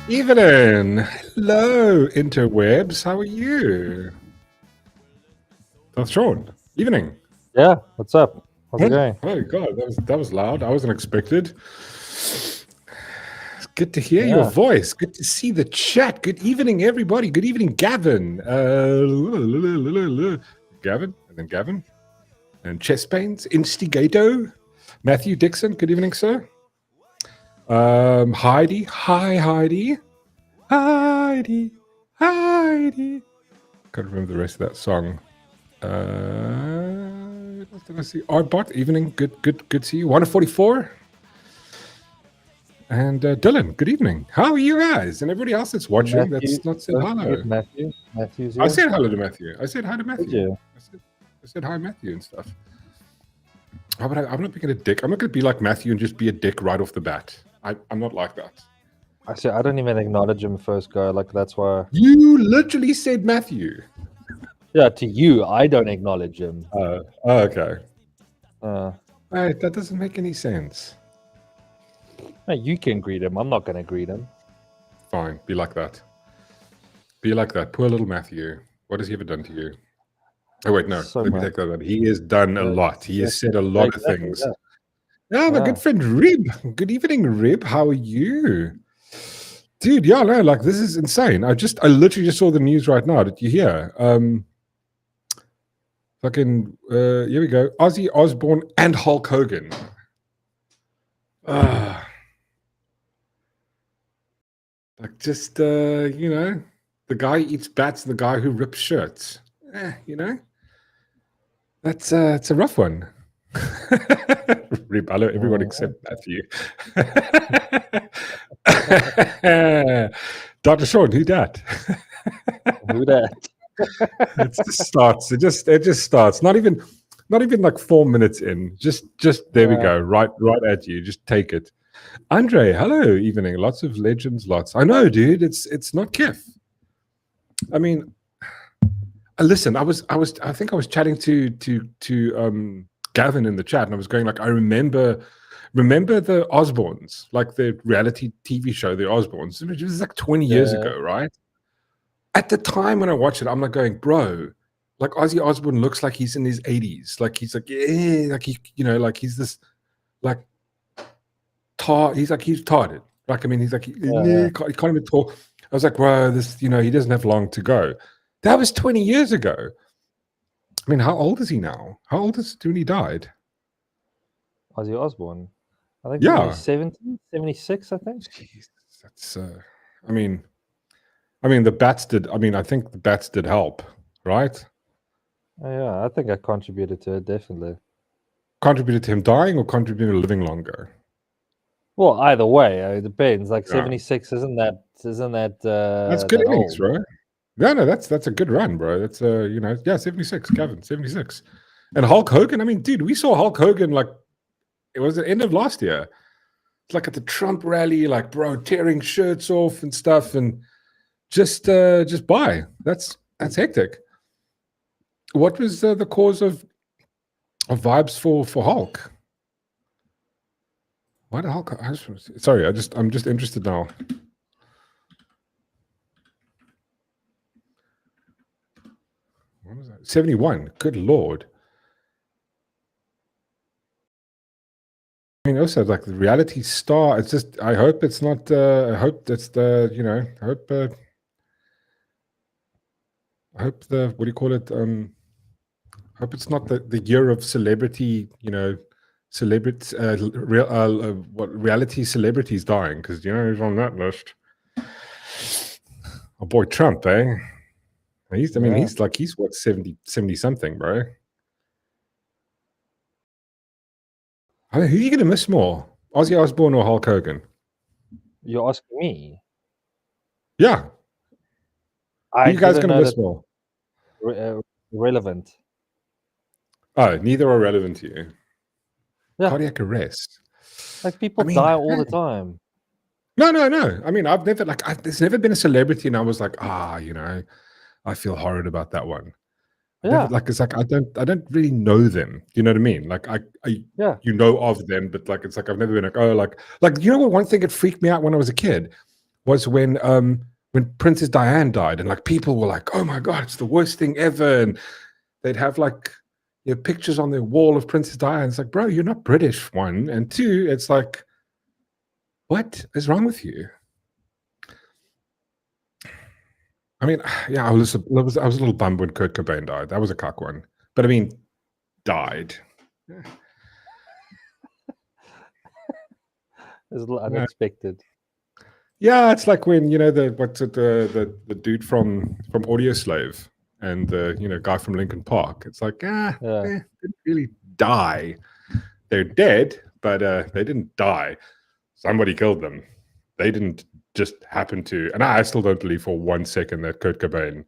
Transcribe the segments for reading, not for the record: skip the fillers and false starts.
Evening. Hello, interwebs. How are you? That's Sean. Evening. Yeah, what's up? How's it going? Oh God, that was loud. I wasn't expected. It's good to hear your Yeah. voice. Good to see the chat. Good evening, everybody. Good evening, Gavin. Gavin, and then Gavin, and Chest Pains, Instigato, Matthew Dixon. Good evening, sir. Heidi. Hi, Heidi. Heidi. Heidi. Can't remember the rest of that song. What did I see? Artbot, evening. Good to see you. 144. And Dylan, good evening. How are you guys? And everybody else that's watching that's not said hello. Matthew's here. I said hello to Matthew. I said hi to Matthew. Did you? I said hi, Matthew, and stuff. I'm not being a dick. I'm not going to be like Matthew and just be a dick right off the bat. I'm not like that. Actually, I don't even acknowledge him first go. Like, that's why. You literally said Matthew. Yeah, to you, I don't acknowledge him. Okay. Right, that doesn't make any sense. No, you can greet him. I'm not going to greet him. Fine. Be like that. Be like that. Poor little Matthew. What has he ever done to you? Oh, wait, no. Let me take that back. He has done a lot. He has said a lot of things. Yeah, my good friend Rib. Good evening, Rib. How are you? Dude, yeah, no, like this is insane. I literally just saw the news right now. Did you hear? Here we go. Ozzy Osbourne and Hulk Hogan. Like just the guy who eats bats and the guy who rips shirts. That's it's a rough one. Rip, hello, everyone except Matthew. Dr. Sean, who dat? Who that? It just starts. It just starts. Not even like 4 minutes in. Just there we go. Right at you. Just take it. Andre, hello, evening. Lots of legends, lots. I know, dude. It's not Kif. I mean, listen. I think I was chatting to Gavin in the chat, and I was going like, I remember the Osbournes, like the reality TV show, the Osbournes. It was like 20 years ago, right? At the time when I watched it, I'm like going, bro, like Ozzy Osbourne looks like he's in his 80s. Like he's like, yeah, like he, like he's this, like, he's retarded. Like, I mean, he's like, he can't even talk. I was like, bro, this, he doesn't have long to go. That was 20 years ago. I mean, how old is he now? How old is he when he died? Ozzy Osbourne. I think he was 70, 76, I think. Jeez, that's, I mean, the bats did. I mean, I think the bats did help, right? Oh, yeah, I think I contributed to it, definitely. Contributed to him dying or contributed to living longer? Well, either way, it depends. Like 76, isn't that? That's good innings, bro. No, that's a good run, bro. That's 76, Kevin, 76. And Hulk Hogan, I mean, dude, we saw Hulk Hogan like it was the end of last year. It's like at the Trump rally, like, bro, tearing shirts off and stuff, and just buy. That's hectic. What was the cause of vibes for Hulk? Why did Hulk? Sorry, I'm just interested now. What was that? 71. Good Lord. I mean, also like the reality star. It's just. I hope it's not. I hope that's the. I hope. I hope the. What do you call it? I hope it's not the year of celebrity. Reality celebrities dying, because he's on that list. Oh boy, Trump, eh? He's what, 70 something, bro. I mean, who are you gonna miss more, Ozzy Osbourne or Hulk Hogan? You're asking me? Yeah. Who are you guys gonna miss more? Relevant. Oh, neither are relevant to you. Yeah. Cardiac arrest. Like people die all the time. No. I mean, I've never there's never been a celebrity, and I was like, I feel horrid about that one. Yeah. It's like I don't really know them. You know what I mean? Like you know of them, but like it's like I've never been like, oh, like one thing that freaked me out when I was a kid was when Princess Diana died, and like people were like, "Oh my god, it's the worst thing ever," and they'd have like pictures on their wall of Princess Diana. It's like, bro, you're not British, one, and two, it's like, what is wrong with you? I mean, yeah, I was a little bummed when Kurt Cobain died. That was a cock one, but I mean, died. It was a little unexpected. Yeah, it's like when the dude from Audio Slave and the guy from Linkin Park. It's like didn't really die. They're dead, but they didn't die. Somebody killed them. They didn't just happen to. And I still don't believe for 1 second that Kurt Cobain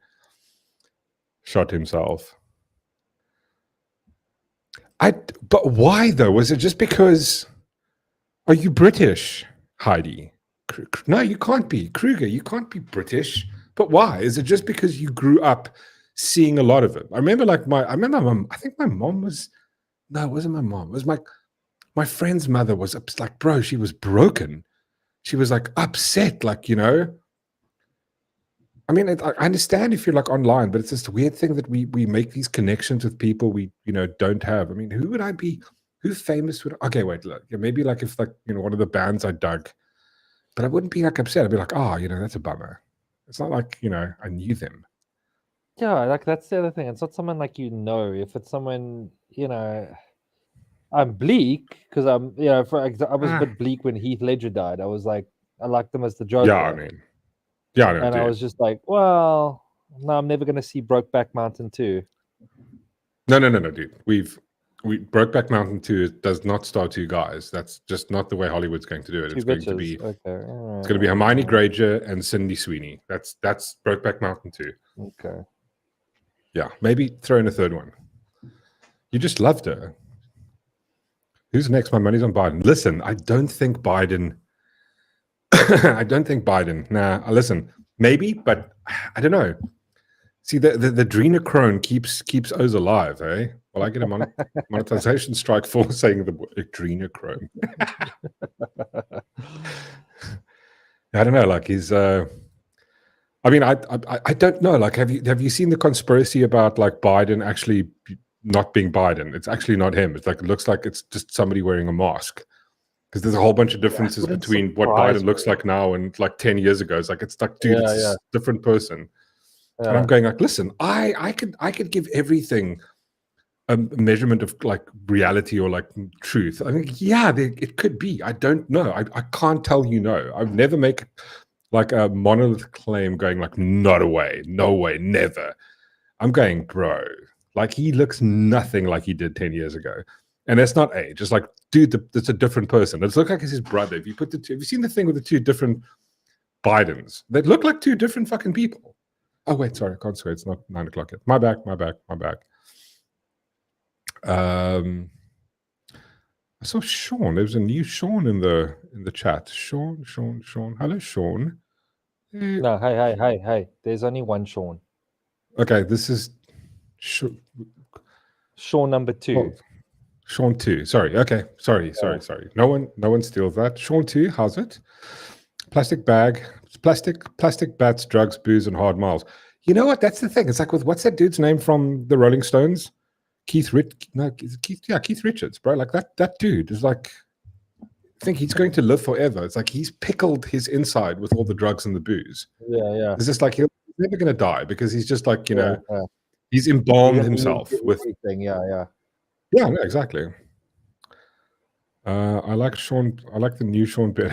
shot himself. But why though? Was it just because? Are you British, Heidi? No, you can't be. Kruger, you can't be British. But why? Is it just because you grew up seeing a lot of it? I remember my mom, I think my mom was, no, it wasn't my mom. It was my friend's mother was like, bro, she was broken. She was like upset, like, I mean, I understand if you're like online, but it's this weird thing that we make these connections with people we, don't have. I mean, who would I be? Who famous would? Okay, wait, look, maybe like if like one of the bands I dug, but I wouldn't be like upset. I'd be like, oh, that's a bummer. It's not like I knew them. Yeah, like that's the other thing. It's not someone like If it's someone I'm bleak because I'm I was a bit bleak when Heath Ledger died. I was like, I liked him as the Joker. Yeah, I mean, yeah, and I was just like, well, no, I'm never going to see Brokeback Mountain 2. No, dude. Brokeback Mountain 2 does not star two guys. That's just not the way Hollywood's going to do it. It's going to be it's going to be Hermione Granger and Sydney Sweeney. That's Brokeback Mountain 2. Okay. Yeah, maybe throw in a third one. You just loved her. Who's next? My money's on Biden. Listen, I don't think Biden. Nah, listen, maybe, but I don't know. See, the adrenochrome keeps Oz alive, eh? Well, I get a monetization strike for saying the word adrenochrome. I don't know. Like he's. I mean, I don't know. Like, have you seen the conspiracy about like Biden actually not being Biden? It's actually not him. It's like it looks like it's just somebody wearing a mask. Because there's a whole bunch of differences between what Biden looks like now and like 10 years ago. It's like it's like, dude, it's a different person. And I'm going like, listen, I could give everything a measurement of like reality or like truth. I think, yeah, it could be. I don't know. I can't tell you no. I've never make like a monolith claim going like, not a way, no way, never. I'm going, bro, like he looks nothing like he did 10 years ago. And that's not age. It's like, dude, it's a different person. It looks like it's his brother. If you put the two, have you seen the thing with the two different Bidens? They look like two different fucking people. Oh, wait, sorry, I can't swear. It's not 9 o'clock yet. My back. I saw Sean. There's a new Sean in the chat. Sean. Hello, Sean. No, hey. There's only one Sean. Okay, this is Sean number 2. Oh, Sean 2. Sorry. Okay. Sorry. No one steals that. Sean 2. How's it? Plastic bag. Plastic bats, drugs, booze, and hard miles. You know what? That's the thing. It's like with what's that dude's name from the Rolling Stones? Keith Richards, bro. Like that dude is like, I think he's going to live forever. It's like he's pickled his inside with all the drugs and the booze. Yeah. It's just like he's never going to die because he's just like, he's embalmed himself with everything. Yeah. Yeah, no, exactly. I like Sean. I like the new Sean better.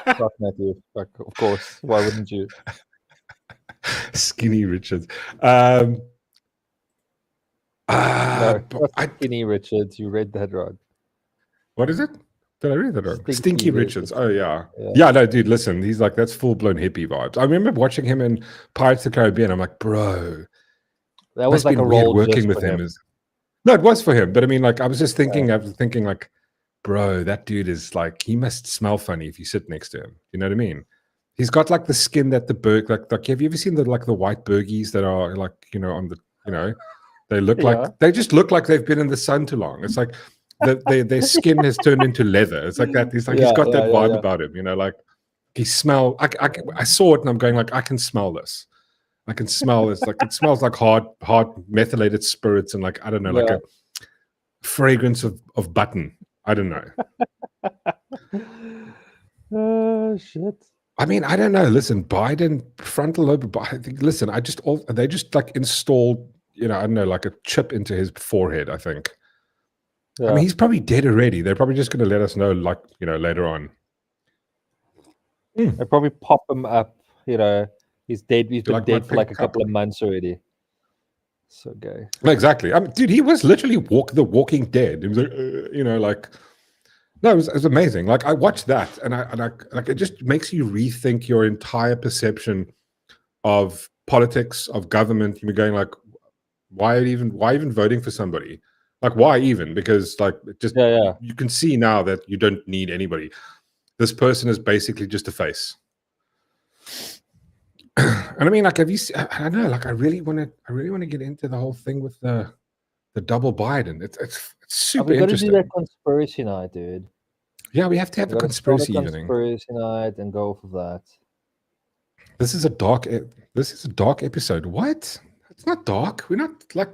Fuck Matthew. Of course. Why wouldn't you? Skinny Richards. Skinny Richards. You read that wrong. What is it? Did I read that wrong? Stinky Richards. Oh, yeah. No, dude, listen. He's like, that's full-blown hippie vibes. I remember watching him in Pirates of the Caribbean. I'm like, bro. That was like a role working with him. No, it was for him. But I mean, like, I was thinking like, bro, that dude is like, he must smell funny if you sit next to him. You know what I mean? He's got like the skin that the like have you ever seen the white burgies that are like, on the, they look like, they just look like they've been in the sun too long. It's like their skin has turned into leather. It's like that. He's got that vibe about him, like, he smell. I saw it and I'm going like, I can smell this. I can smell this. Like it smells like hard methylated spirits and like I don't know, like a fragrance of button. I don't know. Shit. I mean, I don't know. Listen, Biden frontal lobe. Listen, they just like installed, I don't know, like a chip into his forehead. I think. Yeah. I mean, he's probably dead already. They're probably just going to let us know, like later on. They probably pop him up. He's dead. He's been dead for like a couple of months already. So gay. Exactly. Dude, he was literally the Walking Dead. He was like, no, it was amazing. Like I watched that, and I like it just makes you rethink your entire perception of politics, of government. You're going like, why even voting for somebody? Like why even? Because like just you can see now that you don't need anybody. This person is basically just a face. And I mean, like, have you seen, I don't know, like I really want to get into the whole thing with the double Biden. It's super interesting. We got to do that conspiracy night, dude. Yeah, we have to have a conspiracy evening. Conspiracy night and go off of that. This is a dark episode. What? It's not dark. We're not like.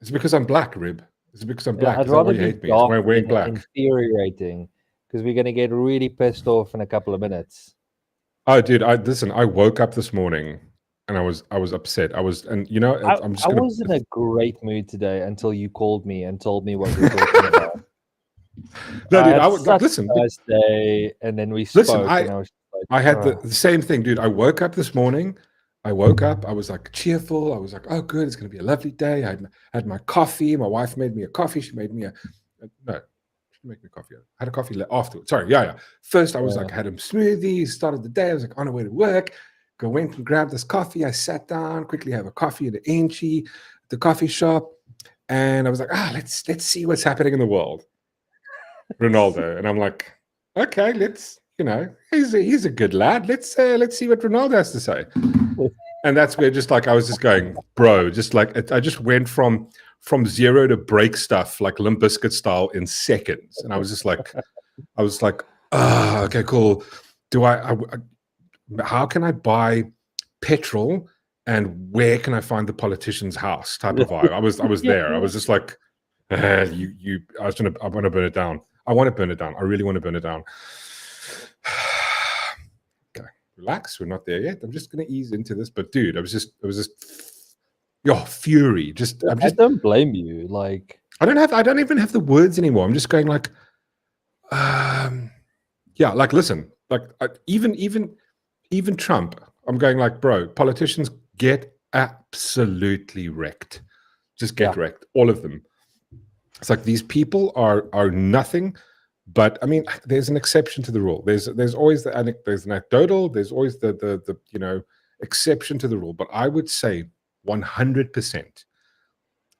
It's because I'm black, Rib. It's because I'm black. I'd rather you hate me. It's why I'm wearing black. Infuriating, because we're gonna get really pissed off in a couple of minutes. Oh, dude! I woke up this morning and I was upset. I was in a great mood today until you called me and told me what we were talking about. No, dude, I was listen. Day, and then we spoke. Listen, I had the same thing, dude. I woke up this morning. I was like cheerful. I was like, oh, good. It's going to be a lovely day. I had my coffee. My wife made me a coffee. She made me make me coffee. I had a coffee afterwards. Sorry, yeah. First, I was like, had a smoothie. Started the day. I was like on the way to work. Went and grabbed this coffee. I sat down, quickly have a coffee at the coffee shop, and I was like, let's see what's happening in the world. Ronaldo, and I'm like, okay, let's, he's a good lad. Let's see what Ronaldo has to say. And that's where just like I was just going, bro, just like I just went from zero to break stuff like Limp Bizkit style in seconds, and I was like, okay, cool. How can I buy petrol, and where can I find the politician's house? Type of vibe. I was there. I was just like, I want to burn it down. I want to burn it down. I really want to burn it down. Okay, relax. We're not there yet. I'm just going to ease into this. But dude, it was just fury. I don't blame you. Like I don't even have the words anymore. I'm just going like, like listen, like even Trump. I'm going like, bro, politicians get absolutely wrecked. Just get wrecked, all of them. It's like these people are nothing, but I mean, there's an exception to the rule. There's always there's an anecdotal. There's always the exception to the rule. But I would say 100%,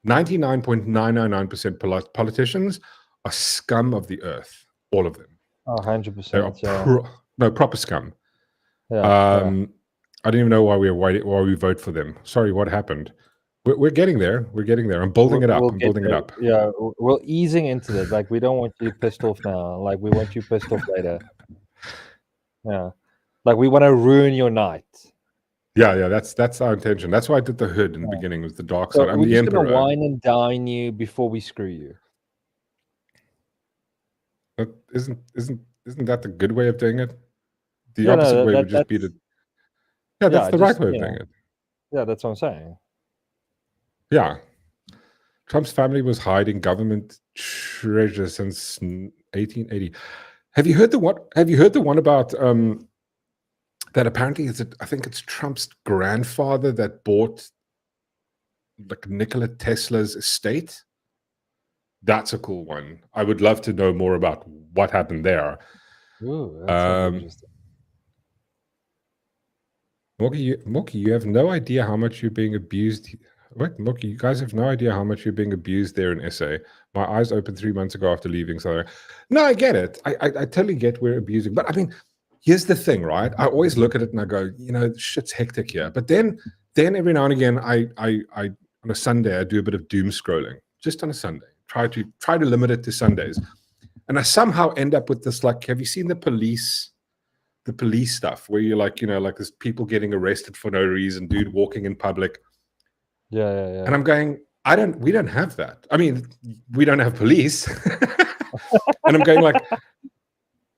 99.999% politicians are scum of the earth. All of them. 100%. Proper scum. Yeah. I don't even know why we vote for them. Sorry, what happened? We're getting there. We're getting there. I'm building it up. I'm building it up. Yeah, we're easing into it. Like, we don't want you pissed off now. Like, we want you pissed off later. Yeah. Like, we want to ruin your night. Yeah. That's our intention. That's why I did the hood in the beginning. Was the dark side. I'm the emperor. We're just gonna wine and dine you before we screw you. But isn't that the good way of doing it? The opposite way would just be the. Yeah, that's the right way of doing it. Yeah, that's what I'm saying. Yeah. Trump's family was hiding government treasure since 1880. Have you heard the one about that apparently I think it's Trump's grandfather that bought like Nikola Tesla's estate? That's a cool one. I would love to know more about what happened there. Ooh, that's interesting. Morky, you have no idea how much you're being abused. What, Morky, you guys have no idea how much you're being abused there in SA. My eyes opened 3 months ago after leaving South Africa. No, I get it. I totally get we're abusing. But I mean, here's the thing, right? I always look at it and I go, shit's hectic here. But then every now and again, I on a Sunday, I do a bit of doom scrolling, just on a Sunday. Try to limit it to Sundays. And I somehow end up with this, like, have you seen the police stuff where you're like, like there's people getting arrested for no reason, dude walking in public. Yeah. And I'm going, we don't have that. I mean, we don't have police. And I'm going like,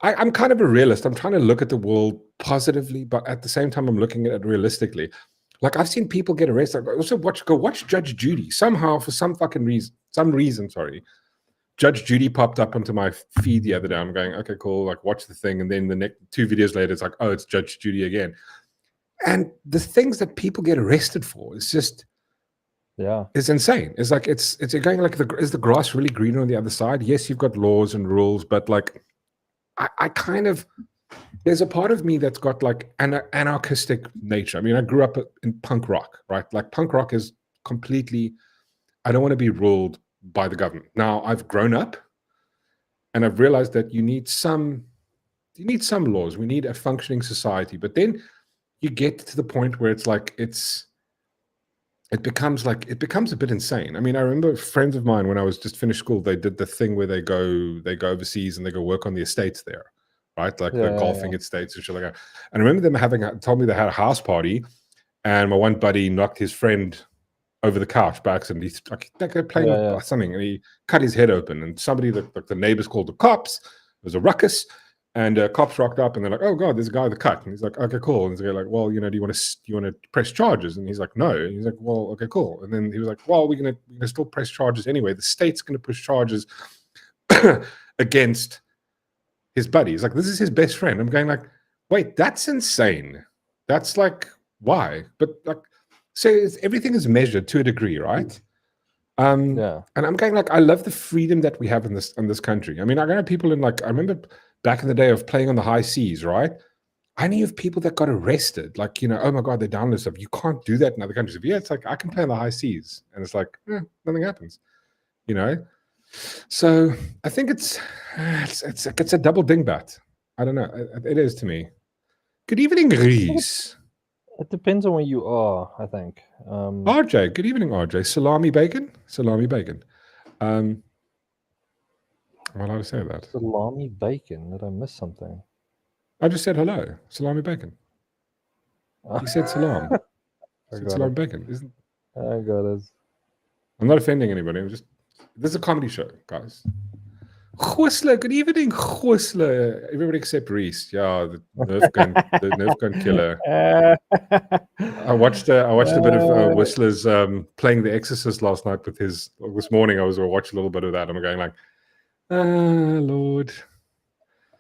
I'm kind of a realist. I'm trying to look at the world positively, but at the same time, I'm looking at it realistically. Like, I've seen people get arrested. I also go watch Judge Judy. Somehow, for some reason, Judge Judy popped up onto my feed the other day. I'm going, okay, cool. Like, watch the thing. And then the next 2 videos later, it's like, oh, it's Judge Judy again. And the things that people get arrested for is just, it's insane. It's like, it's going like, is the grass really greener on the other side? Yes, you've got laws and rules, but like, I kind of, there's a part of me that's got like an anarchistic nature. I mean, I grew up in punk rock, right? Like, punk rock is completely, I don't want to be ruled by the government. Now, I've grown up and I've realized that you need some laws. We need a functioning society. But then you get to the point where it's like, it becomes a bit insane. I mean, I remember friends of mine when I was just finished school, they did the thing where they go overseas and they go work on the estates there, right? Like the golfing estates and shit like that. And I remember them told me they had a house party, and my one buddy knocked his friend over the couch by accident. He's like, they're playing something, and he cut his head open. And somebody, like the neighbors, called the cops. There was a ruckus. And cops rocked up, and they're like, "Oh God, there's a guy with a cut." And he's like, "Okay, cool." And they're like, "Well, do you want to press charges?" And he's like, "No." And he's like, "Well, okay, cool." And then he was like, "Well, we're gonna still press charges anyway. The state's gonna push charges against his buddy." He's like, "This is his best friend." I'm going like, "Wait, that's insane. That's like, why?" But like, so everything is measured to a degree, right? And I'm going like, I love the freedom that we have in this country. I mean, I know people in, like, I remember back in the day of playing on the high seas, right? I knew of people that got arrested. Like, oh my God, they download stuff. You can't do that in other countries. Yeah, it's like, I can play on the high seas. And it's like, nothing happens, So I think it's a double dingbat. I don't know. It is to me. Good evening, Reese. It depends on where you are, I think. RJ, good evening, RJ. Salami bacon? Well, I would say that. Salami bacon? Did I miss something? I just said hello. Salami bacon. You said salam. Salami bacon. I got it. I'm not offending anybody. This is a comedy show, guys. Whistler, good evening, Whistler. Everybody except Reese. Yeah, the Nerf gun killer. I watched a bit of Whistler's playing The Exorcist last night with this morning. I watched a little bit of that. I'm going like, Lord.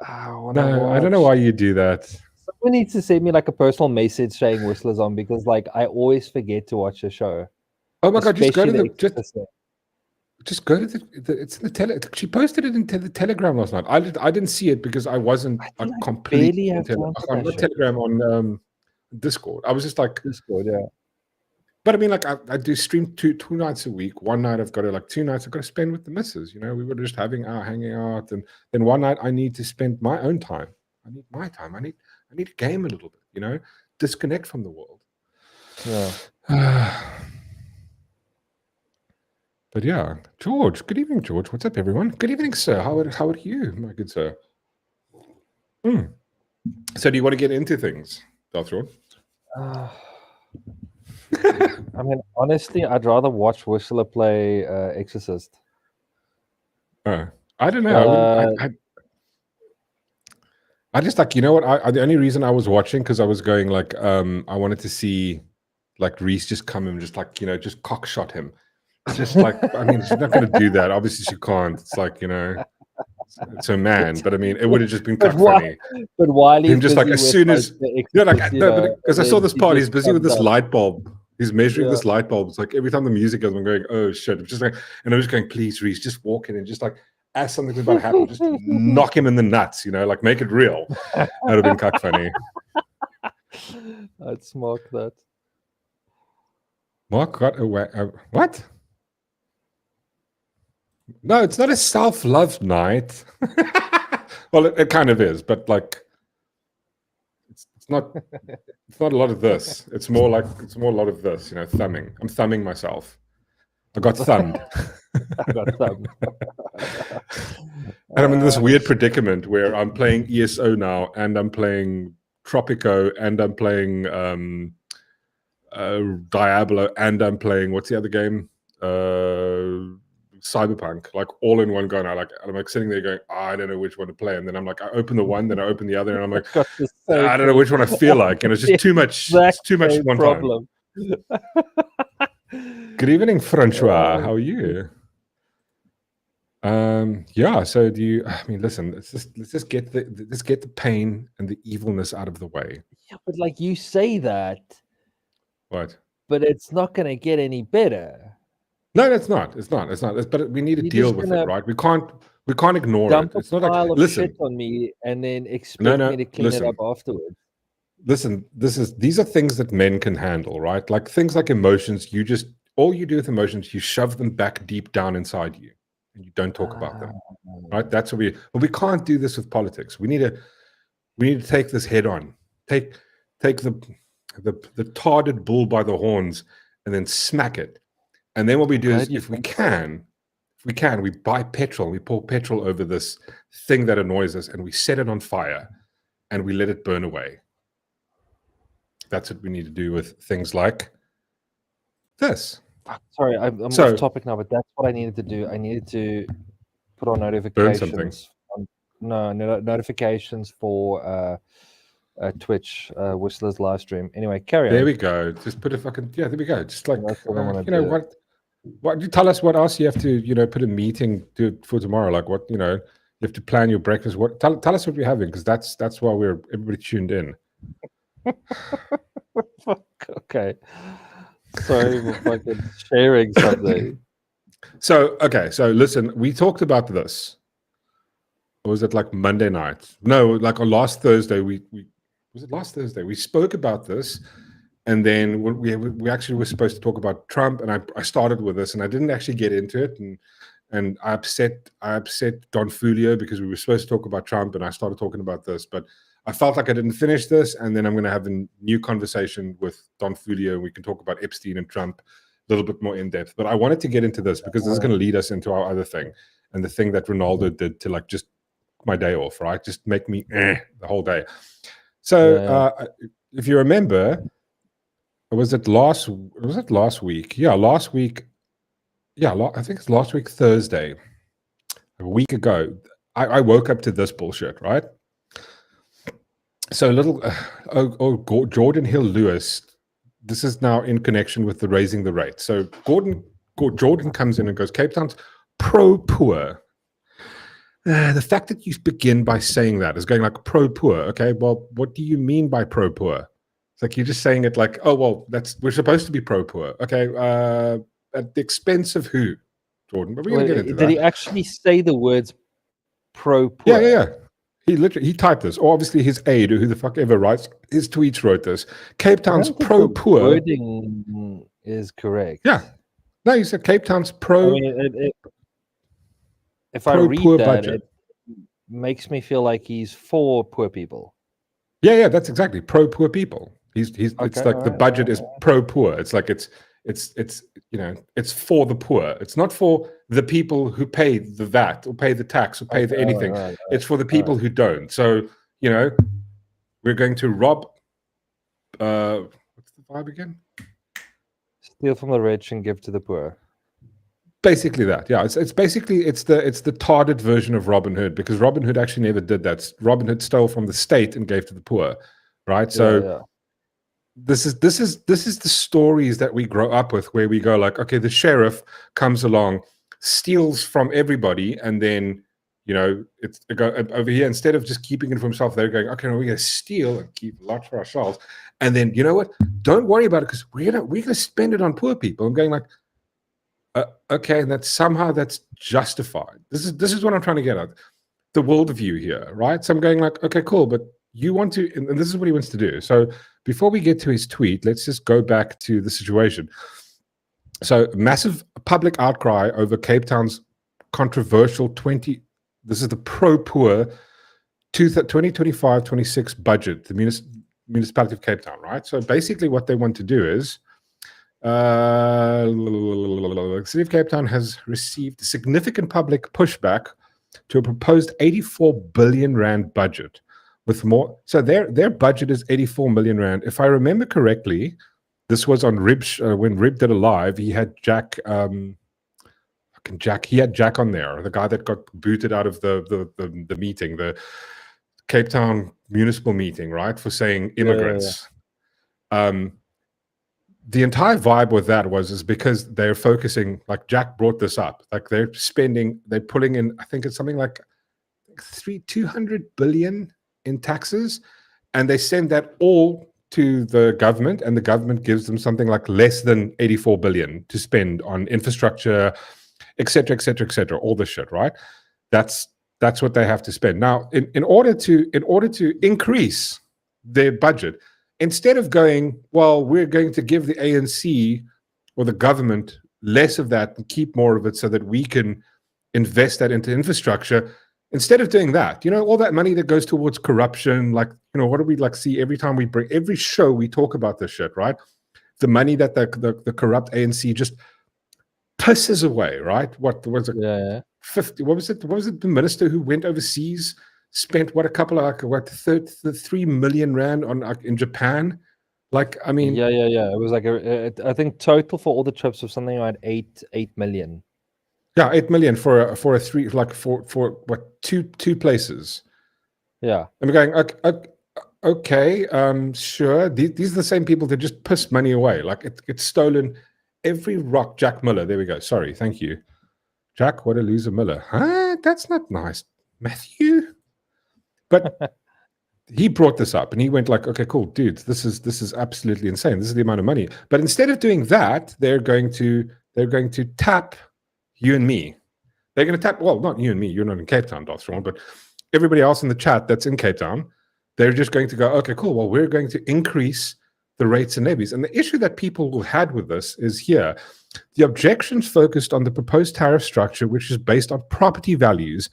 No, I don't know why you do that. Someone needs to send me like a personal message saying Whistler's on, because like I always forget to watch the show. Oh my God, just go to the it's in the she posted it into the Telegram last night. I didn't see it because I wasn't completely on Telegram, on Discord. I was just like Discord, yeah. But I mean, like, I do stream two nights a week. One night I've got to, like, 2 nights I've got to spend with the missus. We were just hanging out, and then one night I need to spend my own time. I need my time. I need to game a little bit, disconnect from the world. Yeah. But yeah, George. Good evening, George. What's up, everyone? Good evening, sir. How are you, my good sir? So, do you want to get into things, Darthron? I mean, honestly, I'd rather watch Whistler play Exorcist. I don't know. I just, like, what? The only reason I was watching, because I was going like, I wanted to see, like, Reese just come and just, like, just cockshot him. Just like, I mean, she's not going to do that. Obviously, she can't. It's like, it's a man. But I mean, it would have just been quite funny. But while he's just like, as soon as because I saw this part, he's busy with this light bulb. He's measuring this light bulb. It's like every time the music goes, I'm going, oh shit! I'm just like, and I'm just going, please, Reese, just walk in and just like, as something's about to happen, just knock him in the nuts. Like, make it real. That would have been quite funny. I'd smoke that. Mark got away. What? No, it's not a self-love night. Well, it kind of is, but like, it's not a lot of this. It's more a lot of this, thumbing. I'm thumbing myself. I got thumbed. I got thumbed. And I'm in this weird predicament where I'm playing ESO now, and I'm playing Tropico, and I'm playing Diablo, and I'm playing, what's the other game? Cyberpunk, like all in one go now. Like I'm like sitting there going, I don't know which one to play, and then I'm like, I open the one, then I open the other, and I'm like, I don't know which one I feel like, and it's just too much. It's too much one problem. Good evening, Francois. How are you? Yeah. So do you? I mean, listen. Let's just get the pain and the evilness out of the way. Yeah, but like you say that. What? But it's not going to get any better. No, it's not. It's not. But we need to deal with it, right? We can't ignore it. It's not like, listen, shit on me and then expect me to clean it up afterwards. Listen, these are things that men can handle, right? Like things like emotions. All you do with emotions, you shove them back deep down inside you, and you don't talk about them, right? That's what we can't do this with politics. We need to take this head on. Take the tarded bull by the horns and then smack it. And then what we do is, if we can, we buy petrol, we pour petrol over this thing that annoys us, and we set it on fire and we let it burn away. That's what we need to do with things like this. Sorry, I'm off topic now, but that's what I needed to do. I needed to put on notifications. Notifications for Twitch, Whistler's live stream. Anyway, carry on. There we go. Just put a fucking there we go. Just like what you tell us what else you have to put a meeting for tomorrow. Like what you have to plan your breakfast. What tell us what we're having, because that's why everybody tuned in. Okay. Sorry for fucking sharing something. So listen, we talked about this. Or was it like Monday night? No, like on last Thursday. Was it last Thursday? We spoke about this, and then we actually were supposed to talk about Trump, and I started with this, and I didn't actually get into it, and I upset Don Fulio because we were supposed to talk about Trump, and I started talking about this, but I felt like I didn't finish this, and then I'm going to have a new conversation with Don Fulio, and we can talk about Epstein and Trump a little bit more in depth. But I wanted to get into this because this is going to lead us into our other thing, and the thing that Ronaldo did to like just my day off, right? Just make me the whole day. So if you remember, was it last week? Yeah, last week. Yeah, I think it's last week Thursday, a week ago. I woke up to this bullshit, right? So Geordin Hill-Lewis, this is now in connection with the raising the rate. So Geordin comes in and goes, Cape Town's pro-poor. The fact that you begin by saying that is going like pro-poor. Okay, well, what do you mean by pro-poor? It's like you're just saying it like, oh, well, we're supposed to be pro-poor. Okay, at the expense of who, Jordan? But we're going to get into that. Did he actually say the words pro-poor? Yeah. He typed this. Or obviously his aide, or who the fuck ever writes his tweets, wrote this. Cape Town's pro-poor. Wording is correct. Yeah. No, you said Cape Town's pro. If I read that, budget. It makes me feel like he's for poor people. Yeah, that's exactly pro-poor people. He's okay, it's like the budget is pro-poor. It's like it's for the poor. It's not for the people who pay the VAT or pay the tax or pay anything. Right. It's for the people who don't. So we're going to rob. What's the vibe again? Steal from the rich and give to the poor. Basically that, yeah. It's basically it's the tarded version of Robin Hood, because Robin Hood actually never did that. Robin Hood stole from the state and gave to the poor, right? So this is the stories that we grow up with, where we go like, okay, the sheriff comes along, steals from everybody, and then it's over here, instead of just keeping it for himself, they're going, okay, no, we're gonna steal and keep a lot for ourselves, and then you know what? Don't worry about it, because we're gonna spend it on poor people. I'm going like, okay, and that's justified. This is what I'm trying to get at, the worldview here, right? So I'm going like, okay, cool, but you want to, and this is what he wants to do. So before we get to his tweet, let's just go back to the situation. So massive public outcry over Cape Town's controversial this is the pro-poor 2025-26 budget, the municipality of Cape Town, right? So basically what they want to do is, the City of Cape Town has received significant public pushback to a proposed 84 billion rand budget with more. So their budget is 84 million rand. If I remember correctly, this was on Rib when Rib did a live. He had Jack. He had Jack on there, the guy that got booted out of the meeting, the Cape Town municipal meeting, right, for saying immigrants. The entire vibe with that is because they're focusing, like Jack brought this up, like they're pulling in, I think it's something like 200 billion in taxes, and they send that all to the government, and the government gives them something like less than 84 billion to spend on infrastructure, etc., etc., etc., all this shit, right? That's what they have to spend. Now, in order to increase their budget, instead of going, well, we're going to give the ANC or the government less of that and keep more of it so that we can invest that into infrastructure, instead of doing that, all that money that goes towards corruption, like, what do we see every time every show we talk about this shit, right? The money that the corrupt ANC just pisses away, right? What was it? 50, what was it? The minister who went overseas spent a couple of 3 million rand on in Japan? I mean, it was I think total for all the trips was something like 8 million. Yeah, 8 million for a three, for what, two places. Yeah, and we're going, okay, sure. These are the same people that just piss money away. It's stolen every rock. Jack Miller, there we go. Sorry, thank you. Jack, what a loser, Miller. Huh? That's not nice, Matthew. But he brought this up and he went okay, cool, dudes, this is absolutely insane. This is the amount of money. But instead of doing that, they're going to tap you and me. They're going to tap, well, not you and me. You're not in Cape Town, Dothron, but everybody else in the chat that's in Cape Town. They're just going to go, okay, cool. Well, we're going to increase the rates and levies. And the issue that people had with this is here. The objections focused on the proposed tariff structure, which is based on property values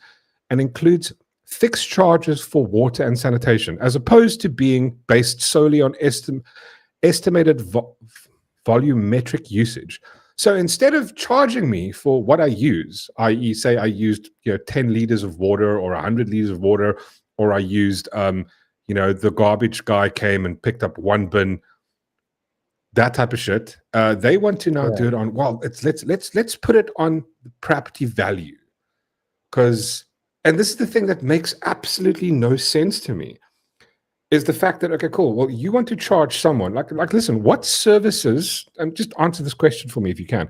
and includes fixed charges for water and sanitation, as opposed to being based solely on estimated volumetric usage. So instead of charging me for what I use, i.e., say I used 10 liters of water or 100 liters of water, or I used the garbage guy came and picked up 1 bin, that type of shit. They want to now do it on, well, let's put it on the property value. And this is the thing that makes absolutely no sense to me, is the fact that, okay, cool, well, you want to charge someone, listen, what services, and just answer this question for me if you can.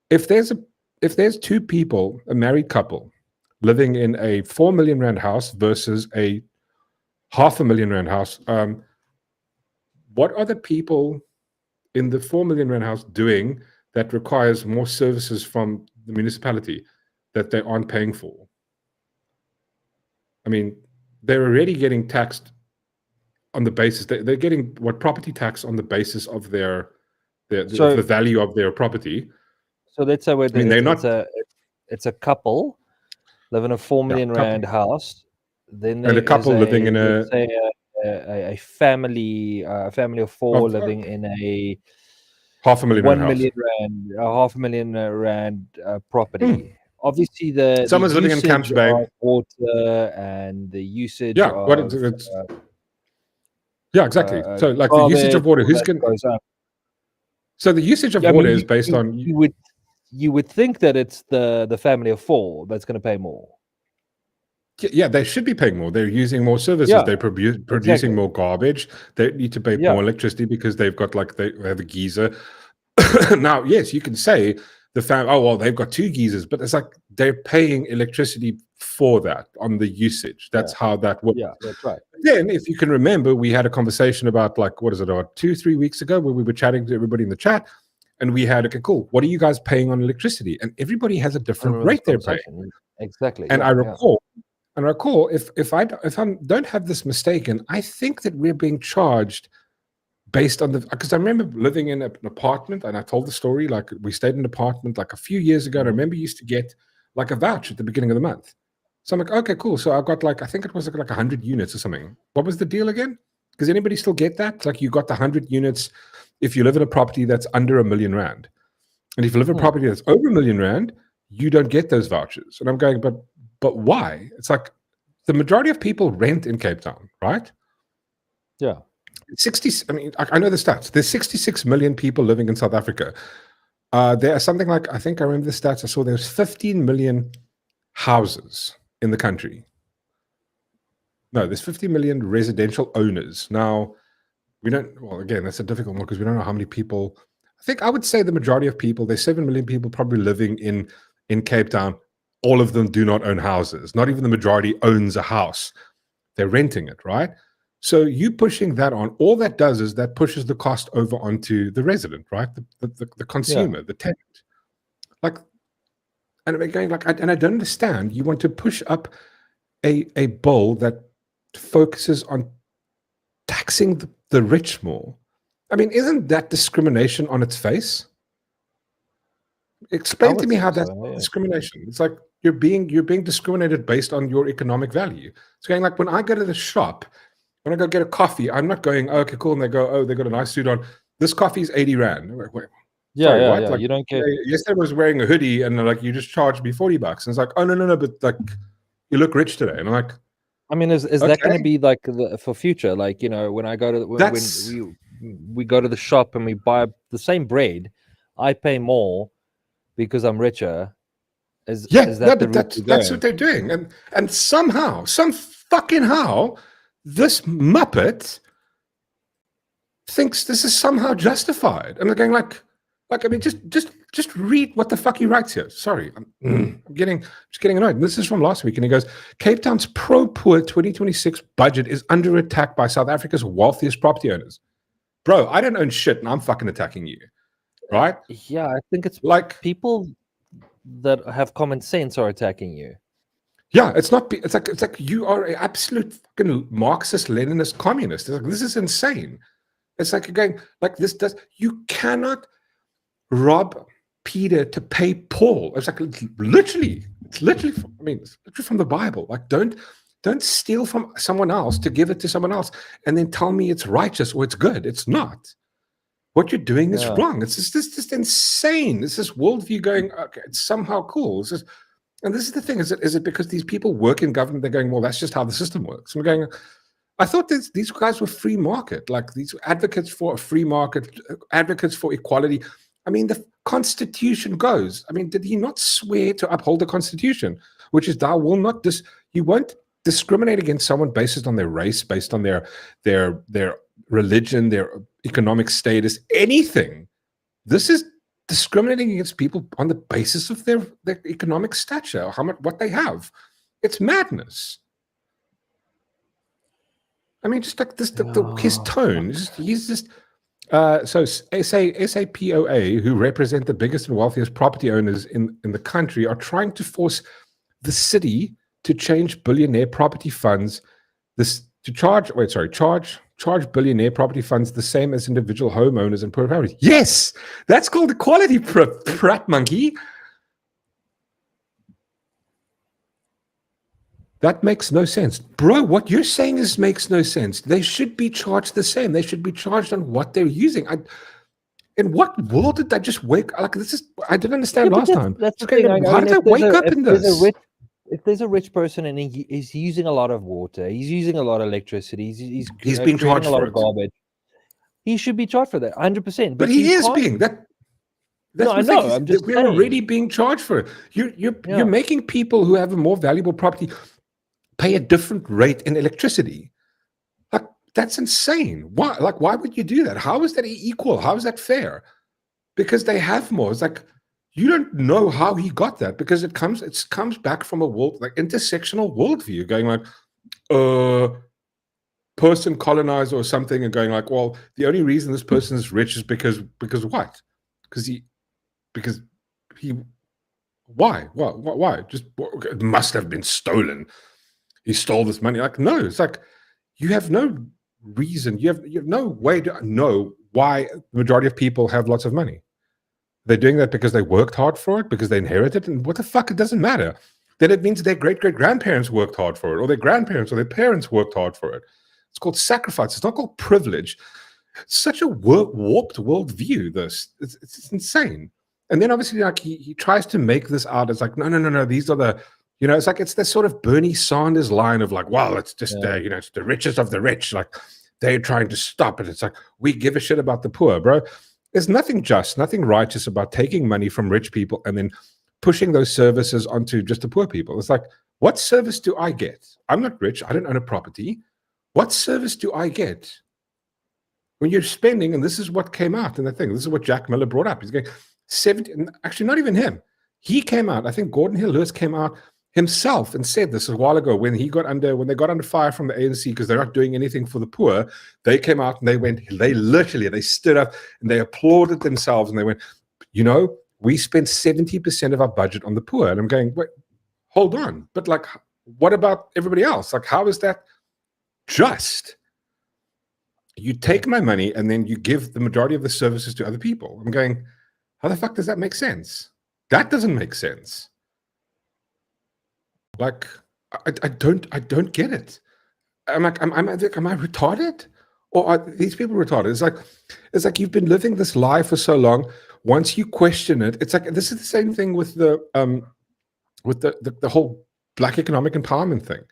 If there's two people, a married couple, living in a 4 million rand house versus a 500,000 rand house, what are the people in the 4 million rand house doing that requires more services from the municipality that they aren't paying for? I mean, they're already getting taxed on the basis that they're getting property tax on the basis of the value of their property. So let's say it's a couple live in a 4 million rand house. Then and a couple living in a family of four living in a 500,000 1 rand million rand, a 500,000 rand property. Obviously, someone's living in Campsbay, water and the usage. Exactly. So the usage of water, who's going? So the usage of water is based on. You would think that it's the family of four that's going to pay more. Yeah, they should be paying more. They're using more services. Yeah, they're producing more garbage. They need to pay more electricity because they've got they have a geyser. Now, yes, you can say they've got 2 geysers, but it's they're paying electricity for that on the usage. That's how that works. Yeah, that's right. Then, if you can remember, we had a conversation about about 2-3 weeks ago where we were chatting to everybody in the chat, and we had, okay, cool, what are you guys paying on electricity? And everybody has a different rate they're paying. Exactly. And I recall, if I don't have this mistaken, I think that we're being charged based on because I remember living in an apartment, and I told the story, we stayed in an apartment a few years ago, and I remember used to get a voucher at the beginning of the month. So I'm okay, cool. So I got I think it was 100 units or something. What was the deal again? Does anybody still get that? You got the 100 units if you live in a property that's under 1 million rand. And if you live in a property that's over 1 million rand, you don't get those vouchers. And I'm going, but but why? It's like the majority of people rent in Cape Town, right? Yeah. 60. I mean, I know the stats. There's 66 million people living in South Africa. There are something like, I think I remember the stats I saw, there's 15 million houses in the country. No, there's 50 million residential owners. Now, we don't, well, again, that's a difficult one because we don't know how many people. I think I would say the majority of people, there's 7 million people probably living in Cape Town. All of them do not own houses. Not even the majority owns a house. They're renting it, right? So you pushing that on, all that does is that pushes the cost over onto the resident, right? The consumer, the tenant. Like, and I'm going like, and I don't understand. You want to push up a bill that focuses on taxing the rich more. I mean, isn't that discrimination on its face? Explain to me how that's discrimination. It's like you're being discriminated based on your economic value. It's going like when I go to the shop, when I go get a coffee, I'm not going, oh, okay, cool, and they go, oh, they got a nice suit on. This coffee is 80 Rand. Like, wait, sorry, what? Like, you don't get. Yesterday I was wearing a hoodie, and like you just charged me $40, and it's like, oh no, but like you look rich today, and I'm like, I mean, is that going to be like for future? Like, you know, when I go to when we go to the shop and we buy the same bread, I pay more because I'm richer. Is that that's what they're doing, and somehow, some fucking how, this Muppet thinks this is somehow justified. And they're going like I mean, just read what the fuck he writes here. Sorry, I'm getting annoyed. And this is from last week, and he goes, Cape Town's pro-poor 2026 budget is under attack by South Africa's wealthiest property owners. Bro, I don't own shit, and I'm fucking attacking you, right? Yeah, I think it's like people that have common sense are attacking you. Yeah, it's not. It's like you are an absolute fucking Marxist, Leninist communist. It's like, this is insane. It's like again, like this does. You cannot rob Peter to pay Paul. It's like literally. It's literally. I mean, it's literally from the Bible. Like, don't steal from someone else to give it to someone else, and then tell me it's righteous or it's good. It's not. What you're doing is wrong. It's just insane. This is worldview going. Okay, it's somehow cool. It's just. And this is the thing: is it because these people work in government? They're going, well, that's just how the system works. I'm going, I thought these guys were free market, like these advocates for a free market, advocates for equality. I mean, the Constitution goes. I mean, did he not swear to uphold the Constitution, which is thou will not you won't discriminate against someone based on their race, based on their religion, their economic status, anything. This is discriminating against people on the basis of their economic stature, how much, what they have. It's madness. I mean, just like this, his tone. He's just. So SAPOA, who represent the biggest and wealthiest property owners in the country, are trying to force the city to change billionaire property funds. Charge billionaire property funds the same as individual homeowners and poor families. Yes, that's called equality, prat monkey. That makes no sense. Bro, what you're saying makes no sense. They should be charged the same. They should be charged on what they're using. In what world did I just wake up? Like, this is, I didn't understand last time. That's the thing. How did I wake up in this? If there's a rich person and he's using a lot of water, he's using a lot of electricity, he's being charged a lot for of garbage, he should be charged for that, 100%. But he is being that. That's no, I know. I'm just we're already being charged for it. You're making people who have a more valuable property pay a different rate in electricity. Like, that's insane. Why? Like, why would you do that? How is that equal? How is that fair? Because they have more. It's like, you don't know how he got that, because it comes back from a world, like intersectional worldview, going like, person colonized or something, and going like, well, the only reason this person is rich is because what? Why? Just it must have been stolen. He stole this money. Like, no, it's like you have no reason. You have no way to know why the majority of people have lots of money. They're doing that because they worked hard for it, because they inherited it, and what the fuck? It doesn't matter. Then it means their great-great-grandparents worked hard for it, or their grandparents or their parents worked hard for it. It's called sacrifice. It's not called privilege. It's such a warped worldview, this. It's insane. And then obviously, like, he tries to make this out as like, no, these are the, You know, it's like it's this sort of Bernie Sanders line of like, well, it's just you know, it's the richest of the rich. Like they're trying to stop it. It's like we give a shit about the poor, bro. There's nothing just, nothing righteous about taking money from rich people and then pushing those services onto just the poor people. It's like, what service do I get? I'm not rich. I don't own a property. What service do I get? When you're spending, and this is what came out in the thing, this is what Jack Miller brought up. He's going 70, actually not even him. He came out, I think Geordin Hill-Lewis came out himself and said this a while ago when they got under fire from the ANC because they're not doing anything for the poor. They came out and they stood up and they applauded themselves and they went, you know, we spent 70% of our budget on the poor. And I'm going, wait, hold on. But like, what about everybody else? Like, how is that just? You take my money and then you give the majority of the services to other people. I'm going, how the fuck does that make sense? That doesn't make sense. Like, I don't get it. I'm like, am I retarded? Or are these people retarded? It's like you've been living this lie for so long. Once you question it, it's like this is the same thing with the whole Black economic empowerment thing.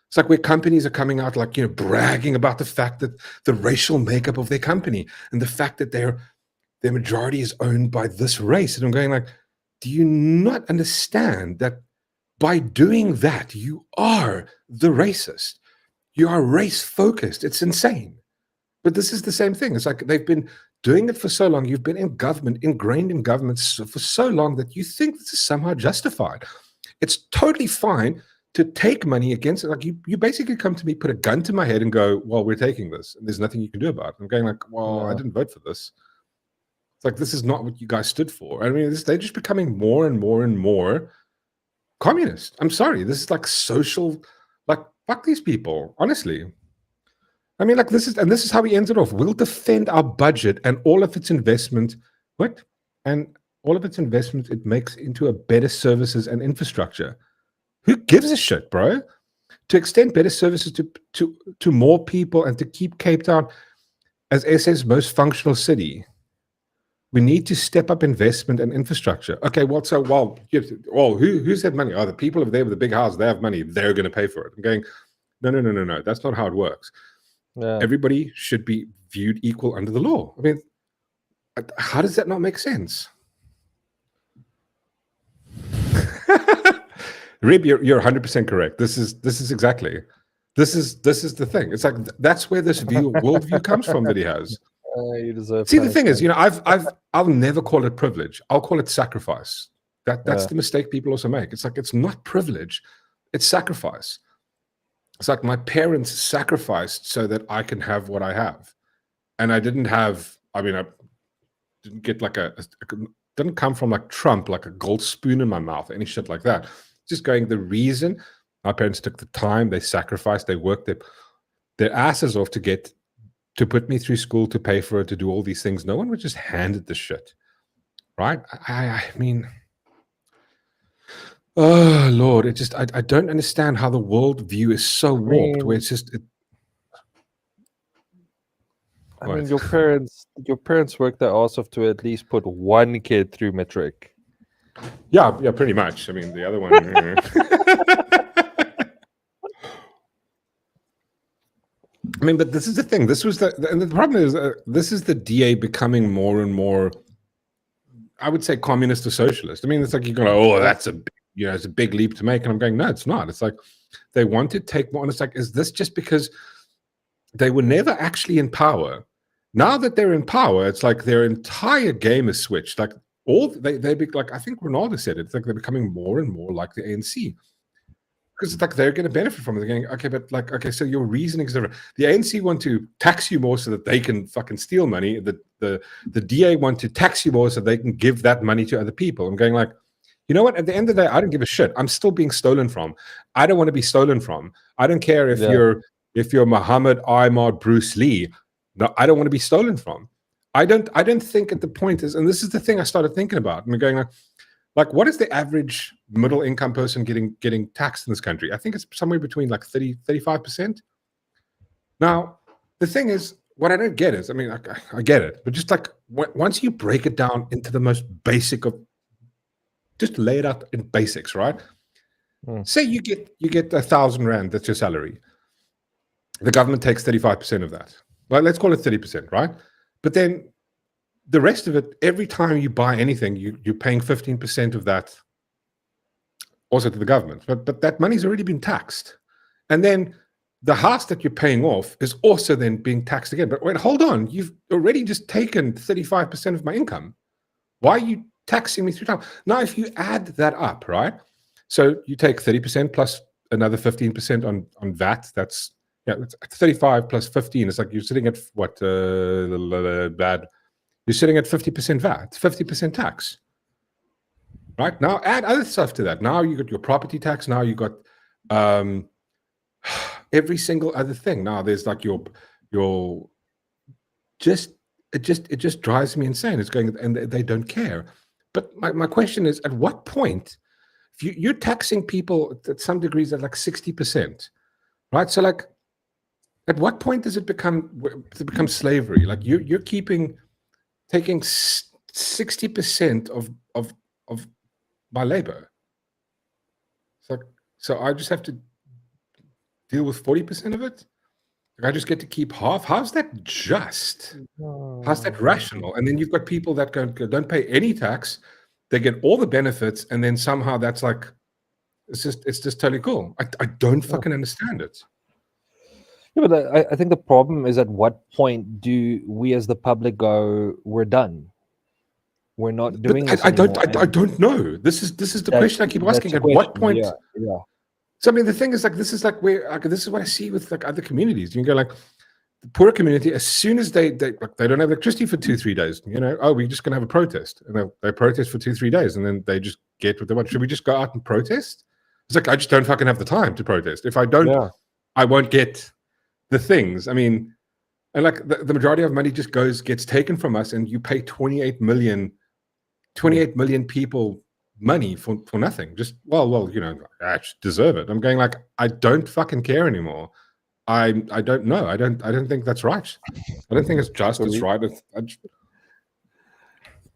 It's like where companies are coming out like, you know, bragging about the fact that the racial makeup of their company and the fact that their majority is owned by this race. And I'm going like, do you not understand that by doing that, you are the racist? You are race focused. It's insane. But this is the same thing. It's like they've been doing it for so long. You've been in government, ingrained in government for so long that you think this is somehow justified. It's totally fine to take money against it. Like you basically come to me, put a gun to my head and go, well, we're taking this. And there's nothing you can do about it. I'm going like, well, I didn't vote for this. It's like, this is not what you guys stood for. I mean, they're just becoming more and more and more communist. I'm sorry. This is like social, like, fuck these people, honestly. I mean, like this is how he ends it off. We'll defend our budget and all of its investment. What? And all of its investment it makes into a better services and infrastructure. Who gives a shit, bro? To extend better services to more people and to keep Cape Town as SA's most functional city, we need to step up investment and infrastructure. Okay, who said money? Oh, the people over there with the big house, they have money. They're going to pay for it. I'm going, no. That's not how it works. Yeah. Everybody should be viewed equal under the law. I mean, how does that not make sense? Rib, you're 100% correct. This is exactly. This is the thing. It's like that's where this worldview comes from that he has. You deserve. See, the thing is, you know, I'll never call it privilege. I'll call it sacrifice. That's the mistake people also make. It's like it's not privilege, it's sacrifice. It's like my parents sacrificed so that I can have what I have, and I didn't have. I mean, I didn't get like didn't come from like Trump, like a gold spoon in my mouth, or any shit like that. Just going, the reason my parents took the time, they sacrificed, they worked their asses off to put me through school, to pay for it, to do all these things. No one would just hand it the shit, right? I mean, oh Lord, I don't understand how the world view is so warped, where it's just. I mean, your parents worked their ass off to at least put one kid through matric. Yeah, pretty much. I mean, the other one. I mean, but this is the thing. This was and the problem is, this is the DA becoming more and more, I would say, communist or socialist. I mean, it's like you go, that's it's a big leap to make, and I'm going, no, it's not. It's like they want to take more. And it's like, is this just because they were never actually in power? Now that they're in power, it's like their entire game is switched. Like they be like, I think Ronaldo said it. It's like they're becoming more and more like the ANC. Because it's like they're going to benefit from it. They're going, okay, but like, okay, so your reasoning is different. The ANC want to tax you more so that they can fucking steal money. The DA want to tax you more so they can give that money to other people. I'm going like, you know what? At the end of the day, I don't give a shit. I'm still being stolen from. I don't want to be stolen from. I don't care if you're Muhammad, Ahmad, Bruce Lee. No, I don't want to be stolen from. I don't think at the point is, and this is the thing I started thinking about. I'm going like, what is the average middle income person getting taxed in this country? I think it's somewhere between like 35%. Now, the thing is, what I don't get is, I mean, I get it, but just like once you break it down into the most basic of, just lay it out in basics, right? Say you get 1,000 rand, that's your salary. The government takes 35% of that. Well, let's call it 30%, right? But then the rest of it, every time you buy anything, you're paying 15% of that also to the government. But that money's already been taxed. And then the house that you're paying off is also then being taxed again. But wait, hold on. You've already just taken 35% of my income. Why are you taxing me 3 times? Now, if you add that up, right? So you take 30% plus another 15% on VAT. That's, it's 35 plus 15. It's like you're sitting at what, bad. You're sitting at 50% VAT, 50% tax. Right? Now add other stuff to that. Now you got your property tax. Now you got every single other thing. Now there's like your it just drives me insane. It's going, and they don't care. But my question is, at what point, if you're taxing people at some degrees at like 60%, right? So like, at what point does it become slavery? Like you're taking 60% of my labor. So I just have to deal with 40% of it. Like I just get to keep half. How's that just? How's that rational? And then you've got people that don't pay any tax. They get all the benefits, and then somehow that's like, it's just totally cool. I don't fucking understand it. Yeah, but I think the problem is, at what point do we as the public go, we're done? We're not doing this anymore. I don't know. This is the question I keep asking. At what point? Yeah. So I mean, the thing is, like, this is like where this is what I see with like other communities. You can go like the poorer community, as soon as they don't have electricity for 2-3 days, we're just gonna have a protest, and they protest for 2-3 days, and then they just get what they want. Should we just go out and protest? It's like, I just don't fucking have the time to protest. If I don't, I won't get the things. I mean, and like the majority of money just gets taken from us, and you pay 28 million people money for nothing. Just well, I should deserve it. I'm going like, I don't fucking care anymore. I don't know. I don't think that's right. I don't think it's just. It's right.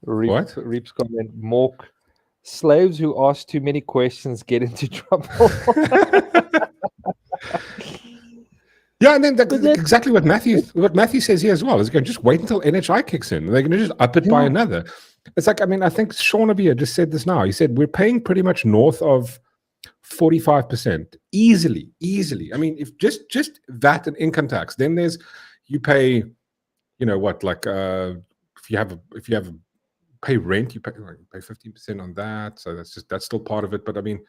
What? Reap's comment: Mork, slaves who ask too many questions get into trouble. Yeah, and then that's exactly what Matthew says here as well. Is going, just wait until NHI kicks in. They're going to just up it by another. It's like, I mean, I think Sean Abia just said this now. He said we're paying pretty much north of 45% easily. I mean, if just VAT and income tax, then you pay, like if you have a pay rent, you pay 15% on that. So that's still part of it. But I mean,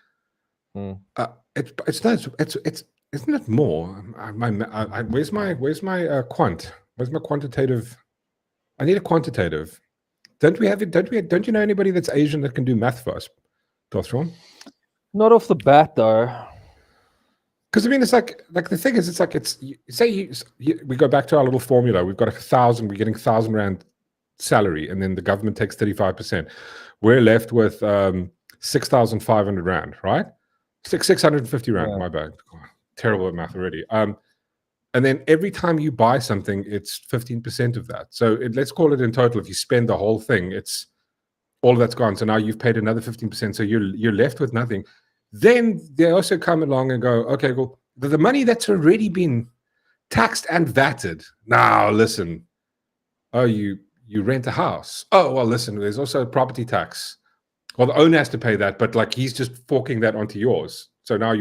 it's isn't it more? Where's my quant? Where's my quantitative? I need a quantitative. Don't we have it? Don't you know anybody that's Asian that can do math for us, Dothron? Not off the bat, though. Because I mean, it's like the thing is, it's like we go back to our little formula. We've got 1,000. We're getting 1,000 rand salary, and then the government takes 35%. We're left with 6,500 rand, right? 650 rand. My bad. God, terrible at math already. And then every time you buy something, it's 15% of that. So let's call it in total. If you spend the whole thing, it's all of that's gone. So now you've paid another 15%. So you're left with nothing. Then they also come along and go, okay, well, the money that's already been taxed and VATed. Now listen, you rent a house. Oh, well, listen, there's also a property tax. Well, the owner has to pay that, but like he's just forking that onto yours. So now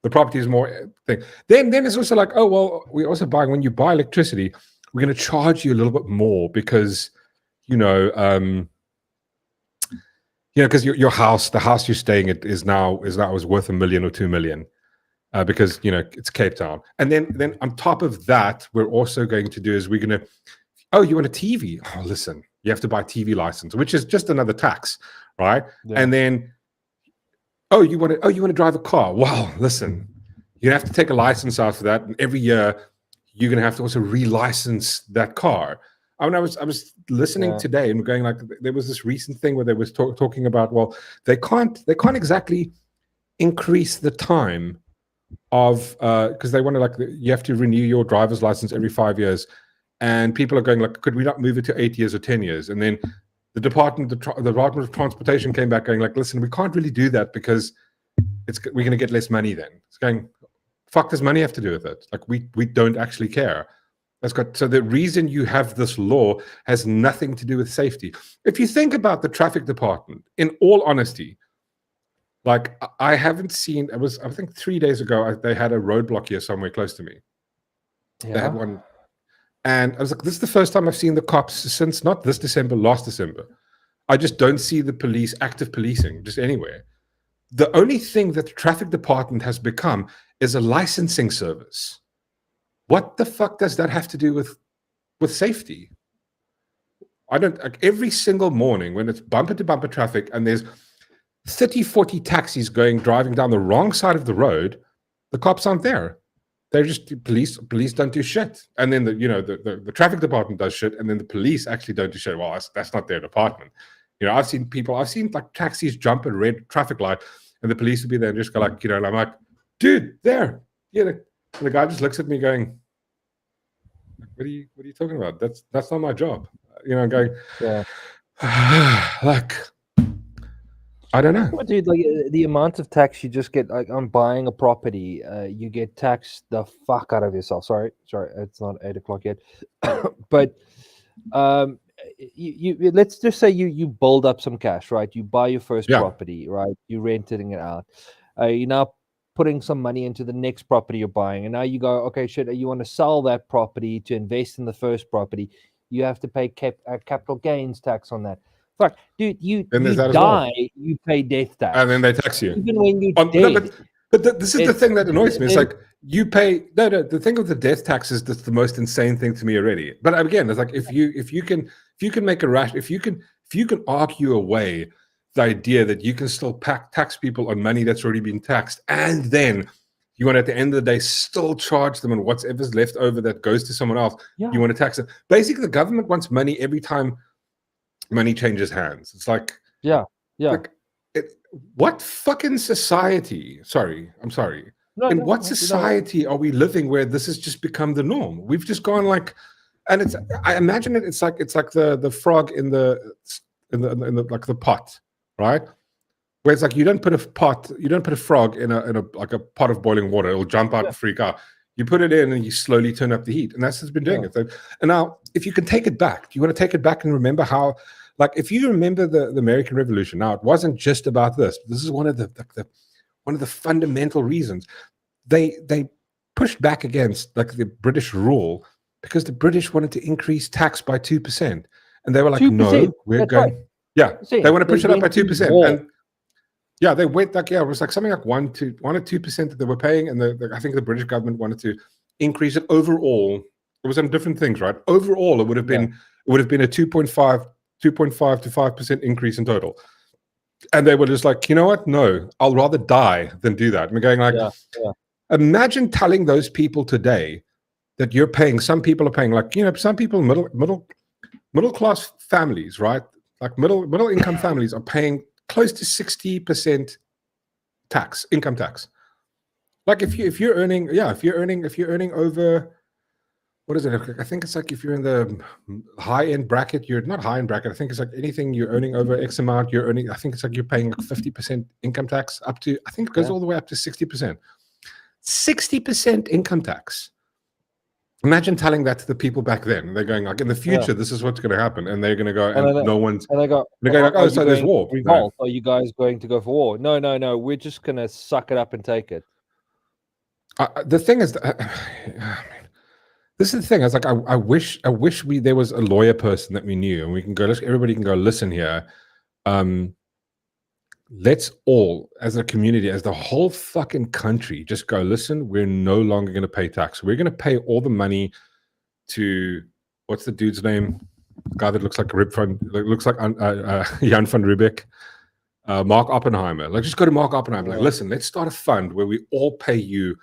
the property is more thing. Then it's also like, oh, well, we're also buying, when you buy electricity, we're going to charge you a little bit more because, because your house, the house you're staying at is worth 1 million or 2 million because, it's Cape Town. And then on top of that, we're also going to do is we're going to, oh, you want a TV? Oh, listen, you have to buy a TV license, which is just another tax, right? Yeah. And then, oh, you want to drive a car? Wow, listen, you have to take a license out for that, and every year you're going to have to also relicense that car. I mean, I was listening today and going like, there was this recent thing where they was talking about, well, they can't exactly increase the time of because they want to you have to renew your driver's license every 5 years, and people are going like, could we not move it to 8 years or 10 years? And then the Department of Transportation came back going like, listen, we can't really do that because we're going to get less money then. It's going, fuck does money have to do with it? Like we don't actually care. So the reason you have this law has nothing to do with safety. If you think about the traffic department, in all honesty, like I haven't seen, I think 3 days ago, they had a roadblock here somewhere close to me. Yeah. They had one. And I was like, this is the first time I've seen the cops since not this December, last December. I just don't see the police, active policing, just anywhere. The only thing that the traffic department has become is a licensing service. What the fuck does that have to do with safety? I don't, like every single morning when it's bumper to bumper traffic and there's 30, 40 taxis driving down the wrong side of the road, the cops aren't there. They're just police don't do shit. And then the traffic department does shit, and then the police actually don't do shit. Well, that's not their department. I've seen like taxis jump a red traffic light, and the police would be there and just go like, and I'm like, dude, there. And the guy just looks at me going, what are you talking about? That's not my job. Going, yeah. Like, I don't know. Well, dude, like the amount of tax you just get, like on buying a property, you get taxed the fuck out of yourself. Sorry, it's not 8 o'clock yet. But you let's just say you build up some cash, right? You buy your first property, right? You're renting it out. You're now putting some money into the next property you're buying, and now you go, okay, shit, you want to sell that property to invest in the first property. You have to pay capital gains tax on that. Fuck, dude, you die, you pay death tax. And then they tax you. Even when you're dead. But this is the thing that annoys me. It's like you pay the thing with the death tax is that's the most insane thing to me already. But again, it's like if you can make if you can argue away the idea that you can still tax people on money that's already been taxed, and then you want to, at the end of the day, still charge them on whatever's left over that goes to someone else. Yeah. You want to tax them. Basically, the government wants money every time money changes hands. It's like, like, what fucking society? I'm sorry. In what society are we living where this has just become the norm? We've just gone like, and I imagine it's like the frog in the like the pot, right? Where it's like you don't put a frog in a like a pot of boiling water, it'll jump out and freak out. You put it in and you slowly turn up the heat, and that's what's been doing it. And now, if you can take it back, do you want to take it back and remember how, like, if you remember the American Revolution? Now, it wasn't just about this. This is one of the fundamental reasons they pushed back against like the British rule, because the British wanted to increase tax by 2%, and they were like, 2%. No, we're going. Right. Yeah, they want to push it up by 2%, and yeah, they went like, it was like something like 1 or 2% that they were paying, and I think the British government wanted to increase it overall. It was on different things, right? Overall, it would have been a 2.5 to 5% increase in total. And they were just like, you know what? No, I'll rather die than do that. And we're going like, imagine telling those people today that you're paying. Some people are paying, like, some people middle class families, right? Like middle income families are paying close to 60% income tax. Like if you're earning over, what is it? I think it's like if you're in the high end bracket, you're not high end bracket. I think it's like anything you're earning over X amount, you're earning. I think it's like you're paying like 50% income tax up to. I think it goes all the way up to 60%. 60% income tax. Imagine telling that to the people back then. They're going like, in the future, this is what's going to happen, and they're going to go, and no one's. And they're going like, oh, so there's war. Revolt? No. Are you guys going to go for war? No. We're just going to suck it up and take it. The thing is, this is the thing. I was like, I wish there was a lawyer person that we knew, and we can go. Everybody can go listen here. Let's all, as a community, as the whole fucking country, just go listen. We're no longer going to pay tax. We're going to pay all the money to, what's the dude's name? The guy that looks like looks like Jan van Riebeck, Mark Oppenheimer. Like, just go to Mark Oppenheimer. Like, listen, let's start a fund where we all pay you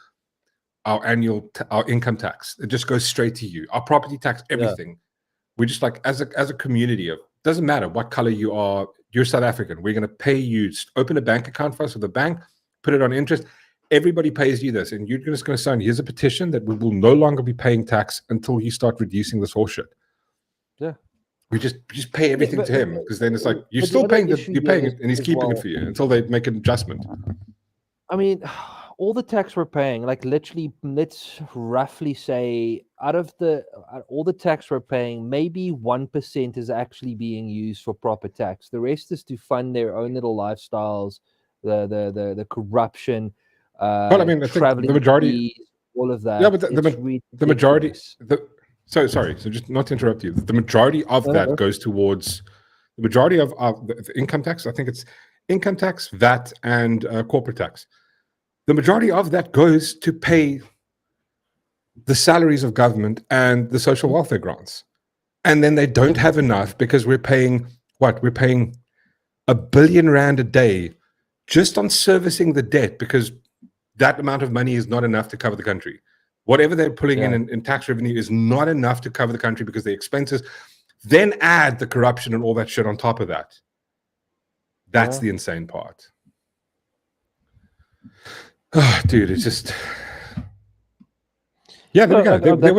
our annual our income tax. It just goes straight to you. Our property tax, everything. We just, like, as a community of, doesn't matter what color you are. You're South African. We're going to pay you. Open a bank account for us with the bank. Put it on interest. Everybody pays you this, and you're just going to sign. Here's a petition that we will no longer be paying tax until you start reducing this horseshit. Yeah, we just pay everything to him, because then it's like you're still paying it, and he's keeping it for you until they make an adjustment. I mean, all the tax we're paying, like literally, let's roughly say out of all the tax we're paying, maybe 1% is actually being used for proper tax. The rest is to fund their own little lifestyles, the corruption, Well, I mean, I think traveling the majority, fees, all of that. yeah, but the majority, ridiculous. so sorry, so just not to interrupt you, the majority of that goes towards the majority of the income tax. I think it's income tax, VAT, and corporate tax. The majority of that goes to pay the salaries of government and the social welfare grants. And then they don't have enough because we're paying what? We're paying R1 billion a day just on servicing the debt, because that amount of money is not enough to cover the country. Whatever they're pulling in tax revenue is not enough to cover the country because the expenses, then add the corruption and all that shit on top of that. That's the insane part. Oh, dude, it's just, yeah. There we go. There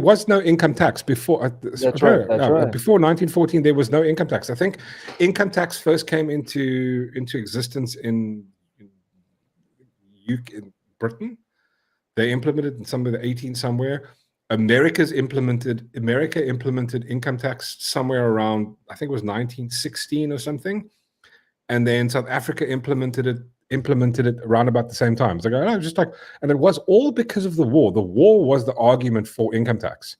was no income tax before. That's right. Before 1914, there was no income tax. I think income tax first came into existence in Britain. They implemented in some of the 18 somewhere. America implemented income tax somewhere around, I think it was 1916 or something, and then South Africa implemented it around about the same time. It's like, oh, just like, and it was all because of the war. The war was the argument for income tax,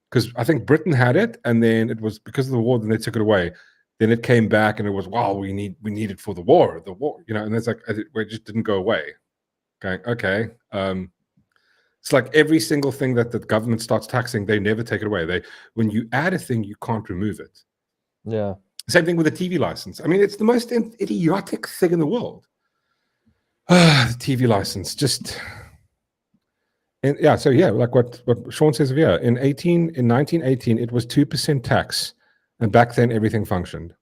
because I think Britain had it, and then it was because of the war. Then they took it away. Then it came back, and it was, wow, we need it for the war, And it's like it just didn't go away. Okay. It's like every single thing that the government starts taxing, they never take it away. When you add a thing, you can't remove it. Yeah. Same thing with the TV license. I mean, it's the most idiotic thing in the world. The TV license, just, and yeah. So yeah, like what Sean says here, in 1918, it was 2% tax, and back then everything functioned.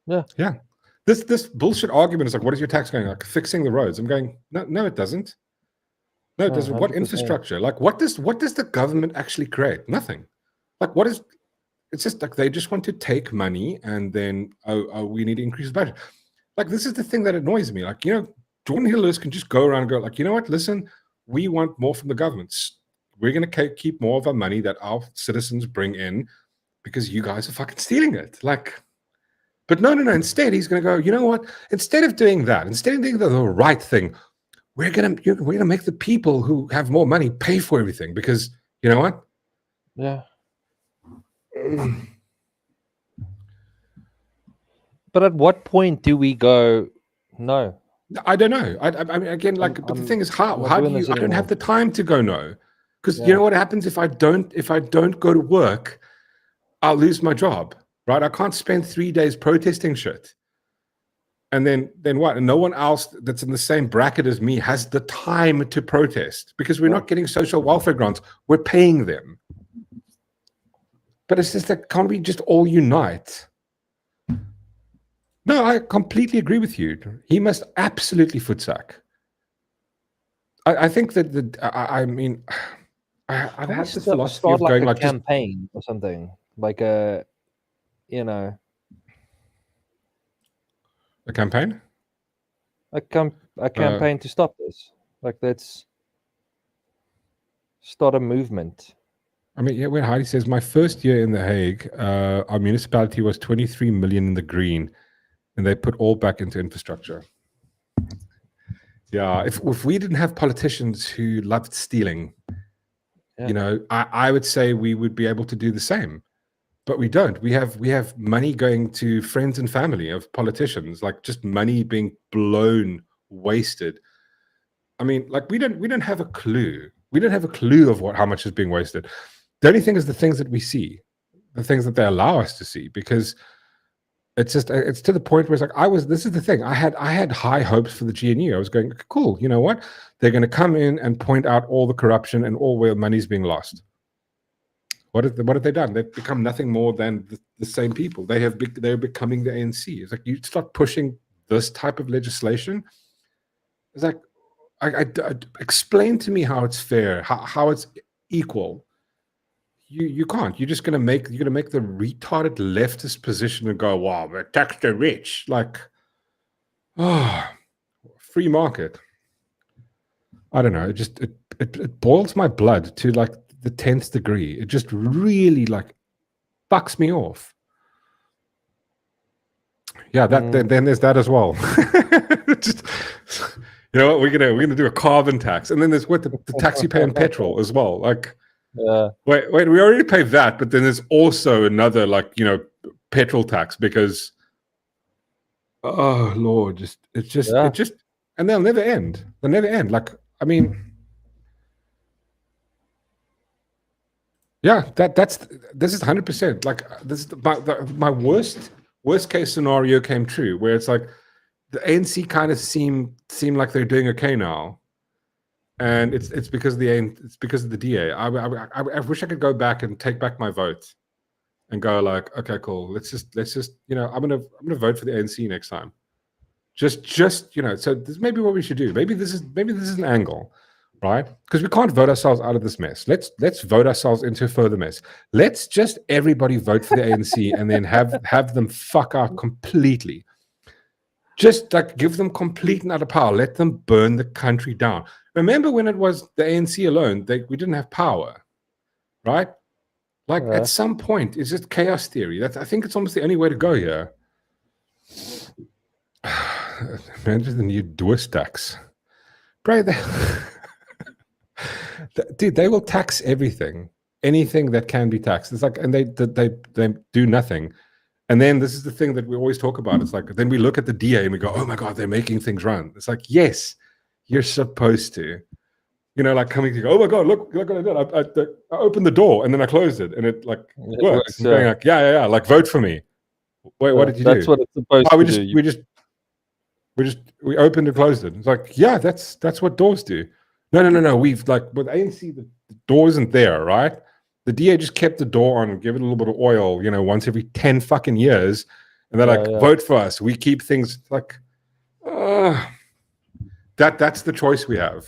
Yeah. This bullshit argument is like, what is your tax going? Like fixing the roads. I'm going, no, it doesn't. No, it doesn't. 100%. What infrastructure? Like, what does the government actually create? Nothing. Like, what is? It's just like they just want to take money and then we need to increase the budget. Like, this is the thing that annoys me. Like, Geordin Hill-Lewis can just go around and go like, you know what? Listen, we want more from the governments. We're going to keep more of our money that our citizens bring in because you guys are fucking stealing it. Like, but no. Instead, he's going to go, you know what? Instead of doing that, instead of doing the right thing, we're gonna make the people who have more money pay for everything, because you know what? Yeah. But at what point do we go? No, I don't know. I mean, again, like, but the thing is, how do you? I don't have the time to go no, because you know what happens if I don't go to work, I'll lose my job, right? I can't spend 3 days protesting shit. And then what? And no one else that's in the same bracket as me has the time to protest, because we're not getting social welfare grants. We're paying them. But it's just that, can't we just all unite? No, I completely agree with you. He must absolutely footsack. I think that I've had this philosophy of going like a campaign or something, like a campaign? A campaign to stop this. Like, let's start a movement. I mean, yeah, when Heidi says, my first year in The Hague, our municipality was 23 million in the green, and they put all back into infrastructure. Yeah, if we didn't have politicians who loved stealing, I would say we would be able to do the same. But we don't. We have money going to friends and family of politicians, like just money being blown, wasted. I mean, like we don't have a clue. We don't have a clue of how much is being wasted. The only thing is the things that we see, the things that they allow us to see, because it's to the point where it's like this is the thing. I had high hopes for the GNU. I was going, cool, you know what? They're going to come in and point out all the corruption and all where money's being lost. What have they done? They've become nothing more than the same people. They're becoming the ANC. It's like, you start pushing this type of legislation. It's like, I explain to me how it's fair, how it's equal. You can't. You're gonna make the retarded leftist position and go, wow, we're tax the rich. Like, oh, free market. I don't know. It boils my blood to like the 10th degree. It just really like fucks me off. Yeah, then there's that as well. Just, you know what, we're gonna do a carbon tax, and then there's what the tax you pay on petrol as well. Like, wait, we already pay that, but then there's also another like petrol tax because, oh Lord, it just, and they'll never end. They'll never end. Like, I mean, yeah, this is 100%. Like, this is my worst case scenario came true, where it's like the ANC kind of seem like they're doing okay now, and it's because of the DA. I wish I could go back and take back my vote, and go like, okay, cool. Let's just I'm gonna vote for the ANC next time. Just So this may be what we should do. Maybe this is an angle, right? Because we can't vote ourselves out of this mess. Let's vote ourselves into a further mess. Let's just everybody vote for the ANC and then have them fuck out completely. Just like give them complete and utter power. Let them burn the country down. Remember when it was the ANC alone, we didn't have power, right? Like at some point, it's just chaos theory. I think it's almost the only way to go here. Imagine the new Dwys tax. Bro, dude, they will tax everything. Anything that can be taxed. It's like, and they do nothing. And then this is the thing that we always talk about. It's like, then we look at the DA and we go, oh my God, they're making things run. It's like, yes, you're supposed to. Like coming to go, oh my God, look what I did. I opened the door and then I closed it and it like works. Going like, yeah, like vote for me. Wait, what did you do? That's what it's supposed to do. We opened and closed it. It's like, yeah, that's what doors do. No. We've like with ANC, the door isn't there, right? The DA just kept the door on and give it a little bit of oil, once every 10 fucking years. And they're like, vote for us. We keep things like, that's the choice we have.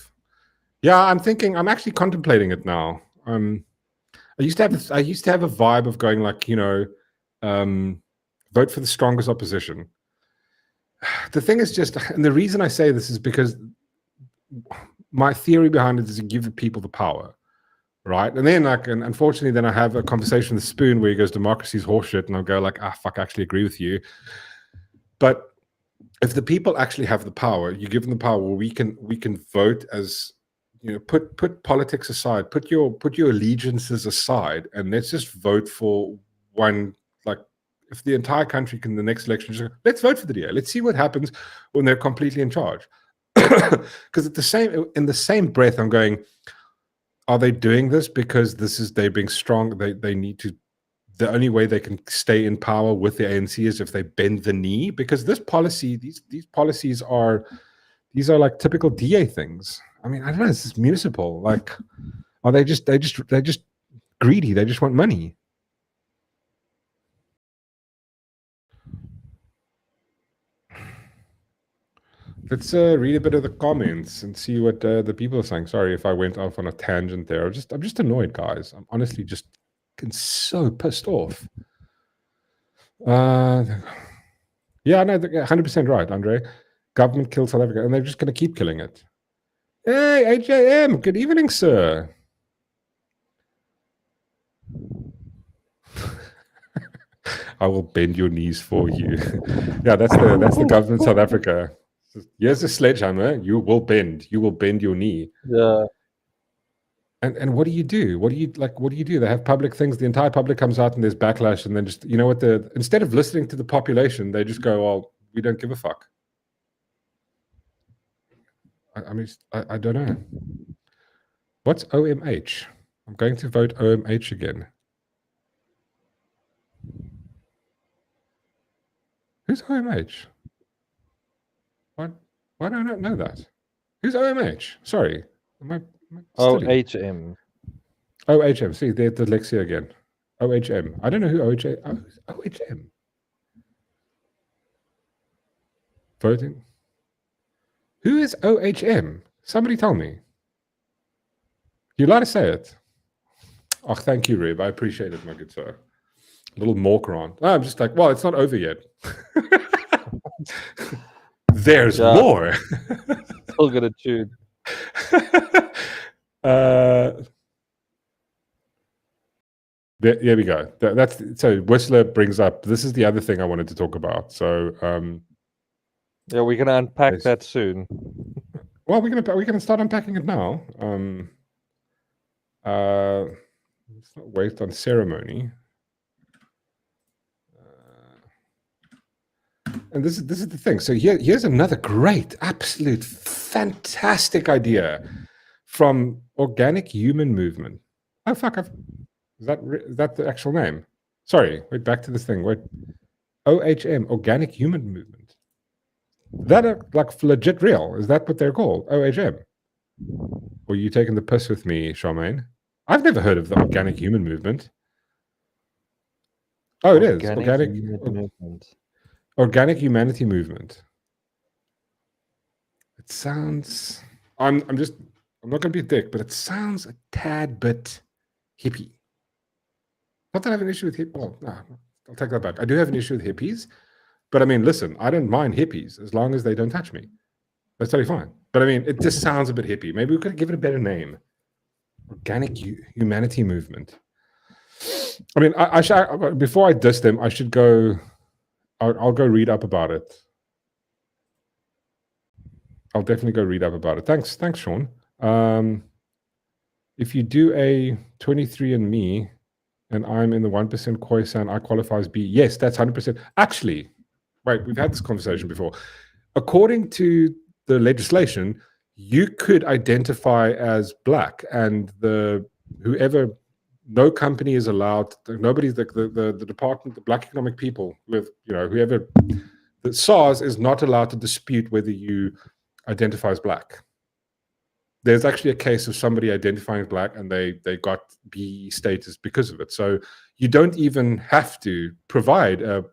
Yeah, I'm actually contemplating it now. I used to have a vibe of going like, vote for the strongest opposition. The thing is just, and the reason I say this is because my theory behind it is to give the people the power, right? And then and unfortunately, then I have a conversation with Spoon where he goes, democracy's horseshit, and I'll go like, fuck, I actually agree with you. But if the people actually have the power, you give them the power, well, we can vote as, put politics aside, put your allegiances aside, and let's just vote for one. Like, if the entire country can, the next election, just, let's vote for the DA. Let's see what happens when they're completely in charge. Because in the same breath, I'm going, are they doing this because they're being strong? They need to. The only way they can stay in power with the ANC is if they bend the knee. Because this policy, these policies are like typical DA things. I mean, I don't know. This is municipal. Like, are they just greedy? They just want money. Let's read a bit of the comments and see what the people are saying. Sorry if I went off on a tangent there. I'm just annoyed, guys. I'm honestly just so pissed off. Yeah, no, 100% right, Andre. Government killed South Africa, and they're just going to keep killing it. Hey, HJM, good evening, sir. I will bend your knees for you. Yeah, that's the government of South Africa. Here's a sledgehammer. You will bend your knee. Yeah. And what do you do? What do you do? They have public things. The entire public comes out and there's backlash, and then just instead of listening to the population, they just go, well, we don't give a fuck. I mean, I don't know. What's OMH? I'm going to vote OMH again. Who's OMH? Why do I not know that? Who's OMH? Sorry. OHM. OHM. See, there's dyslexia again. OHM. I don't know who OHM. Voting. Who is OHM? Somebody tell me. You like to say it? Oh, thank you, Rib. I appreciate it, my good sir. A little Mork around. I'm just like, well, it's not over yet. There's more. Still gonna tune. There we go. That's so. Whistler brings up. This is the other thing I wanted to talk about. So, yeah, we're gonna unpack that soon. Well, we're gonna start unpacking it now. Let's not wait on ceremony. And this is the thing. So here's another great, absolute, fantastic idea from Organic Human Movement. Oh fuck! Is that the actual name? Sorry, wait. Back to this thing. Wait, OHM, Organic Human Movement. That like legit real? Is that what they're called? OHM? Or are you taking the piss with me, Charmaine? I've never heard of the Organic Human Movement. Oh, it is Organic Movement. Organic Humanity Movement. It sounds. I'm not going to be a dick, but it sounds a tad bit hippie. Not that I have an issue with hippies. Well, no, I'll take that back. I do have an issue with hippies, but I mean, listen, I don't mind hippies as long as they don't touch me. That's totally fine. But I mean, it just sounds a bit hippie. Maybe we could give it a better name. Organic Humanity Movement. I mean, I should, before I diss them, I should go. I'll go read up about it. I'll definitely go read up about it. Thanks, Sean. If you do a 23andMe and I'm in the 1% Khoisan, I qualify as B. Yes, that's 100%. Actually, wait, we've had this conversation before. According to the legislation, you could identify as black, and no company is allowed. Nobody's the department, the Black Economic People, with whoever. The SARS is not allowed to dispute whether you identify as black. There's actually a case of somebody identifying as black and they got B status because of it. So you don't even have to provide a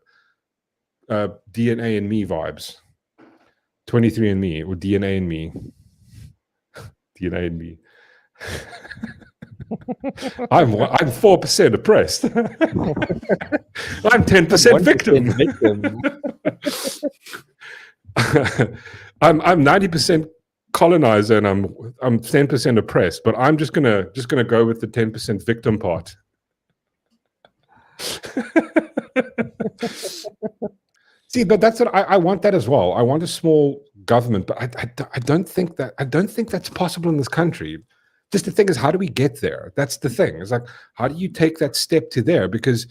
DNA and me vibes. 23andMe or DNA and me. DNA and me. I'm 4% oppressed. I'm 10% victim. I'm 90% colonizer and I'm 10% oppressed, but I'm just gonna go with the 10% victim part. See, but that's what I want. That as well. I want a small government, but I don't think that's possible in this country. Just the thing is, how do we get there? That's the thing. It's like, how do you take that step to there? Because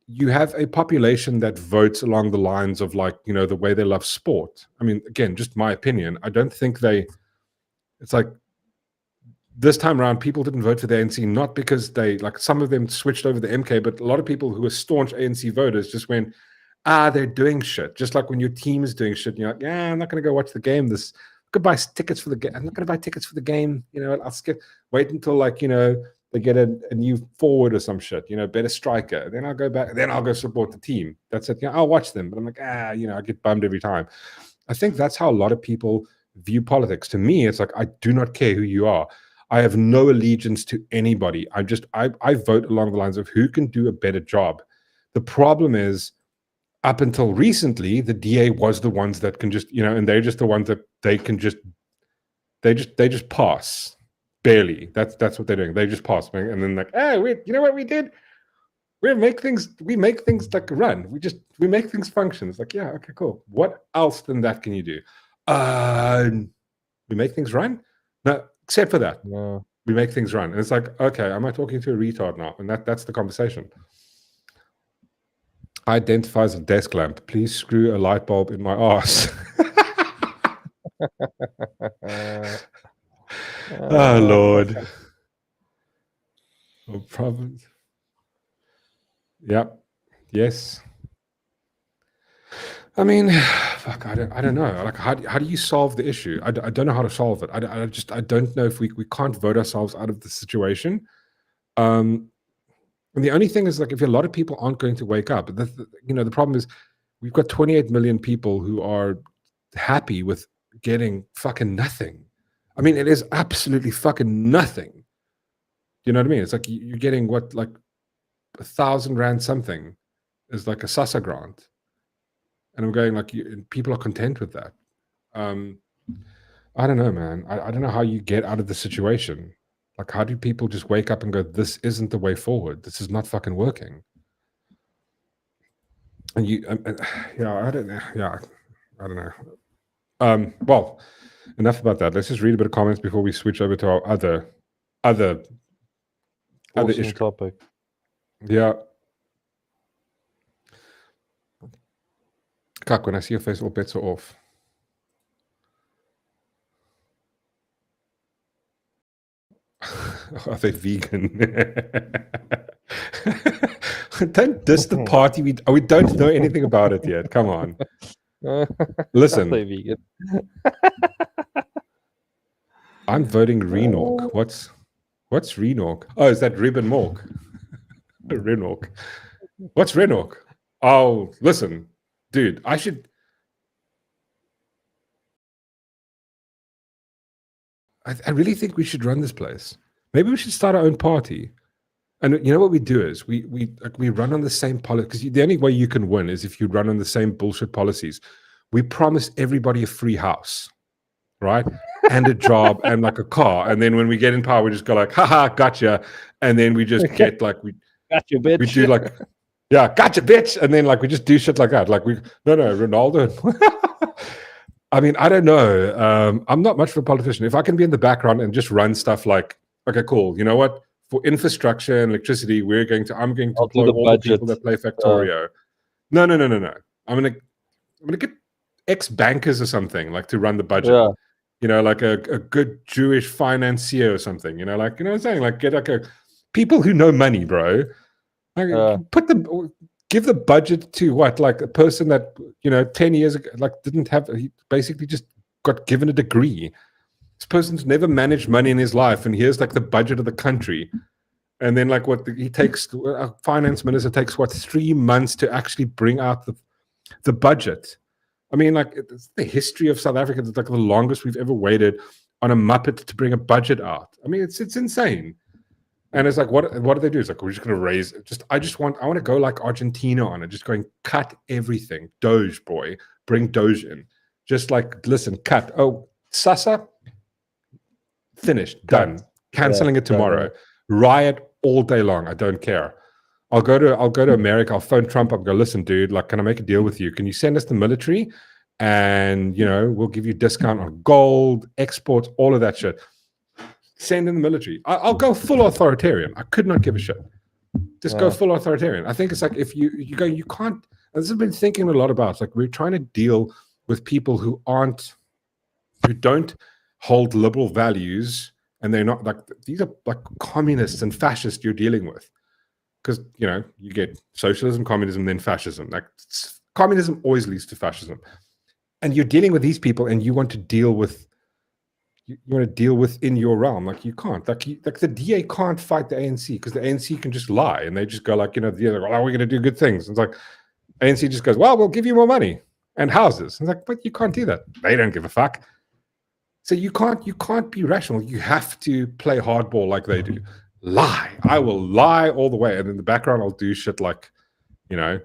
you have a population that votes along the lines of the way they love sport. I mean, again, just my opinion. I don't think it's like this time around, people didn't vote for the ANC, not because some of them switched over the MK, but a lot of people who were staunch ANC voters just went, they're doing shit. Just like when your team is doing shit, and you're like, I'm not going to go watch the game. Could buy tickets for the game. I'm not going to buy tickets for the game. I'll wait until they get a new forward or some shit. Better striker. Then I'll go back. Then I'll go support the team. That's it. I'll watch them. But I'm like, I get bummed every time. I think that's how a lot of people view politics. To me, it's like, I do not care who you are. I have no allegiance to anybody. I vote along the lines of who can do a better job. The problem is, up until recently, the DA was the ones that can just, and they're just the ones that they can just, they just pass barely. That's what they're doing. They just pass, and then wait, you know what we did? We make things like run. We make things function. It's like, yeah, okay, cool. What else than that can you do? We make things run? No, except for that. No. We make things run. And it's like, okay, am I talking to a retard now? And that's the conversation. Identifies a desk lamp. Please screw a light bulb in my ass. Oh Lord. Oh, province. Yep. Yes. I mean, fuck. I don't know. Like, how do you solve the issue? I don't know how to solve it. I don't know if we can't vote ourselves out of the situation. And the only thing is, if a lot of people aren't going to wake up, the problem is we've got 28 million people who are happy with getting fucking nothing. I mean, it is absolutely fucking nothing. You know what I mean? It's like you're getting what, 1,000 rand something is like a SASSA grant. And I'm going, people are content with that. I don't know, man. I don't know how you get out of the situation. Like, how do people just wake up and go, this isn't the way forward? This is not fucking working. And yeah, I don't know. Yeah, I don't know. Well, enough about that. Let's just read a bit of comments before we switch over to our other issue topic. Yeah. Kak, when I see your face, all bets are off. Are they vegan? Don't diss the party. We don't know anything about it yet. Come on. Listen. Are they vegan? I'm voting Renork. What's Renork? Oh, is that Rib and Mork? Renork. What's Renork? Oh, listen, dude, I really think we should run this place. Maybe we should start our own party. And you know what we do is we run on the same policy, because the only way you can win is if you run on the same bullshit policies. We promise everybody a free house, right? And a job and like a car. And then when we get in power, we just go like, haha, gotcha. And then we just get like, gotcha, bitch. We do like, yeah, gotcha, bitch. And then like we just do shit like that. Like no, Ronaldo. I mean, I don't know. I'm not much of a politician. If I can be in the background and just run stuff like, okay, cool. You know what? For infrastructure and electricity, I'm going to employ all the people that play Factorio. No. I'm gonna get ex-bankers or something, like, to run the budget. Yeah. You know, like a good Jewish financier or something. You know, like, you know what I'm saying? Like, get like people who know money, bro. Like, give the budget to what, like a person that, you know, 10 years ago, like, he basically just got given a degree. This person's never managed money in his life, and here's like the budget of the country. And then like he takes, a finance minister takes 3 months to actually bring out the budget. I mean, like, it's the history of South Africa. It's like the longest we've ever waited on a Muppet to bring a budget out. I mean, it's insane. And it's like, what do they do? It's like, we're just going to raise. I want to go like Argentina on it, just going cut everything. Doge, boy, bring Doge in. Just like, listen, cut. Oh, Sasa, finished, done. Canceling it tomorrow. Riot all day long. I don't care. I'll go to America. I'll phone Trump up and go, listen, dude, like, can I make a deal with you? Can you send us the military? And, you know, we'll give you a discount on gold, exports, all of that shit. Send in the military. I'll go full authoritarian. I could not give a shit. Just go full authoritarian. I think it's like, if you can't, and this has been thinking a lot about, it's like, we're trying to deal with people who don't hold liberal values, and they're not like, these are like communists and fascists you're dealing with. Because, you know, you get socialism, communism, then fascism. Like, communism always leads to fascism. And you're dealing with these people, and you want to deal with, within your realm. Like, you can't. Like the DA can't fight the ANC, because the ANC can just lie, and they just go like, you know, we're going to do good things. And it's like, ANC just goes, well, we'll give you more money and houses. And it's like, but you can't do that. They don't give a fuck. So you can't be rational. You have to play hardball like they do. Lie. I will lie all the way. And in the background, I'll do shit like, you know,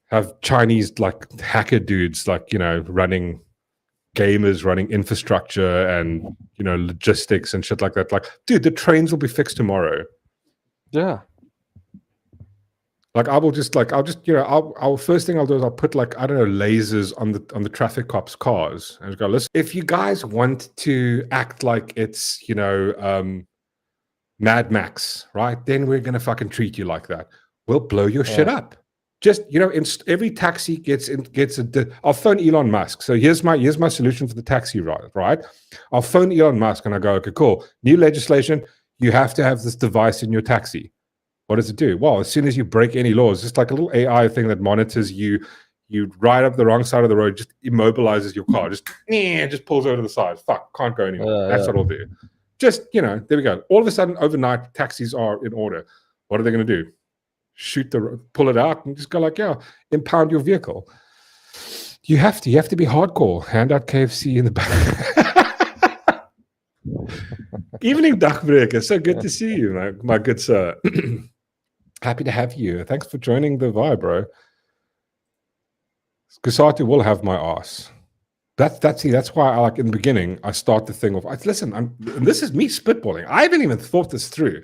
have Chinese like hacker dudes, like, you know, running gamers, running infrastructure and, you know, logistics and shit like that. Like, dude, the trains will be fixed tomorrow. Yeah. Like, I'll just, you know, I'll first thing I'll do is I'll put, like, I don't know, lasers on the traffic cops' cars and go, listen, if you guys want to act like it's, you know, Mad Max, right? Then we're going to fucking treat you like that. We'll blow your shit up. Just, you know, every taxi gets I'll phone Elon Musk. So here's my solution for the taxi ride, right? I'll phone Elon Musk and I go, okay, cool. New legislation, you have to have this device in your taxi. What does it do? Well, as soon as you break any laws, it's like a little AI thing that monitors you. You ride up the wrong side of the road, just immobilizes your car, just pulls over to the side. Fuck, can't go anymore. That's what it'll do. Just, you know, there we go. All of a sudden, overnight, taxis are in order. What are they going to do? Pull it out and just go like, yeah, impound your vehicle. You have to be hardcore. Hand out KFC in the back. Evening, Dagbreker. So good to see you, my good sir. Happy to have you. Thanks for joining the vibe, bro. Kusatu will have my ass. That's why I like in the beginning I start the thing off. Listen, and this is me spitballing. I haven't even thought this through.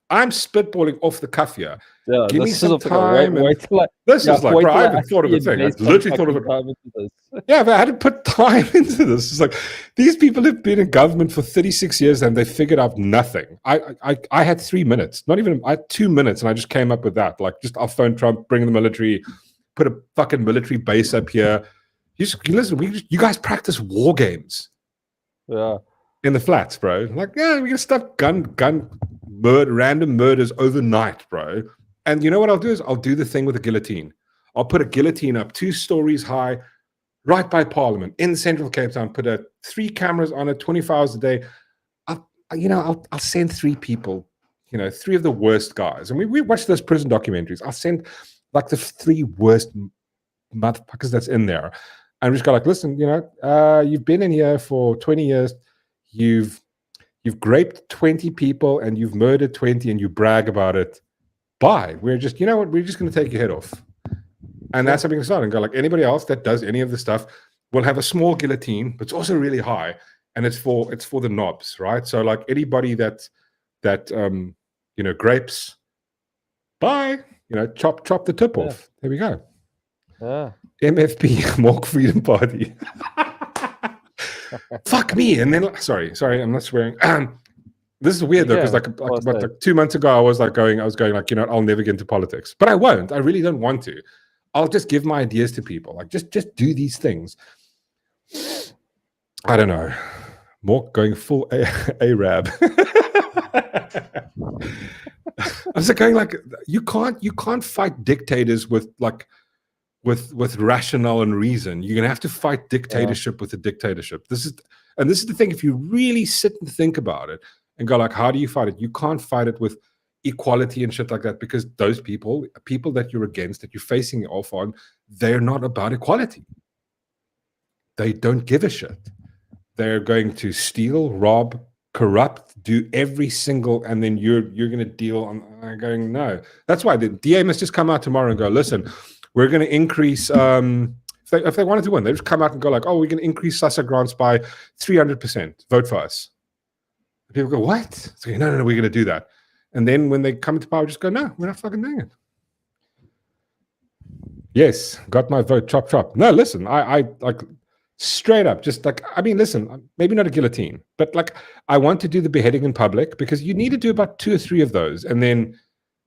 I'm spitballing off the cuff here. Yeah, Give me some time. Wait till I, this is like, bro, I haven't thought of a actually thing. I invest some literally thought of fucking it. time into this. Yeah, but I had to put time into this. It's like these people have been in government for 36 years and they figured out nothing. I had 3 minutes, not even, I had 2 minutes, and I just came up with that. Like, just I'll phone Trump, bring the military, put a fucking military base up here. Listen, you guys practice war games. Yeah. In the flats, bro. Like, yeah, we're gonna stop random murders overnight, bro. And you know what I'll do is I'll do the thing with a guillotine. I'll put a guillotine up 2 stories high, right by Parliament in central Cape Town. Put 3 cameras on it, 24 hours a day. I'll send 3 people, 3 of the worst guys. And we watch those prison documentaries. I'll send like the 3 worst motherfuckers that's in there. And we just go like, listen, you've been in here for 20 years. You've raped 20 people and you've murdered 20 and you brag about it. Bye. We're just, we're just going to take your head off. And that's how we can start and go like, anybody else that does any of the stuff will have a small guillotine, but it's also really high. And it's for the knobs, right? So like anybody that grapes, bye, chop the tip off. There we go. Yeah. MFP, Mork Freedom Party. Fuck me. And then, sorry, I'm not swearing. This is weird though, because like 2 months ago, I was going like, I'll never get into politics, but I won't. I really don't want to. I'll just give my ideas to people. Like, just do these things. I don't know. Mork going full Arab. I was going like, you can't fight dictators with rationale and reason. You're gonna have to fight dictatorship with a dictatorship. This is the thing. If you really sit and think about it and go like, how do you fight it? You can't fight it with equality and shit like that, because those people that you're against, that you're facing off on, they're not about equality. They don't give a shit. They're going to steal, rob, corrupt, do every single, and then you're going to deal on going, no. That's why the DA must just come out tomorrow and go, listen, we're going to increase, if they wanted to win, they just come out and go like, oh, we're going to increase SASSA grants by 300%. Vote for us. People go, what? So, no, we're going to do that. And then when they come to power, just go, no, we're not fucking doing it. Yes, got my vote, chop, chop. No, listen, I like straight up, just like, I mean, listen, maybe not a guillotine, but like, I want to do the beheading in public, because you need to do about 2 or 3 of those. And then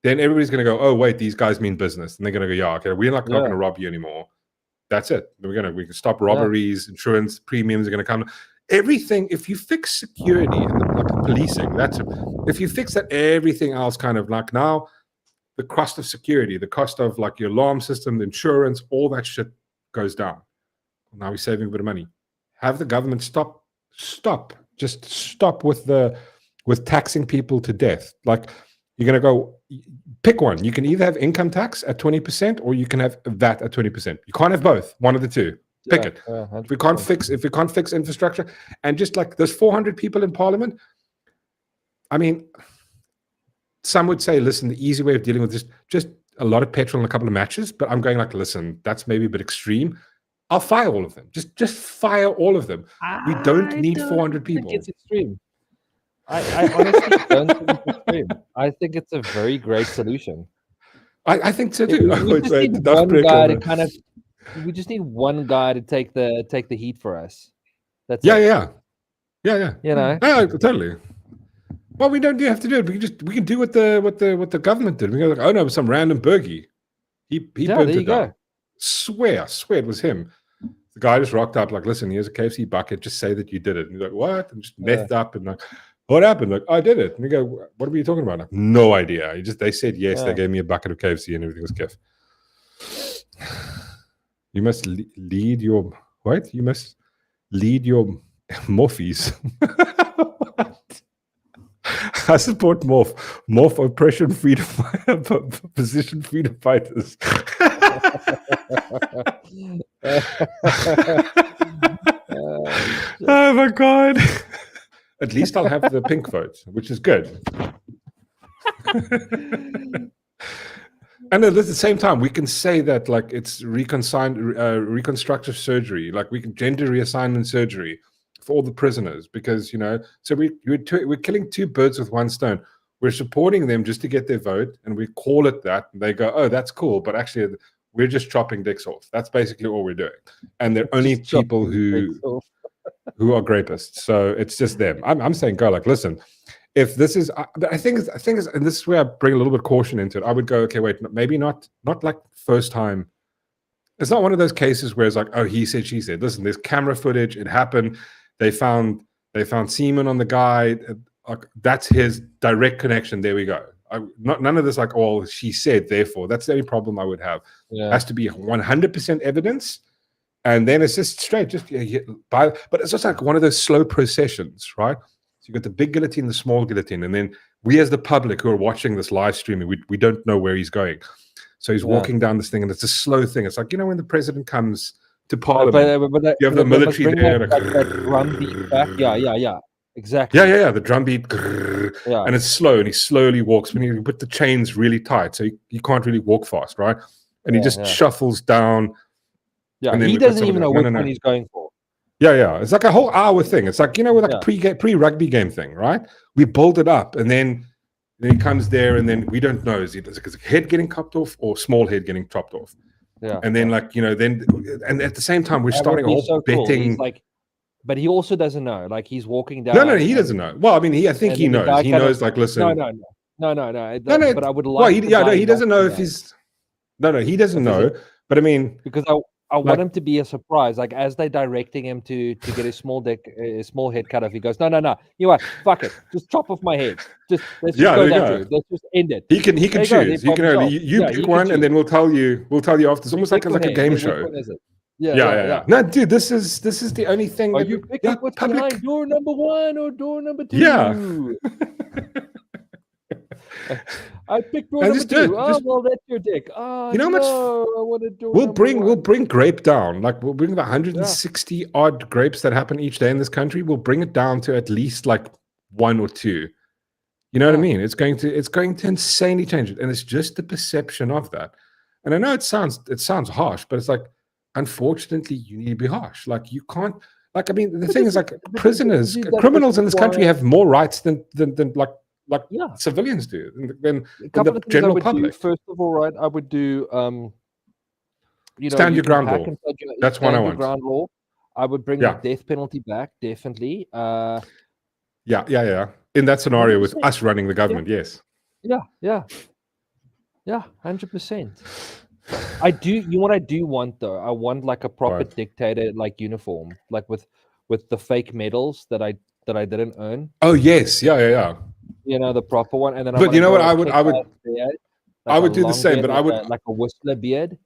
everybody's going to go, oh, wait, these guys mean business. And they're going to go, yeah, okay, we're not going to rob you anymore. That's it. We can stop robberies, insurance, premiums are going to come. Everything, if you fix security and the policing, if you fix that, everything else kind of like, now the cost of security, the cost of like your alarm system, the insurance, all that shit goes down. Now we're saving a bit of money. Have the government stop with taxing people to death. Like, you're going to go pick one. You can either have income tax at 20% or you can have VAT at 20%. You can't have both. One of the two. Pick it. If we can't fix infrastructure, and just like there's 400 people in Parliament, I mean, some would say, listen, the easy way of dealing with this, just a lot of petrol and a couple of matches. But I'm going like, listen, that's maybe a bit extreme. I'll fire all of them. Just fire all of them. We don't need 400 people. It's extreme. I honestly don't think it's extreme. I think it's a very great solution. I think so too. We just need one guy to take the heat for us. That's yeah. Yeah, totally. Well, we don't have to do it. We can do what the government did. We go like, oh no, some random Bergie. He burnt it down. Swear it was him. The guy just rocked up like, listen, here's a KFC bucket. Just say that you did it. And he's like, what? And just methed up and like, what happened? Like, I did it. And we go, what were you talking about? Like, no idea. They said yes. They gave me a bucket of KFC and everything was kiff. You must lead your what? You must lead your morphies. I support morph oppression, freedom, position, freedom fighters. Oh my god! At least I'll have the pink vote, which is good. And at the same time, we can say that like it's reconstructive surgery, like we can gender reassignment surgery for all the prisoners, because so we're killing two birds with one stone. We're supporting them just to get their vote, and we call it that. And they go, "Oh, that's cool," but actually, we're just chopping dicks off. That's basically all we're doing. And they're only people who are grapists. So it's just them. I'm saying, go like, listen. If this is, I think, and this is where I bring a little bit of caution into it. I would go, okay, wait, maybe not like first time. It's not one of those cases where it's like, oh, he said, she said. Listen, there's camera footage. It happened. They found semen on the guy. That's his direct connection. There we go. None of this like, oh, she said. Therefore, that's the only problem I would have. It has to be 100% evidence, and then it's just straight. But it's just like one of those slow processions, right? You got the big guillotine, the small guillotine, and then we as the public who are watching this live streaming, we don't know where he's going. So he's walking down this thing, and it's a slow thing. It's like, when the president comes to parliament, but you have the military there. That drum beat back. Yeah. Exactly. Yeah. The drum beat. And it's slow, and he slowly walks. When you put the chains really tight, so you can't really walk fast, right? And he just shuffles down. Yeah, and he doesn't even know which one he's going for. Yeah. It's like a whole hour thing. It's like, with like a pre-rugby game thing, right? We build it up, and then he comes there, and then we don't know, is it head getting chopped off or small head getting chopped off? Yeah. And then and at the same time, we're starting a whole betting. Cool. But he also doesn't know. Like, he's walking down. No, he doesn't know. Well, I mean, I think he knows. He knows, like, listen. No. But I would like. He doesn't know if he's. No, he doesn't know. But I mean, because I want him to be a surprise. Like, as they're directing him to get his small head cut off, he goes, no. You know what? Fuck it. Just chop off my head. Let's just go that route. Let's just end it. He can choose. You pick one, and then we'll tell you after. It's almost like a game show. Yeah. No, dude, this is the only thing. Are you picking what's behind door number 1 or door number 2? Yeah. I picked door number 2. Well, that's your dick. Oh, you know how much? I want to do. We'll bring grape down. Like, we'll bring the 160 odd grapes that happen each day in this country. We'll bring it down to at least like 1 or 2. You know what I mean? It's going to insanely change it, and it's just the perception of that. And I know it sounds harsh, but it's like, unfortunately, you need to be harsh. Like, you can't. Like, I mean, the thing is, like, prisoners, criminals in this country have more rights than civilians do, than the general public. First of all, right, I would do stand your ground law. That's one I want. Ground law. I would bring the death penalty back, definitely. Yeah. In that scenario, with us running the government, yes. Yeah, 100%. I do. You know what I do want, though? I want like a proper dictator like uniform, like with the fake medals that I didn't earn. Oh yes, yeah. The proper one, and then. But you know what? I would do the same, but I would like a Whistler beard.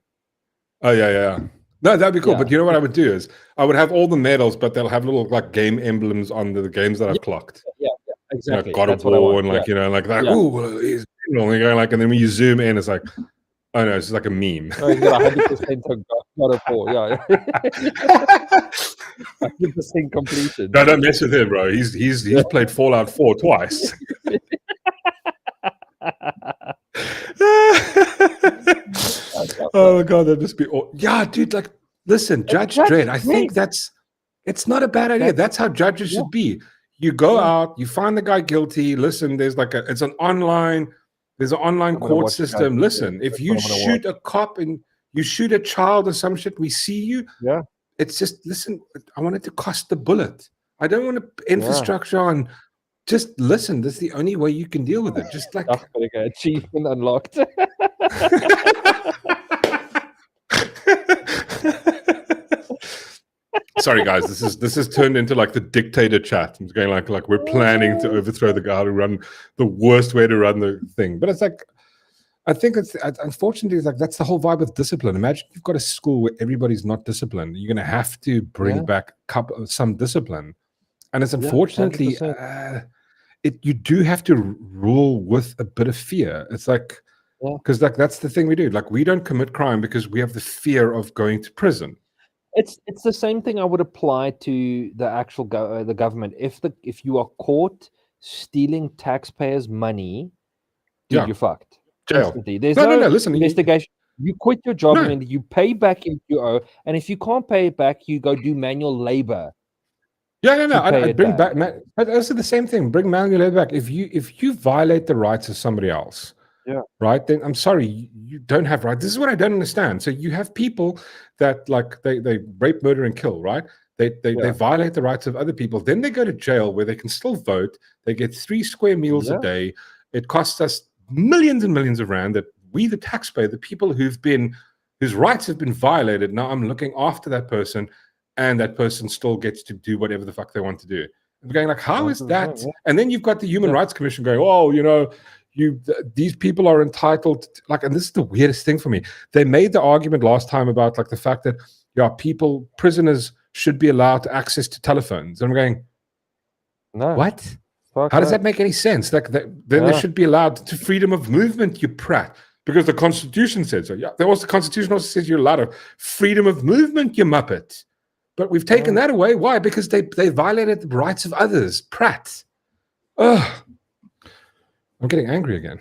Oh yeah. No, that'd be cool. Yeah. But you know what I would do is I would have all the medals, but they'll have little like game emblems on the games that I've clocked. Yeah, exactly. God of War and like like that. Yeah. Ooh, he's like, and then when you zoom in, it's like, oh no, it's just like a meme. Oh, he's got 100% God of War. Yeah. 100% completion. No, don't mess with him, bro. He's played Fallout 4 twice. Oh my god, that'd just be dude. Like, listen, Judge Dredd. I think it's not a bad idea. That's how judges should be. You go out, you find the guy guilty. Listen, there's an online court system. Listen, if you shoot a cop and you shoot a child or some shit, we see you. Yeah. It's just, listen, I want it to cost the bullet. I don't want infrastructure on. Just listen, that's the only way you can deal with it. Just like achievement unlocked. Sorry guys, this is turned into like the dictator chat. It's going like we're planning to overthrow the guy who run the worst way to run the thing. But it's like, I think unfortunately it's like that's the whole vibe with discipline. Imagine you've got a school where everybody's not disciplined. You're going to have to bring back some discipline, and it's unfortunately you do have to rule with a bit of fear. It's like, because like that's the thing we do. Like, we don't commit crime because we have the fear of going to prison. It's the same thing I would apply to the actual the government. If you are caught stealing taxpayers' money, dude, you're fucked. Jail. instantly. There's No, no listen, investigation. You quit your job No. and then you pay back if you owe, and if you can't pay it back, you go do manual labor. Yeah, no. pay I it bring back. back. But also the same thing. Bring manual labor back. If you violate the rights of somebody else, Yeah. right? Then I'm sorry, you don't have rights. This is what I don't understand. So you have people that like they rape, murder, and kill, right? They violate the rights of other people. Then they go to jail where they can still vote. They get 3 square meals a day. It costs us millions and millions of rand that we, the taxpayer, the people whose rights have been violated. Now I'm looking after that person, and that person still gets to do whatever the fuck they want to do. I'm going like, how is that? Yeah. And then you've got the Human Rights Commission going, oh, you know, these people are entitled to, like, and this is the weirdest thing for me. They made the argument last time about like the fact that prisoners should be allowed access to telephones. And I'm going, no, what? How does that make any sense? Like then they should be allowed to freedom of movement, you prat, because the Constitution said so. Yeah, the Constitution also says you're allowed freedom of movement, you muppet. But we've taken that away. Why? Because they violated the rights of others. Prat. Ugh. I'm getting angry again.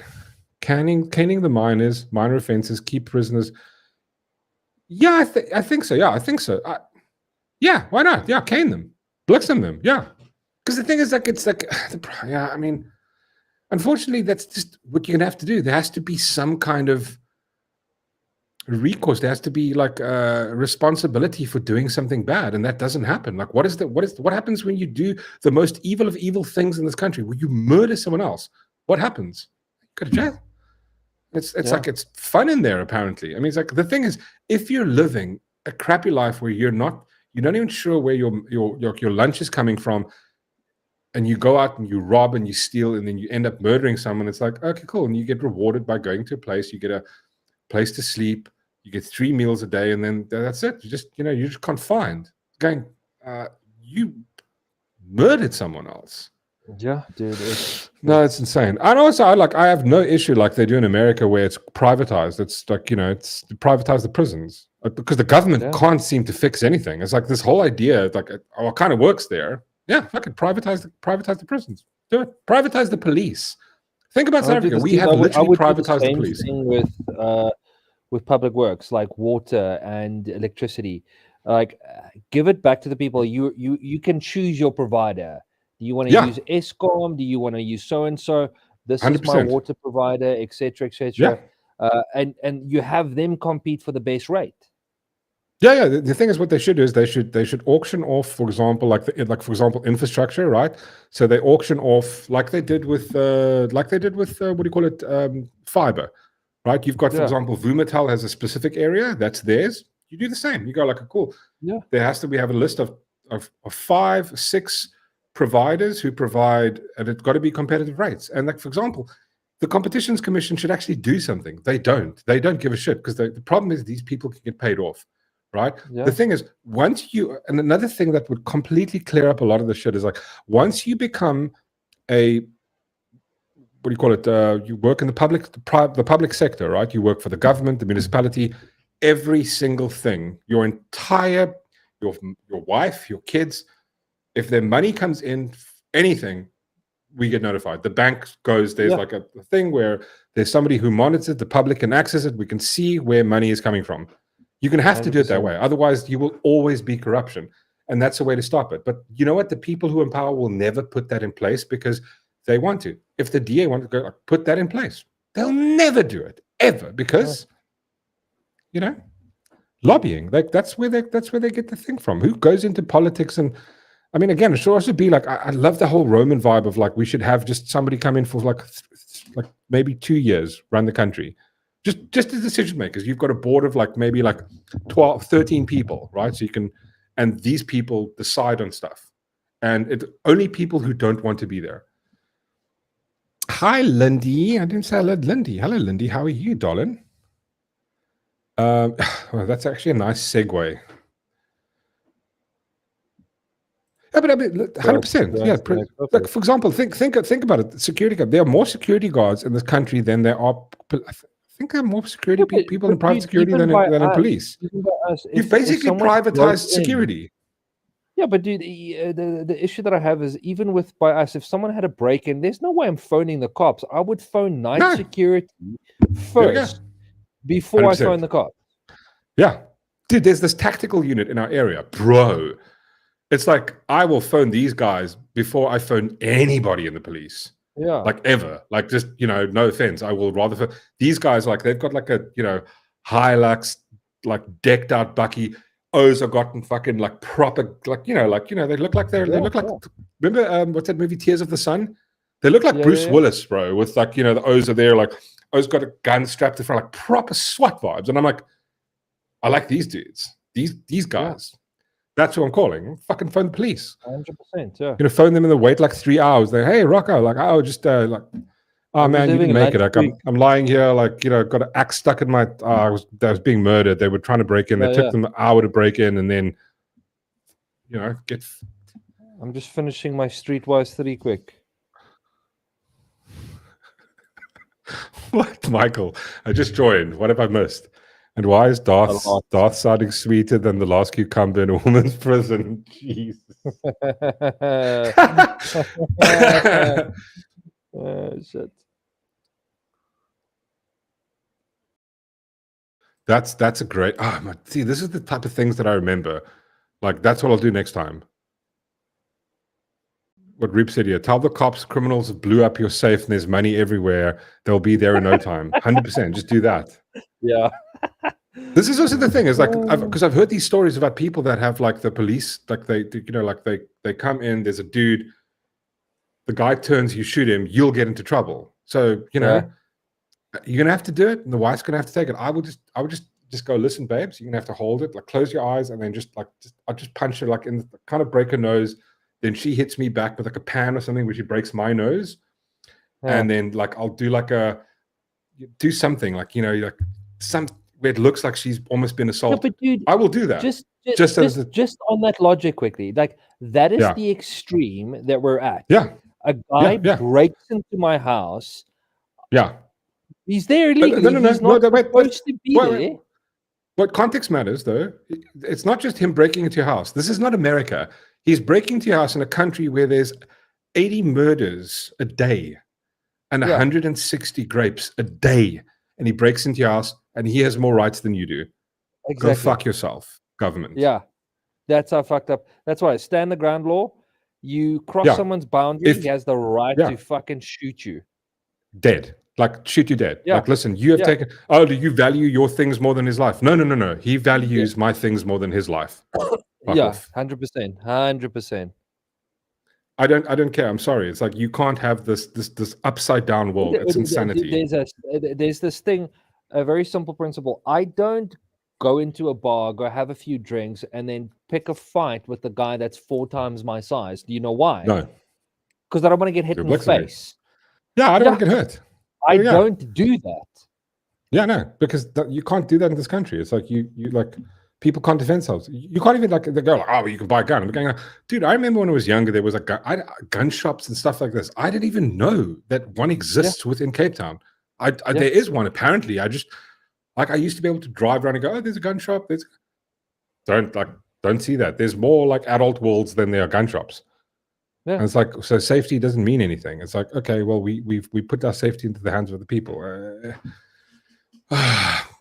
Caning the minor offenses, keep prisoners. Yeah, I think so. Yeah, I think so. Yeah, why not? Yeah, cane them. Blixen them. Yeah. Because the thing is, like, it's like, yeah, I mean, unfortunately, that's just what you're going to have to do. There has to be some kind of recourse. There has to be like a responsibility for doing something bad, and that doesn't happen. Like, what happens when you do the most evil of evil things in this country, where you murder someone else? What happens? You go to jail. It's like it's fun in there, apparently. I mean, it's like the thing is, if you're living a crappy life where you're not even sure where your lunch is coming from, and you go out and you rob and you steal and then you end up murdering someone, it's like, okay, cool. And you get rewarded by going to a place, you get a place to sleep, you get 3 meals a day, and then that's it. You're just confined. Going, you murdered someone else. Yeah, dude. It's insane. And also, I have no issue like they do in America where it's privatized. It's like, it's privatize the prisons because the government can't seem to fix anything. It's like this whole idea, like, oh, it kind of works there. Yeah, fuck it. Privatize the prisons. Do it. Privatize the police. Think about South Africa. We have literally privatized the police. Thing with public works like water and electricity, like give it back to the people. You can choose your provider. Do you want to use Eskom? Do you want to use so and so? This 100%. Is my water provider, etc., etc. And you have them compete for the best rate. Yeah. The thing is, what they should do is they should auction off, for example, like for example, infrastructure, right? So they auction off like they did with what do you call it, fiber, right? You've got, for example, Vumatel has a specific area that's theirs. You do the same. You go like, cool. Yeah. We have a list of 5, 6 providers who provide, and it's got to be competitive rates. And like, for example, the Competitions Commission should actually do something. They don't give a shit because the problem is these people can get paid off. Right. Yeah. The thing is, and another thing that would completely clear up a lot of the shit is like, once you become you work in the public sector, right? You work for the government, the municipality, every single thing, your wife, your kids, if their money comes in, anything, we get notified. The bank goes, there's like a thing where there's somebody who monitors it, the public can access it, we can see where money is coming from. You're going to have 100%. To do it that way. Otherwise, you will always be corruption. And that's the way to stop it. But you know what? The people who empower will never put that in place because they want to. If the DA wants to go, put that in place, they'll never do it, ever. Because, lobbying, like that's where they get the thing from. Who goes into politics? And I mean, again, it should also be like, I love the whole Roman vibe of like, we should have just somebody come in for like maybe 2 years, run the country. Just as decision makers, you've got a board of like maybe like 12, 13 people, right? So you can, and these people decide on stuff. And it's only people who don't want to be there. Hi, Lindy. I didn't say hello, Lindy. Hello, Lindy. How are you, darling? Well, that's actually a nice segue. Yeah, but I mean, 100%. Yeah, like for example, think about it. Security guard. There are more security guards in this country than there are. I think there are more security people in private security than in police. You've basically privatized security. Yeah, but dude, the issue that I have is even with by us, if someone had a break in, there's no way I'm phoning the cops. I would phone night No. security There we go. first before I phone 100%. the cops. Yeah. Dude, there's this tactical unit in our area, bro. It's like I will phone these guys before I phone anybody in the police. Yeah. Like ever. Like just, no offense. I will rather phone these guys, like they've got like a, Hilux, like decked out Bucky. O's have gotten fucking like proper, like, they look like they look like, remember what's that movie, Tears of the Sun? They look like Bruce Willis, bro, with like, the O's are there, like O's got a gun strapped in front, like proper SWAT vibes. And I'm like, I like these dudes, these guys. Yeah. That's who I'm calling. Fucking phone the police. 100%. Yeah. Phone them and they wait like 3 hours. They, hey, Rocco, like, oh, just like, oh man, you didn't make it. Like, I'm lying here, like, got an axe stuck in my. I was being murdered. They were trying to break in. They took them an hour to break in, and then, get. I'm just finishing my Streetwise 3 quick. What, Michael? I just joined. What have I missed? And why is Darth sounding sweeter than the last cucumber in a woman's prison? Jesus. Shit. That's a great. See, this is the type of things that I remember. Like, that's what I'll do next time. What Reep said here: tell the cops criminals blew up your safe and there's money everywhere. They'll be there in no time. 100%. Just do that. Yeah. This is also the thing, is like, because I've heard these stories about people that have like the police, like they come in, there's a dude, the guy turns, you shoot him, you'll get into trouble. So, you're gonna have to do it, and the wife's gonna have to take it. I would just go, listen, babes, you're gonna have to hold it, like close your eyes, and then I'll just punch her, like kind of break her nose. Then she hits me back with like a pan or something, where she breaks my nose, and then like I'll do like do something like like some. Where it looks like she's almost been assaulted. No, but dude, I will do that. Just on that logic quickly, like that is the extreme that we're at. Yeah. A guy breaks into my house. Yeah. He's there illegally. He's not supposed to be there. What context matters, though, it's not just him breaking into your house. This is not America. He's breaking into your house in a country where there's 80 murders a day and 160 grapes a day. And he breaks into your house, and he has more rights than you do. Exactly. Go fuck yourself, government. Yeah, that's how fucked up. That's why stand the ground law. You cross someone's boundary, he has the right to fucking shoot you. Dead. Like, shoot you dead. Like, listen, you have taken. Oh, do you value your things more than his life? No. He values my things more than his life. 100%. 100%. I don't care. I'm sorry. It's like you can't have this upside down world. It's insanity. There's this thing, a very simple principle. I don't go into a bar, go have a few drinks, and then pick a fight with the guy that's 4 times my size. Do you know why? No. Because I don't want to get hit in the face. Yeah, I don't want to get hurt. I don't do that. Yeah, no, because you can't do that in this country. It's like you like. People can't defend themselves. You can't even they go like, oh, you can buy a gun. I'm going, dude, I remember when I was younger, there was gun shops and stuff like this. I didn't even know that one exists within Cape Town. There is one apparently. I used to be able to drive around and go, oh, there's a gun shop. Don't see that. There's more like adult worlds than there are gun shops. Yeah. And it's like, so safety doesn't mean anything. It's like, okay, well, we put our safety into the hands of the people.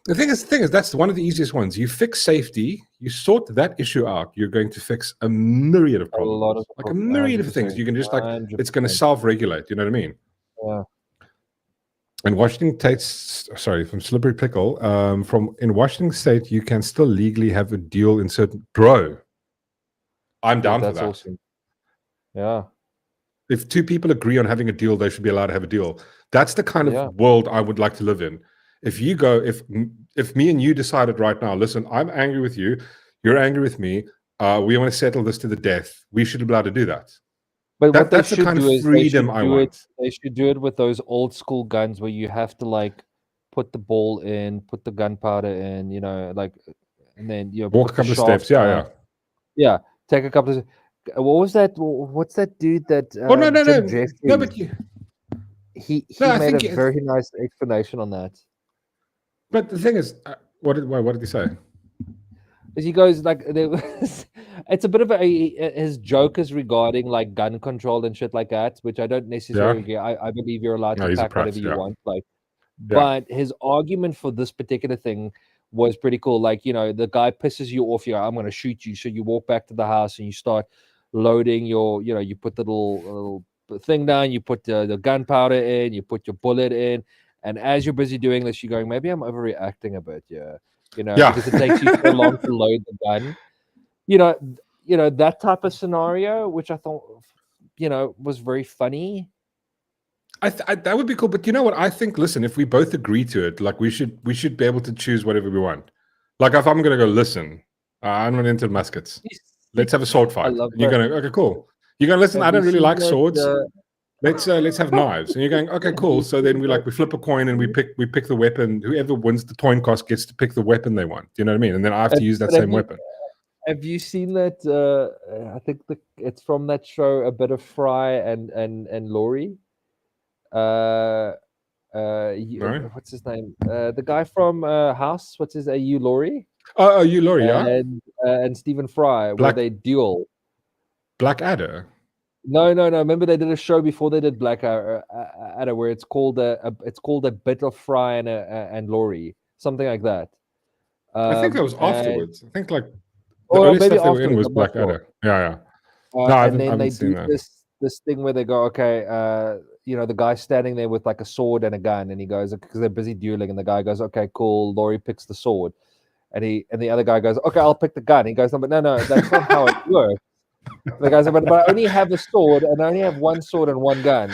The thing is, that's one of the easiest ones. You fix safety, you sort that issue out, you're going to fix a myriad of problems. A myriad of things. You can just it's going to self-regulate. You know what I mean? Yeah. In Washington State, from Slippery Pickle, in Washington State, you can still legally have a deal in certain. Bro, I'm down for that. That's awesome. Yeah. If 2 people agree on having a deal, they should be allowed to have a deal. That's the kind of world I would like to live in. If you go, if me and you decided right now, listen, I'm angry with you, you're angry with me, we want to settle this to the death, we should be allowed to do that. But what that's the kind of freedom I want. They should do it with those old school guns where you have to like put the ball in, put the gunpowder in, and then walk a couple of steps. Yeah. Take a couple of. What was that? What's that dude that? No, but he made a very nice explanation on that. But the thing is, what did he say? As he goes like there was it's a bit of his joke is regarding like gun control and shit like that, which I don't necessarily agree. I believe you're allowed No, to he's a pack whatever prat, you want, like. Yeah. But his argument for this particular thing was pretty cool. Like, you know, the guy pisses you off, you're like, I'm going to shoot you. So you walk back to the house and you start loading your, you know, you put the little thing down, you put the gunpowder in, you put your bullet in. And as you're busy doing this, you're going, maybe I'm overreacting a bit, you know, because it takes you so long to load the gun. You know, that type of scenario, which I thought, you know, was very funny. That would be cool, but you know what? I think, listen, if we both agree to it, like we should be able to choose whatever we want. Like if I'm gonna go, listen, I'm not into muskets. Let's have a sword fight. You're gonna, okay, cool. You're gonna listen. I don't really like swords. Let's have knives. And you're going, okay, cool. So then we flip a coin and we pick the weapon. Whoever wins the coin toss gets to pick the weapon they want. You know what I mean? And then I have to use that same weapon. Have you seen that? I think it's from that show, A Bit of Fry and Laurie. No? What's his name? The guy from House. What's his? Hugh Laurie. Oh, Hugh Laurie, yeah. And Stephen Fry, where they duel. Blackadder. No. Remember they did a show before they did Blackadder, where it's called A Bit of Fry and Laurie, something like that. I think that was afterwards. I think like the only stuff they were in was Blackadder. Yeah. No, I haven't seen that. This thing where they go, okay, you know, the guy's standing there with like a sword and a gun, and he goes, because they're busy dueling, and the guy goes, okay, cool. Laurie picks the sword, and the other guy goes, okay, I'll pick the gun. He goes, no, that's not how it works. The guy said, but I only have a sword, and I only have one sword and one gun.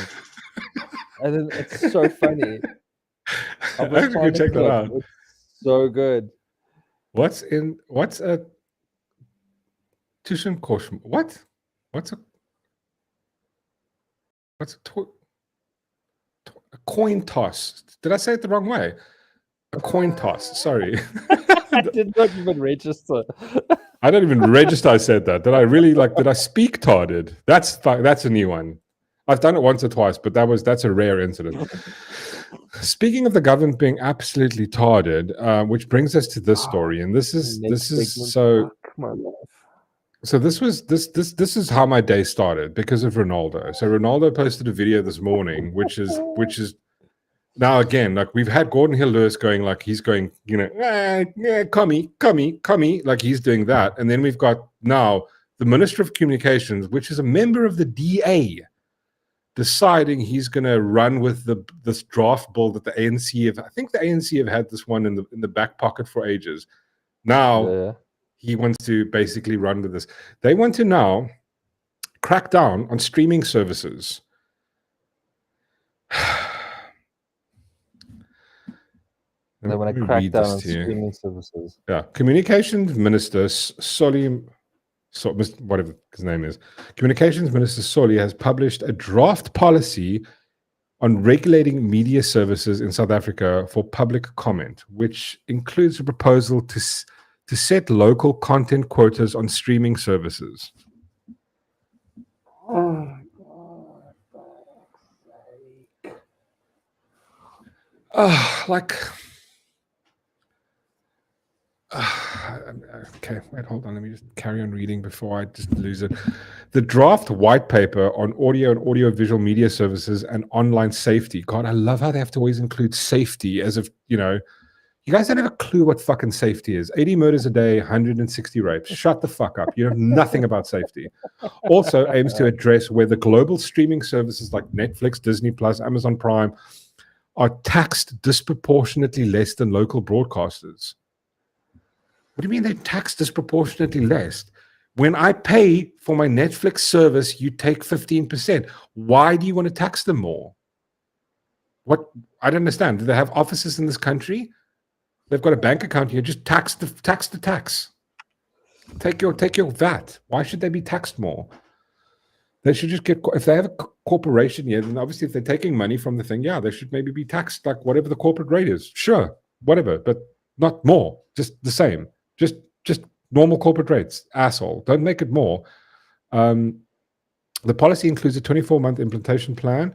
And then it's so funny. I have to go check that out. It's so good. What's a Tushin Koshma? What's a coin toss? Did I say it the wrong way? A coin toss. Sorry. I did not even register. I don't even register I said that. Did I really did I speak tarded? That's a new one. I've done it once or twice, but that's a rare incident. Speaking of the government being absolutely tarded, which brings us to this story, and this is so. So this is how my day started because of Ronaldo. So Ronaldo posted a video this morning, which is now again, like we've had Geordin Hill-Lewis going, like he's going, you know, commie, like he's doing that, and then we've got now the Minister of Communications, which is a member of the DA, deciding he's going to run with this draft bill that the ANC have. I think the ANC have had this one in the back pocket for ages. Now he wants to basically run with this. They want to now crack down on streaming services. They want to crack down on streaming services. Yeah, Communications Minister whatever his name is, Communications Minister Solly has published a draft policy on regulating media services in South Africa for public comment, which includes a proposal to set local content quotas on streaming services. Oh my God, for okay, wait, hold on. Let me just carry on reading before I just lose it. The draft white paper on audio and audiovisual media services and online safety. God, I love how they have to always include safety as if, you know, you guys don't have a clue what fucking safety is. 80 murders a day, 160 rapes. Shut the fuck up. You know nothing about safety. Also aims to address whether global streaming services like Netflix, Disney Plus, Amazon Prime are taxed disproportionately less than local broadcasters. What do you mean they're taxed disproportionately less? When I pay for my Netflix service, you take 15%. Why do you want to tax them more? What? I don't understand. Do they have offices in this country? They've got a bank account here. Just tax the tax. Take your VAT. Why should they be taxed more? They should just get, if they have a corporation here, then obviously if they're taking money from the thing, yeah, they should maybe be taxed like whatever the corporate rate is. Sure, whatever, but not more. Just the same. Just normal corporate rates. Asshole. Don't make it more. The policy includes a 24-month implementation plan,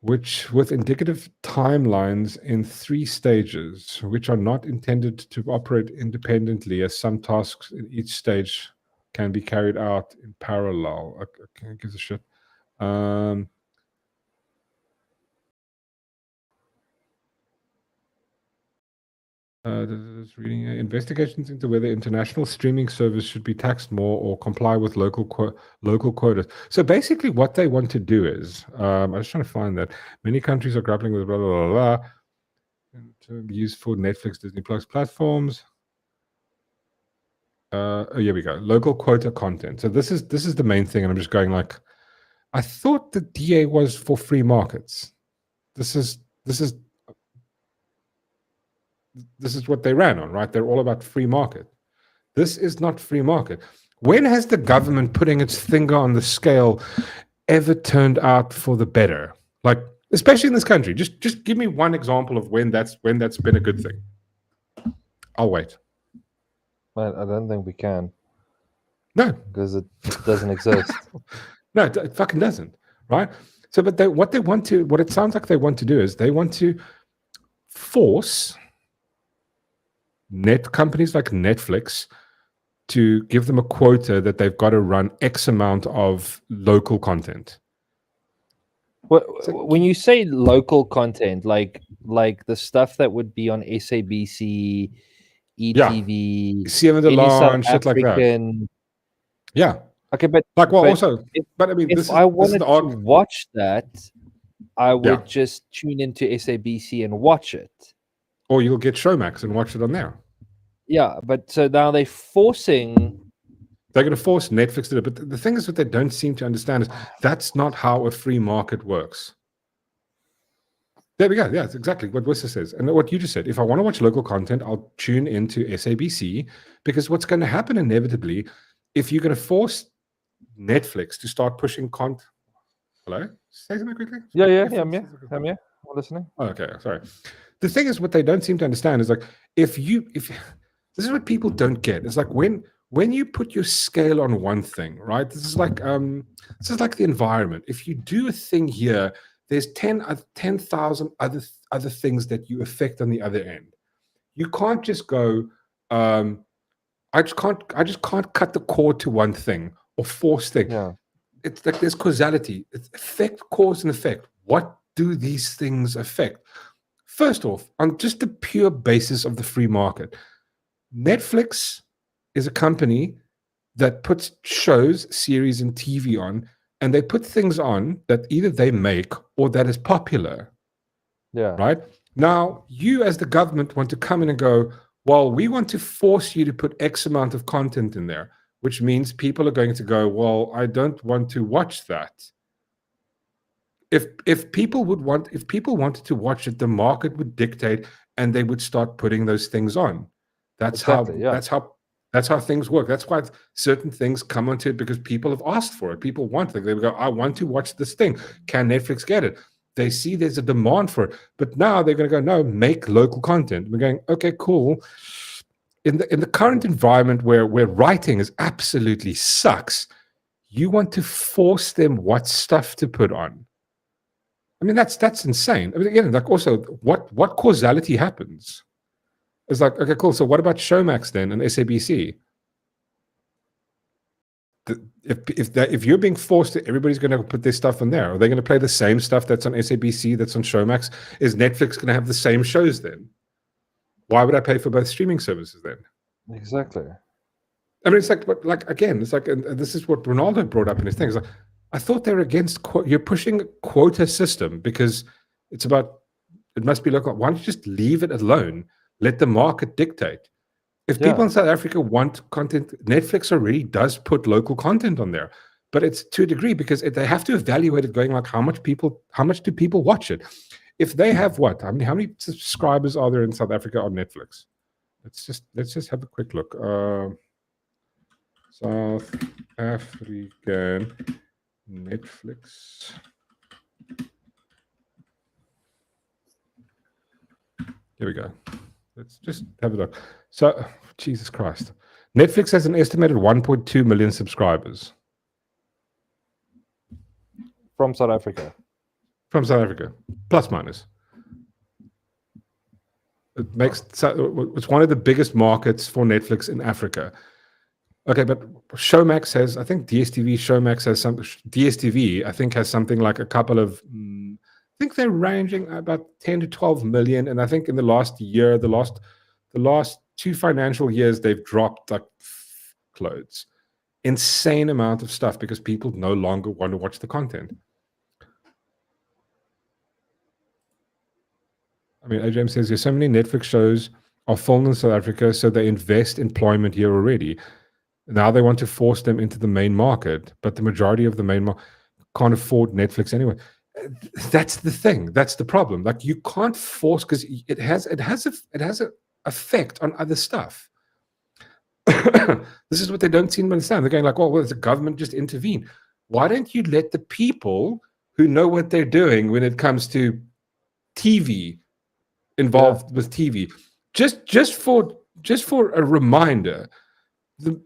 which with indicative timelines in 3 stages, which are not intended to operate independently, as some tasks in each stage can be carried out in parallel. Okay, gives a shit. Reading investigations into whether international streaming service should be taxed more or comply with local quotas. So basically, what they want to do is, I was trying to find that many countries are grappling with blah blah blah blah. In terms used for Netflix, Disney Plus platforms. Oh, here we go. Local quota content. So this is the main thing, and I'm just going like, I thought the DA was for free markets. This is what they ran on, right? They're all about free market. This is not free market. When has the government putting its finger on the scale ever turned out for the better? Like, especially in this country. Just give me one example of when that's been a good thing. I'll wait. I don't think we can. No, because it doesn't exist. No, it fucking doesn't, right? So, but what it sounds like they want to do is they want to force companies like Netflix to give them a quota that they've got to run X amount of local content. When you say local content, like the stuff that would be on SABC, ETV, Seven the Lawn, shit like that. Yeah. Okay, but like, well, but also, but I mean, if I wanted to watch that, I would just tune into SABC and watch it. Or you'll get Showmax and watch it on there. Yeah, but so now they're forcing. They're going to force Netflix to do it. But the thing is, what they don't seem to understand is that's not how a free market works. There we go. Yeah, that's exactly what Wissa says. And what you just said, if I want to watch local content, I'll tune into SABC, because what's going to happen inevitably, if you're going to force Netflix to start pushing content. Hello? Say something quickly? Yeah, I'm here. I'm listening. Oh, okay, sorry. The thing is, what they don't seem to understand is like, if this is what people don't get. It's like when you put your scale on one thing, right? This is like the environment. If you do a thing here, there's 10,000 other things that you affect on the other end. You can't just go, I just can't cut the cord to one thing or force things. Yeah. It's like there's causality. It's effect, cause, and effect. What do these things affect? First off, on just the pure basis of the free market, Netflix is a company that puts shows, series, and TV on, and they put things on that either they make or that is popular. Yeah. Right? Now, you as the government want to come in and go, well, we want to force you to put X amount of content in there, which means people are going to go, well, I don't want to watch that. If people wanted to watch it, the market would dictate and they would start putting those things on. That's how things work. That's why certain things come onto it, because people have asked for it. People want it. They would go, I want to watch this thing. Can Netflix get it? They see there's a demand for it. But now they're going to go, no, make local content. We're going, okay, cool. In the current environment where writing is absolutely sucks, you want to force them what stuff to put on. I mean, that's insane. I mean, again, like, also, what causality happens? It's like, okay, cool. So what about Showmax then and SABC? If you're being forced to, everybody's going to put their stuff on there. Are they going to play the same stuff that's on SABC, that's on Showmax? Is Netflix going to have the same shows then? Why would I pay for both streaming services then? Exactly. I mean, it's like again, it's like, and this is what Ronaldo brought up in his thing. It's like, I thought they were against, you're pushing a quota system because it's about, it must be local. Why don't you just leave it alone? Let the market dictate. If people in South Africa want content, Netflix already does put local content on there, but it's to a degree because they have to evaluate it going like, how much do people watch it? If they have what? How many subscribers are there in South Africa on Netflix? Let's just have a quick look. South African Netflix. Here we go. Let's just have a look. So, Jesus Christ. Netflix has an estimated 1.2 million subscribers. From South Africa. From South Africa, plus minus. It's one of the biggest markets for Netflix in Africa. Okay, but Showmax has, I think Showmax has some, DSTV, I think has something like a couple of, I think they're ranging about 10 to 12 million. And I think in the last year, the last 2 financial years, they've dropped like clothes. Insane amount of stuff because people no longer want to watch the content. I mean, AJM says there's so many Netflix shows are filmed in South Africa, so they invest employment here already. Now they want to force them into the main market, but the majority of the main market can't afford Netflix anyway. That's the thing. That's the problem. Like you can't force because it has an effect on other stuff. This is what they don't seem to understand. They're going like, well, the government just intervene. Why don't you let the people who know what they're doing when it comes to TV involved with TV? Just for a reminder, the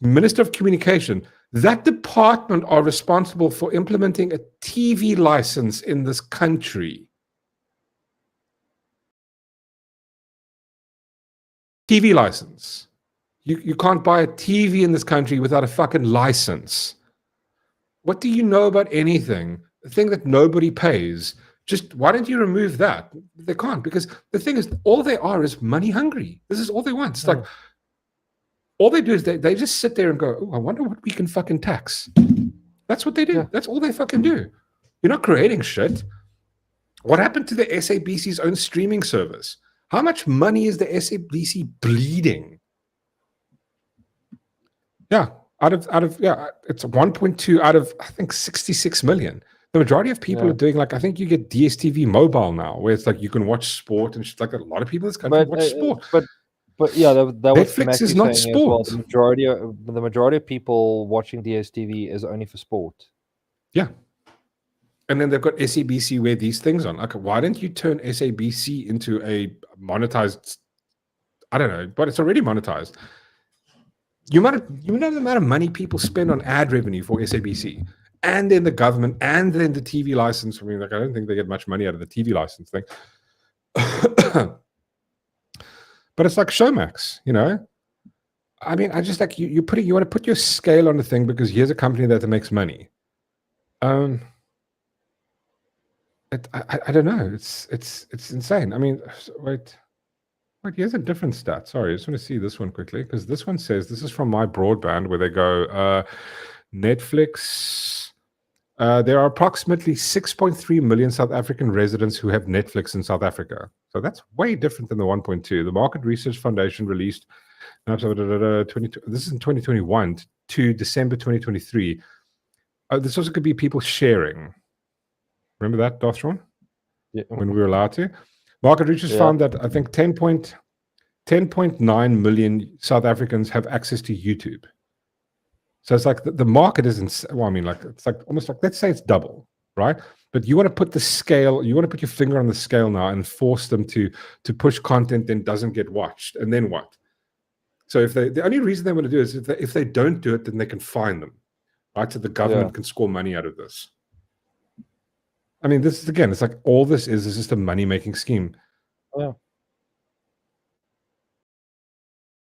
Minister of Communication, that department are responsible for implementing a TV license in this country. TV license. You can't buy a TV in this country without a fucking license. What do you know about anything? The thing that nobody pays. Just why don't you remove that? They can't, because the thing is, all they are is money hungry. This is all they want. It's like all they do is they just sit there and go, oh, I wonder what we can fucking tax. That's what they do. Yeah. That's all they fucking do. You're not creating shit. What happened to the SABC's own streaming service? How much money is the SABC bleeding? Yeah, it's 1.2 out of, I think, 66 million. The majority of people are doing, like, I think you get DSTV mobile now, where it's like you can watch sport and shit. Like a lot of people in this country watch sport. But yeah, that was Netflix is not sport. Well. The majority of people watching DSTV is only for sport. Yeah. And then they've got SABC where these things on. Like, why don't you turn SABC into a monetized? I don't know, but it's already monetized. You know the amount of money people spend on ad revenue for SABC, and then the government, and then the TV license. I mean, like, I don't think they get much money out of the TV license thing. But it's like Showmax, you know. I mean, I just like you want to put your scale on the thing because here's a company that makes money. I don't know. It's insane. I mean, wait, here's a different stat. Sorry, I just want to see this one quickly because this one says, this is from my broadband where they go, Netflix. There are approximately 6.3 million South African residents who have Netflix in South Africa. So that's way different than the 1.2. The Market Research Foundation released, this is in 2021 to December 2023. This also could be people sharing. Remember that, Dothron? Yeah. When we were allowed to? Market Research found that I think 10.9 million South Africans have access to YouTube. So it's like the market isn't, well, I mean, like, it's like almost like, let's say it's double, right? But you want to put the scale, you want to put your finger on the scale now and force them to push content that doesn't get watched. And then what? So if the only reason they want to do it is if they don't do it, then they can fine them, right? So the government can score money out of this. I mean, this is, again, it's like all this is just a money-making scheme. Yeah.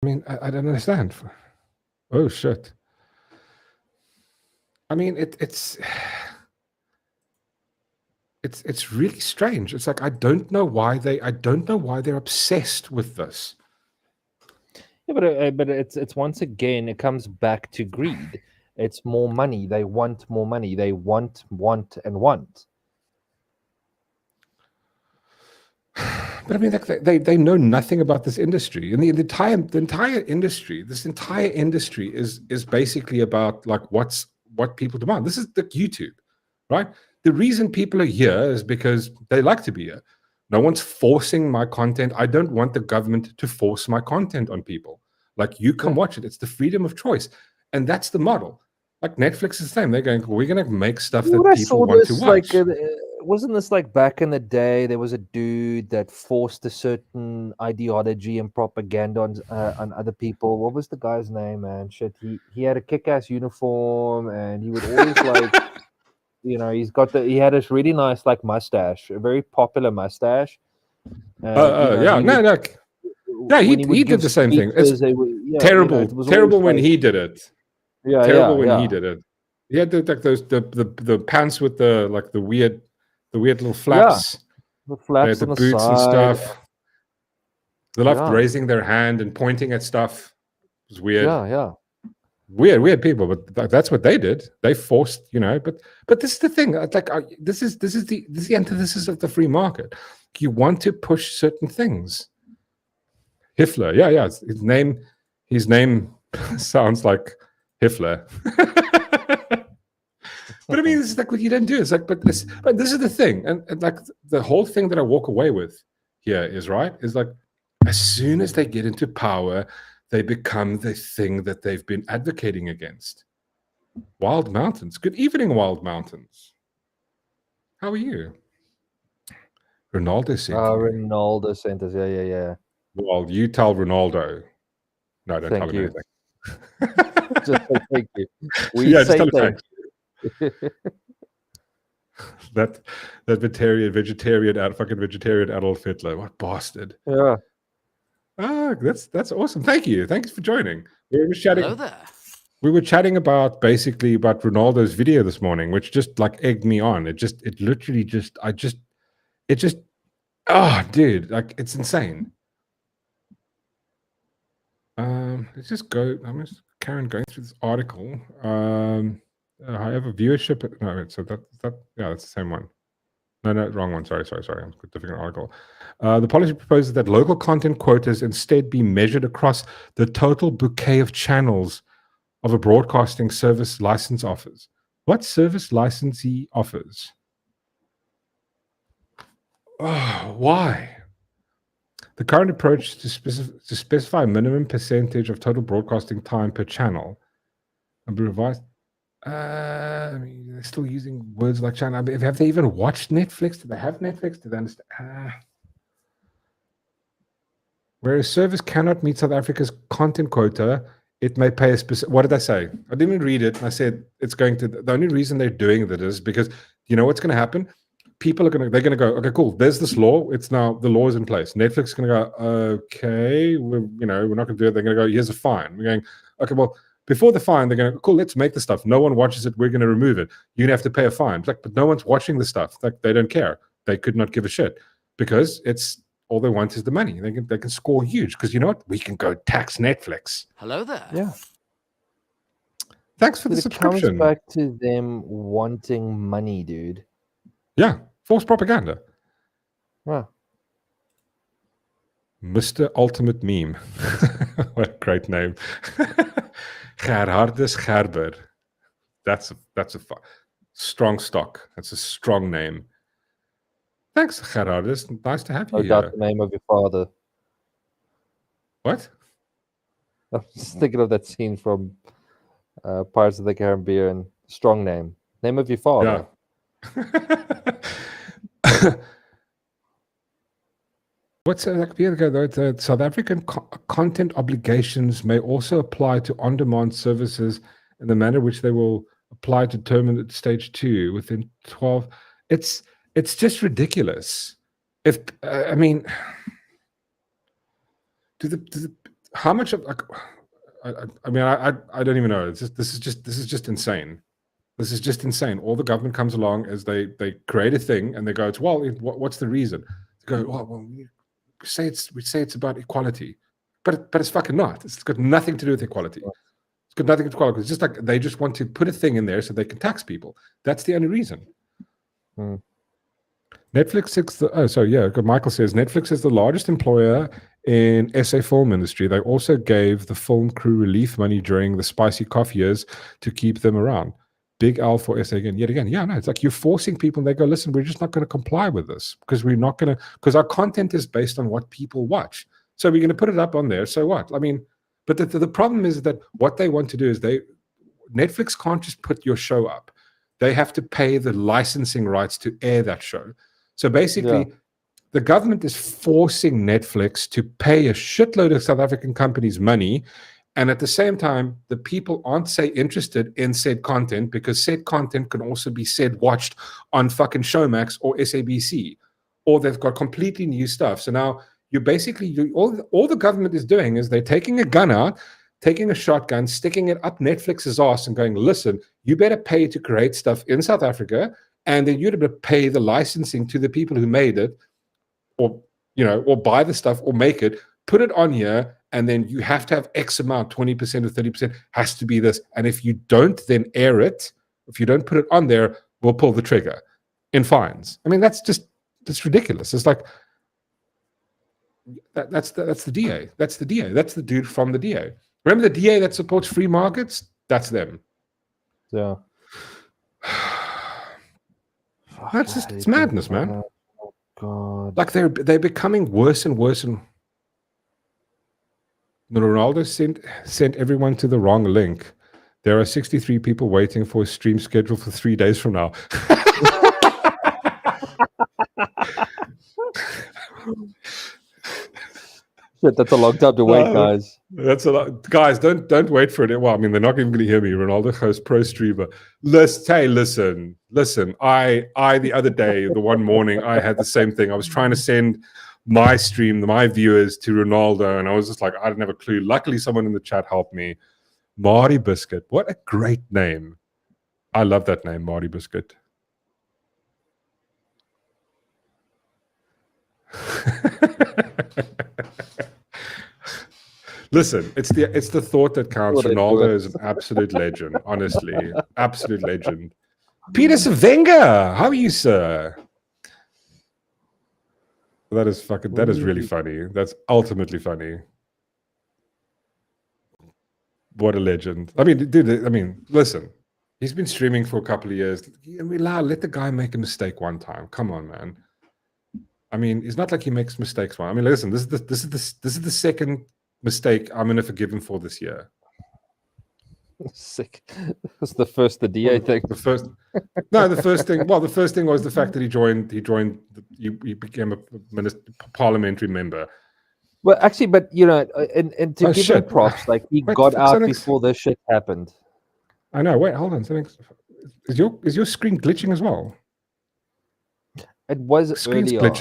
I mean, I don't understand. Oh, shit. I mean, it's really strange. It's like I don't know why they're obsessed with this. Yeah, but it's once again, it comes back to greed. It's more money. They want more money. They want, and want. But I mean, like they know nothing about this industry, and the entire industry. This entire industry is basically about like what people demand. This is the YouTube, right? The reason people are here is because they like to be here. No one's forcing my content. I don't want the government to force my content on people. Like, you can watch it. It's the freedom of choice, and that's the model. Like Netflix is the same. They're going, we're going to make stuff that people want to watch. Like, wasn't this like back in the day? There was a dude that forced a certain ideology and propaganda on other people. What was the guy's name, man? Shit, he had a kick-ass uniform, and he would always like, you know, he had this really nice like mustache, a very popular mustache. Yeah, he did the same thing. terrible, it was terrible always when like, he did it. yeah, Terrible yeah, when yeah. he did it. He had the pants with the weird little flaps. The They flaps had the on the boots and side. stuff. They loved Yeah, raising their hand and pointing at stuff. It was weird. yeah. Weird people, but that's what they did. They forced, But this is the thing. Like, this is the antithesis of the free market. You want to push certain things. Hitler, yeah. His name sounds like Hitler. But I mean, this is like what you don't do. It's like, but this is the thing, and like the whole thing that I walk away with here is like, as soon as they get into power, they become the thing that they've been advocating against. Wild Mountains. Good evening, Wild Mountains. How are you? Ronaldo sent you. Ronaldo sent us. Yeah. Well, you tell Ronaldo. No, don't tell him anything. Just say thank you. We just say tell him thank you. that fucking vegetarian Adolf Hitler. What bastard. Yeah. That's awesome. Thank you. Thanks for joining. We were chatting. Hello there. We were chatting about Ronaldo's video this morning, which just like egged me on. It literally oh dude, like it's insane. Let's just go. I'm just Karen going through this article. However, viewership. No, so that's the same one. No, wrong one. Sorry. I'm a different article. The policy proposes that local content quotas instead be measured across the total bouquet of channels of a broadcasting service license offers. What service licensee offers? Oh, why? The current approach to specify a minimum percentage of total broadcasting time per channel and be revised. I mean, they're still using words like channel. I mean, have they even watched Netflix? Do they have Netflix? Do they understand? Where a service cannot meet South Africa's content quota, it may pay a specific. What did I say? I didn't even read it. I said it's going to. The only reason they're doing that is because you know what's going to happen. They're going to go, okay, cool. There's this law. It's now the law is in place. Netflix is going to go, okay, we're not going to do it. They're going to go, here's a fine. We're going, okay, well, before the fine, they're going to, cool, let's make the stuff. No one watches it. We're going to remove it. You're going to have to pay a fine. Like, but no one's watching the stuff. Like, they don't care. They could not give a shit because it's all they want is the money. They can score huge because you know what? We can go tax Netflix. Hello there. Yeah. Thanks for the subscription. It comes back to them wanting money, dude. Yeah, false propaganda. Yeah. Mr. Ultimate Meme. What a great name. Gerhardus Gerber. That's a strong stock. That's a strong name. Thanks, Gerhardus. Nice to have you here. Got the name of your father. What? I'm just thinking of that scene from Pirates of the Caribbean. Strong name. Name of your father. Yeah. What's like the South African content obligations may also apply to on-demand services in the manner which they will apply to determine at stage 2 within 12. It's just ridiculous. If I mean, how much of like I don't even know. This is just insane. This is just insane. All the government comes along as they create a thing and they go, what's the reason? They go, well, we say it's about equality, but it's fucking not. It's got nothing to do with equality. It's got nothing to do with equality. It's just like they just want to put a thing in there so they can tax people. That's the only reason. Netflix Michael says Netflix is the largest employer in SA film industry. They also gave the film crew relief money during the spicy coffee years to keep them around. Big L for SA again, yet again. Yeah, no, it's like you're forcing people and they go, listen, we're just not going to comply with this because because our content is based on what people watch. So we're going to put it up on there. So what? I mean, but the problem is that what they want to do is Netflix can't just put your show up. They have to pay the licensing rights to air that show. So basically, the government is forcing Netflix to pay a shitload of South African companies money. And at the same time, the people aren't, say, interested in said content because said content can also be watched on fucking Showmax or SABC, or they've got completely new stuff. So now you're basically, all the government is doing is they're taking a gun out, taking a shotgun, sticking it up Netflix's ass and going, listen, you better pay to create stuff in South Africa, and then you'd better pay the licensing to the people who made it, or, you know, or buy the stuff or make it, put it on here, and then you have to have X amount, 20% or 30% has to be this. And if you don't then air it, if you don't put it on there, we'll pull the trigger in fines. I mean, that's ridiculous. It's like, that's the DA. That's the DA. That's the dude from the DA. Remember the DA that supports free markets? That's them. Yeah. That's just, it's madness, man. Oh, God. Like they're becoming worse and worse. And Ronaldo sent everyone to the wrong link. There are 63 people waiting for a stream scheduled for 3 days from now. Shit, that's a long time to wait, guys. That's a lot. Guys, don't wait for it. Well, I mean, they're not even going to hear me. Ronaldo hosts pro streamer. Listen. I the other day, the one morning, I had the same thing. I was trying to send my stream, my viewers, to Ronaldo, and I was just like, I didn't have a clue. Luckily, someone in the chat helped me. Marty Biscuit. What a great name. I love that name, Marty Biscuit. Listen, it's the thought that counts. Ronaldo is an absolute legend, honestly. Absolute legend. Peter Savenga, how are you, sir? That is really funny. That's ultimately funny. What a legend. I mean, dude, listen, he's been streaming for a couple of years. Let the guy make a mistake one time. Come on, man. I mean, it's not like he makes mistakes. I mean, listen, this is the second mistake I'm going to forgive him for this year. Sick. That's the first, the DA thing. The first thing. Well, the first thing was the fact that he became a parliamentary member. Well, actually, but you know, and to give him props, like he got out before this shit happened. I know. Wait, hold on. Is your screen glitching as well? It was early on.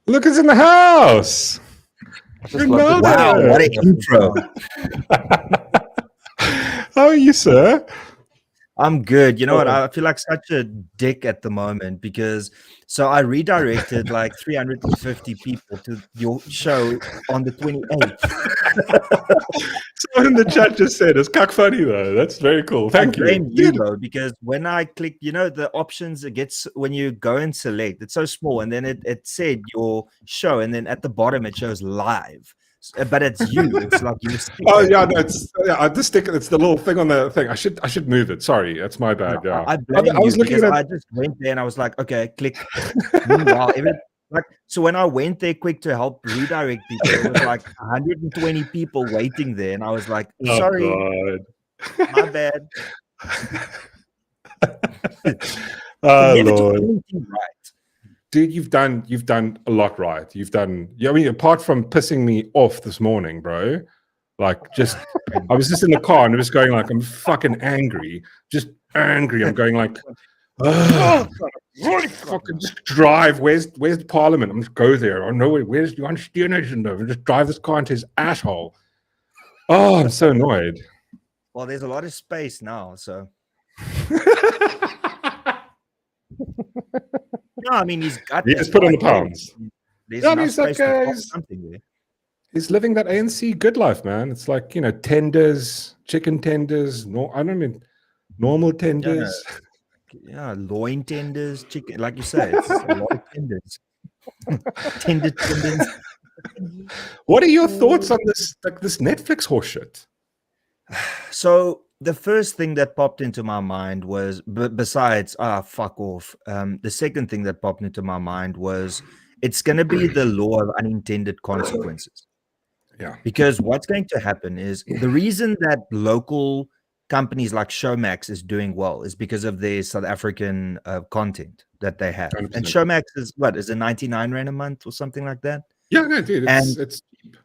Look, it's in the house. Wow, what an intro. How are you, sir? I'm good. You know what? I feel like such a dick at the moment because I redirected like 350 people to your show on the 28th. Someone in the chat just said it's cuck funny though. That's very cool. Thank you. I blame you though, because when I click, you know, the options it gets when you go and select, it's so small, and then it said your show, and then at the bottom it shows live. But it's you. It's like you. Oh yeah, no, it's the sticker. It's the little thing on the thing. I should move it. Sorry, that's my bad. Yeah, I was looking at. I just went there and I was like, okay, click. Meanwhile, so when I went there quick to help redirect people, it was like 120 people waiting there, and I was like, sorry, my bad. Oh Lord. Right. Dude, you've done a lot right. I mean, apart from pissing me off this morning, bro, like I was just in the car and I was going like, I'm fucking angry, just angry. I'm going like, fucking just drive. Where's the parliament? I'm just go there. I know where's the Nation though? And just drive this car into his asshole. Oh, I'm so annoyed. Well, there's a lot of space now, so. No, I mean he's got. He just put on the pounds. There's enough space to pop something there. He's living that ANC good life, man. It's like, you know, tenders, chicken tenders. No, I don't mean normal tenders. Yeah, loin tenders, chicken. Like you say, it's a lot of tenders. Tenders. What are your thoughts on this, like this Netflix horseshit? So the first thing that popped into my mind was, besides fuck off. The second thing that popped into my mind was, it's going to be the law of unintended consequences. Yeah. Because what's going to happen is the reason that local companies like Showmax is doing well is because of their South African content that they have. 100%. And Showmax is what, is it 99 Rand a month or something like that? Yeah, no, dude, it's cheap.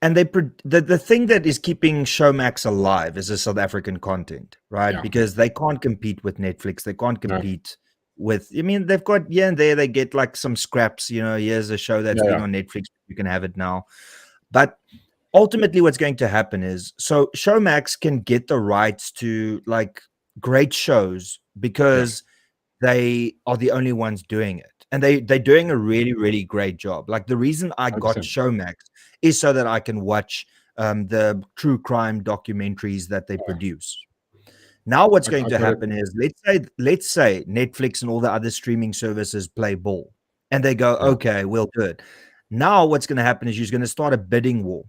And the thing that is keeping Showmax alive is the South African content, right? Yeah. Because they can't compete with Netflix. They can't compete with, I mean, they've got here and there, they get like some scraps, you know, here's a show that's been on Netflix, you can have it now. But ultimately what's going to happen is, so Showmax can get the rights to like great shows because they are the only ones doing it. And they're doing a really, really great job. Like the reason I got 100%. Showmax is so that I can watch the true crime documentaries that they produce. Now what's going to happen is, let's say Netflix and all the other streaming services play ball and they go, okay, we'll do it. Now what's going to happen is you're going to start a bidding war.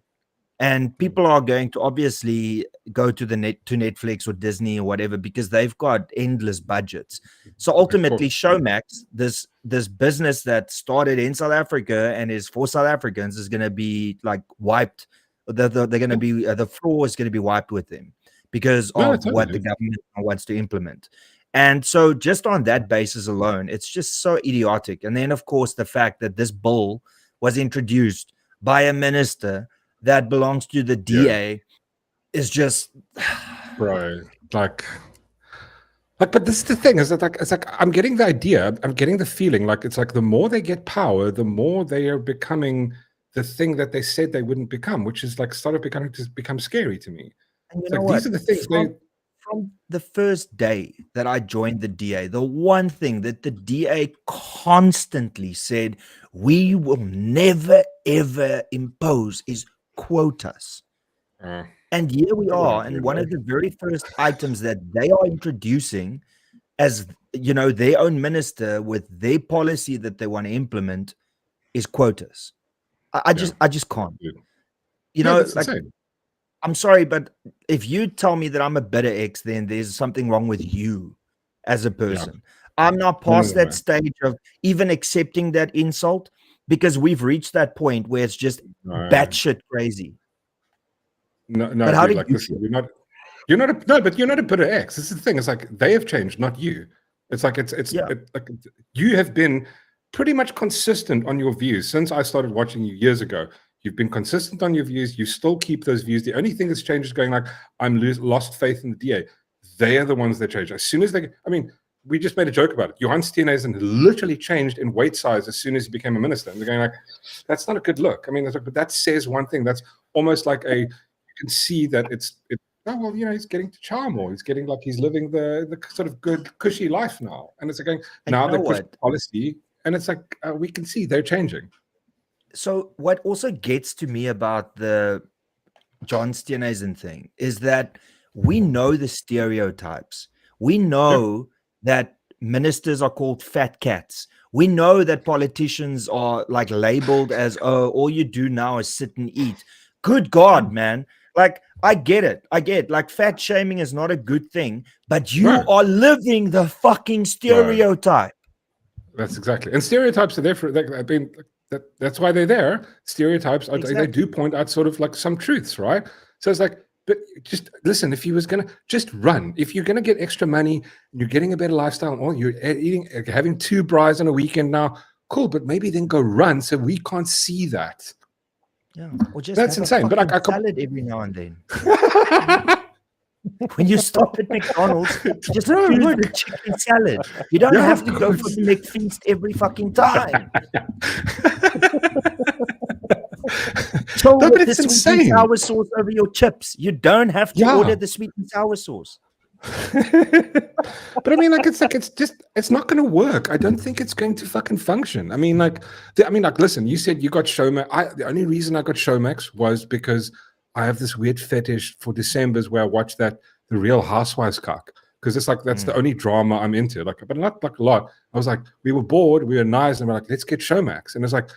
And people are going to obviously go to Netflix or Disney or whatever because they've got endless budgets. So ultimately, Showmax, this business that started in South Africa and is for South Africans, is going to be like wiped. They're going to be the floor is going to be wiped with them because of what the government wants to implement. And so, just on that basis alone, it's just so idiotic. And then, of course, the fact that this bill was introduced by a minister that belongs to the DA is just, right. Like, but this is the thing, is that it's like I'm getting the idea, I'm getting the feeling like it's like the more they get power, the more they are becoming the thing that they said they wouldn't become, which is like started become scary to me. And you it's know like what? These are the things from the first day that I joined the DA, the one thing that the DA constantly said we will never ever impose is quotas. And here we are, and one of the very first items that they are introducing as, you know, their own minister with their policy that they want to implement is quotas. I just can't. You know, like, insane. I'm sorry, but if you tell me that I'm a bitter X, then there's something wrong with you as a person. I'm not past that stage of even accepting that insult, because we've reached that point where it's just batshit crazy. No, but how dude, like, listen, you're not a bitter X. This is the thing. It's like they have changed, not you. It's like like you have been pretty much consistent on your views since I started watching you years ago. You've been consistent on your views. You still keep those views. The only thing that's changed is going like, I'm lost faith in the DA. They are the ones that change. As soon as they, I mean, we just made a joke about it. Johan Steenhuisen literally changed in weight size as soon as he became a minister. And they're going like, that's not a good look. I mean, but that says one thing. That's almost like you can see that it's oh, well, you know, he's getting to charm more. He's getting like he's living the sort of good, cushy life now. And it's like going, now they push policy. And it's like, we can see they're changing. So what also gets to me about the John Steenhuisen thing is that we know the stereotypes. We know that ministers are called fat cats. We know that politicians are like labeled as, oh, all you do now is sit and eat. Good God, man. Like, I get it. Like, fat shaming is not a good thing, but you are living the fucking stereotype. That's exactly. And stereotypes are there for, I mean, that's why they're there. Stereotypes, they do point out sort of like some truths, right? So it's like, but just listen, if you was going to just run, if you're going to get extra money, you're getting a better lifestyle, or you're having 2 braais on a weekend now, cool, but maybe then go run so we can't see that. Yeah, or just that's insane. But I salad every now and then. When you stop at McDonald's, just choose the chicken salad. You don't have to go for the McFeast every fucking time. So no, but it's insane. Sweet and sour sauce over your chips. You don't have to order the sweet and sour sauce. But I mean, it's not going to work. I don't think it's going to fucking function. I mean, listen, you said you got Showmax. The only reason I got Showmax was because I have this weird fetish for December's where I watch the Real Housewives cock, because it's like that's the only drama I'm into. Like, but not like a lot. I was like, we were bored, we were nice, and we're like, let's get Showmax, and it's like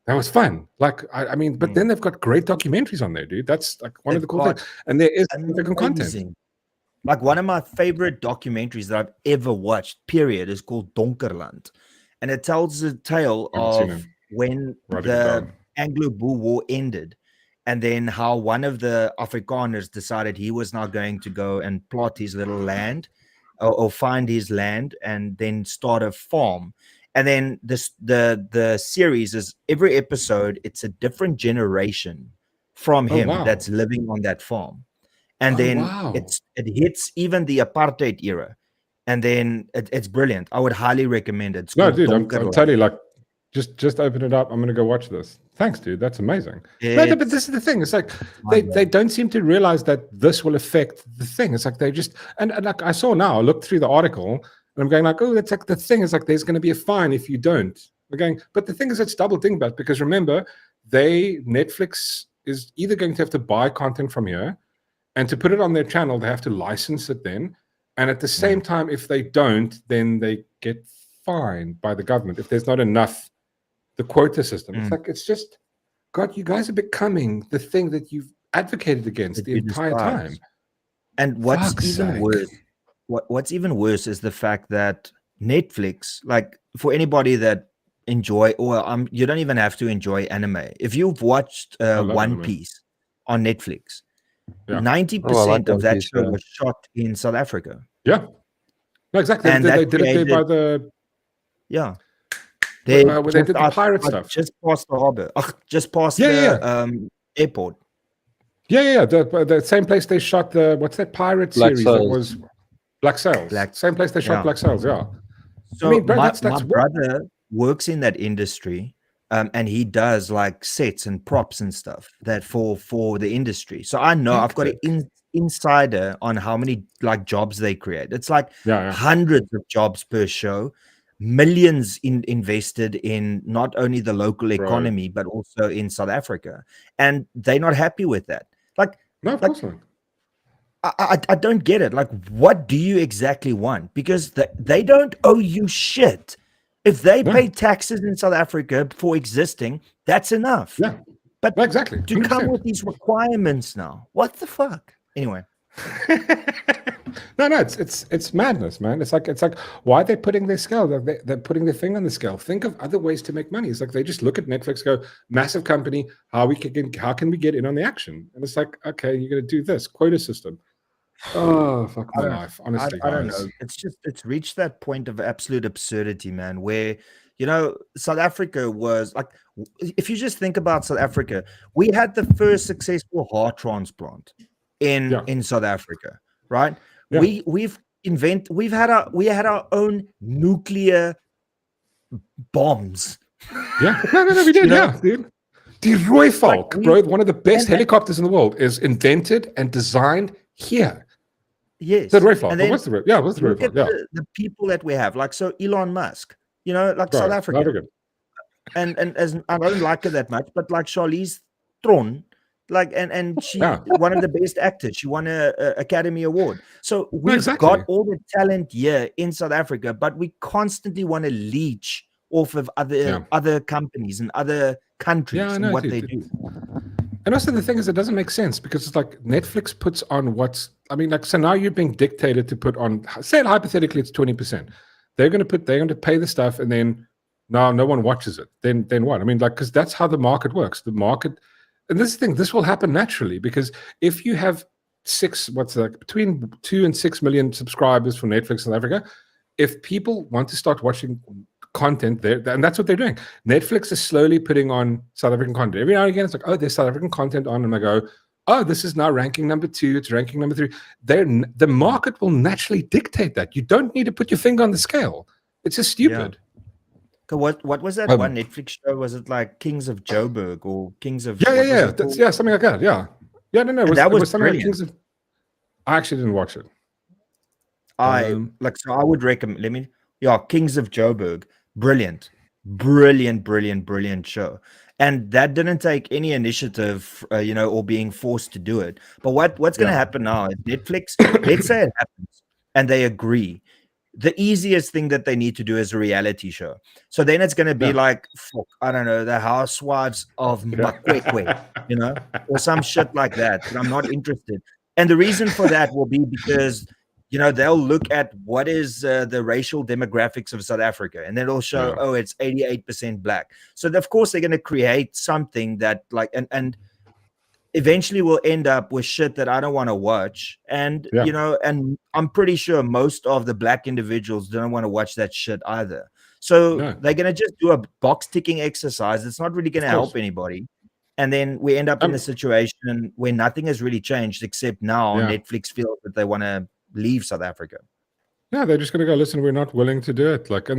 that was fun. Like, I mean, but then they've got great documentaries on there, dude. That's like one of the cool things, and there is content. Like, one of my favorite documentaries that I've ever watched, period, is called Donkerland. and it tells the tale I haven't seen of it. when Writing it the down. Anglo-Boer War ended, and then how one of the Afrikaners decided he was now going to go and plot his little land, or find his land, and then start a farm. And then the series is every episode, it's a different generation from Oh, him wow. that's living on that farm. And Oh, then wow. it hits even the apartheid era. And then it's brilliant. I would highly recommend it. It's No, called dude, I'm Donkerland. totally like, just open it up. I'm going to go watch this. Thanks, dude. That's amazing. No, but this is the thing. It's like they don't seem to realize that this will affect the thing. It's like they just and like I saw now, I looked through the article and I'm going like, oh, that's like the thing is like there's going to be a fine if you don't. We're going, but the thing is, it's double thing about because remember, Netflix is either going to have to buy content from here, and to put it on their channel, they have to license it then. And at the same time, if they don't, then they get fined by the government if there's not enough. The quota system. It's like it's just God. You guys are becoming the thing that you've advocated against the entire time. And what's even worse is the fact that Netflix, like for anybody that enjoy, or you don't even have to enjoy anime. If you've watched One anime. Piece on Netflix, Yeah. 90% of that show was shot in South Africa. Yeah, no, exactly. And they did it there by the They where they did the pirate stuff. Just past the harbor. Just past the airport. Yeah. The same place they shot the what's that pirate series that was Black Sails. Same place they shot Black Sails. Yeah. So I mean, bro, my brother works in that industry, and he does like sets and props and stuff that for the industry. So I know I've got an insider on how many like jobs they create. It's like hundreds of jobs per show. Millions invested in not only the local economy but also in South Africa, and they're not happy with that. Like, no, of course not. I don't get it. Like, what do you exactly want? Because they don't owe you shit. If they pay taxes in South Africa for existing, that's enough. Yeah, but exactly. 100%. To come with these requirements now, what the fuck? Anyway. No, it's madness, man. It's like why are they putting their scale? They're putting their finger on the scale. Think of other ways to make money. It's like they just look at Netflix, go massive company. How can we get in on the action? And it's like, okay, you're gonna do this quota system. Oh fuck my life, honestly. I don't know. It's reached that point of absolute absurdity, man. Where South Africa was like, if you just think about South Africa, we had the first successful heart transplant in South Africa. Right? Yeah. We had our own nuclear bombs. Yeah, no, we did. Yeah, dude. The Rooivalk, bro, one of the best helicopters in the world, is invented and designed here. Yes, the Rooivalk. What's the Rooivalk? Yeah, what's the Rooivalk? Yeah, the people that we have, like Elon Musk, like South Africa, and as I don't like her that much, but like Charlize Theron. Like and she one of the best actors. She won a Academy Award. So we've got all the talent here in South Africa, but we constantly want to leech off of other companies and other countries and what they do. And also the thing is, it doesn't make sense because it's like Netflix puts on so now you're being dictated to put on. Say hypothetically, it's 20%. They're going to pay the stuff, and then no one watches it. Then what? I mean, like because that's how the market works. The market. And this thing, this will happen naturally because if you have between 2 and 6 million subscribers for Netflix in South Africa, if people want to start watching content there, and that's what they're doing. Netflix is slowly putting on South African content. Every now and again, it's like, oh, there's South African content on, and I go, oh, this is now ranking number 2, it's ranking number 3. The market will naturally dictate that. You don't need to put your finger on the scale. It's just stupid. Yeah. What was that one Netflix show? Was it like Kings of Joburg or Kings of something like that. Yeah. No. That was something like Kings of. I actually didn't watch it. I would recommend. Kings of Joburg, brilliant show, and that didn't take any initiative, or being forced to do it. But what's going to happen now is Netflix. Let's say it happens, and they agree. The easiest thing that they need to do is a reality show. So then it's going to be like, I don't know, the Housewives of Makwekwe, or some shit like that. But I'm not interested. And the reason for that will be because they'll look at what is the racial demographics of South Africa, and then it'll show, oh, it's 88% black. So of course they're going to create something that and eventually we'll end up with shit that I don't want to watch. And and I'm pretty sure most of the black individuals don't want to watch that shit either. So they're going to just do a box ticking exercise. It's not really going to help anybody. And then we end up in a situation where nothing has really changed, except now Netflix feels that they want to leave South Africa. Yeah, they're just going to go, listen, we're not willing to do it. But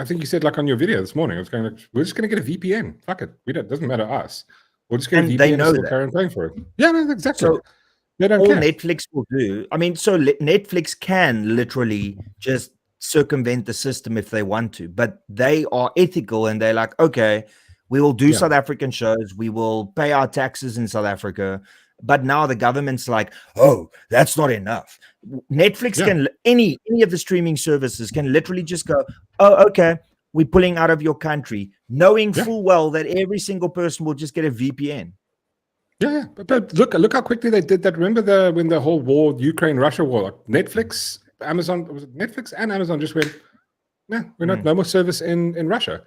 I think you said on your video this morning, it's going like, we're just going to get a VPN. Fuck it. It doesn't matter us. We'll just get a VPN they know and still carry on paying for it. Yeah, no, exactly. So they don't all care. Netflix will do, Netflix can literally just circumvent the system if they want to, but they are ethical and they're like, okay, we will do South African shows. We will pay our taxes in South Africa. But now the government's like, oh, that's not enough. Netflix can, any of the streaming services can literally just go, oh, okay, we're pulling out of your country, knowing full well that every single person will just get a VPN. Yeah. But look how quickly they did that. Remember when the whole war, Ukraine-Russia war, Netflix, Amazon, was it Netflix and Amazon just went, no, we're not, no more service in Russia.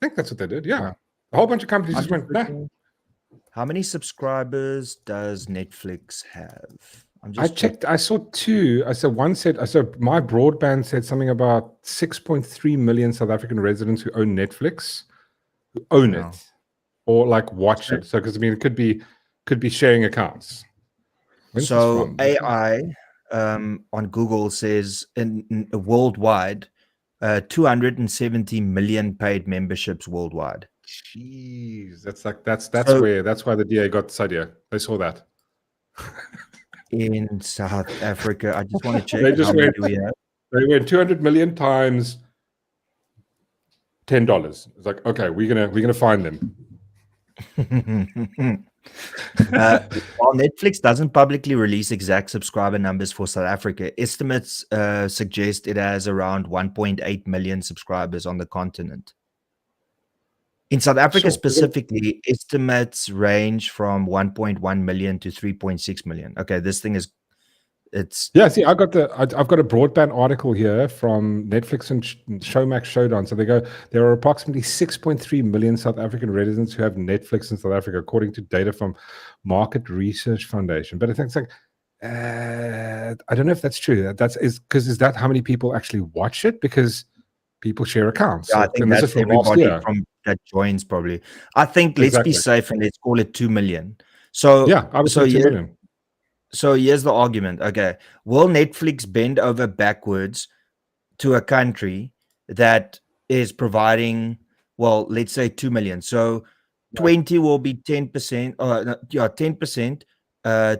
I think that's what they did. Yeah. A whole bunch of companies just went, nah. How many subscribers does Netflix have? I checked. I saw two. One said, so my broadband said something about 6.3 million South African residents who own Netflix, who own it or watch it. So, because it could be sharing accounts. So AI on Google says in worldwide, 270 million paid memberships worldwide. Jeez, that's why the DA got this idea. They saw that. In South Africa, I just want to check. They went 200 million times $10. It's like, okay, we're gonna find them. While Netflix doesn't publicly release exact subscriber numbers for South Africa, estimates suggest it has around 1.8 million subscribers on the continent. In South Africa specifically, estimates range from 1.1 million to 3.6 million. Okay, this thing is, see, I've got a broadband article here from Netflix and Showmax Showdown. So they go, there are approximately 6.3 million South African residents who have Netflix in South Africa, according to data from Market Research Foundation. But I think it's I don't know if that's true. Is that how many people actually watch it? Because people share accounts. Yeah, I think that's everybody that joins probably. I think let's be safe and let's call it 2 million. So I would say 2 million. So here's the argument. Okay, will Netflix bend over backwards to a country that is providing, well, let's say 2 million. So 20 will be 10%. 10%.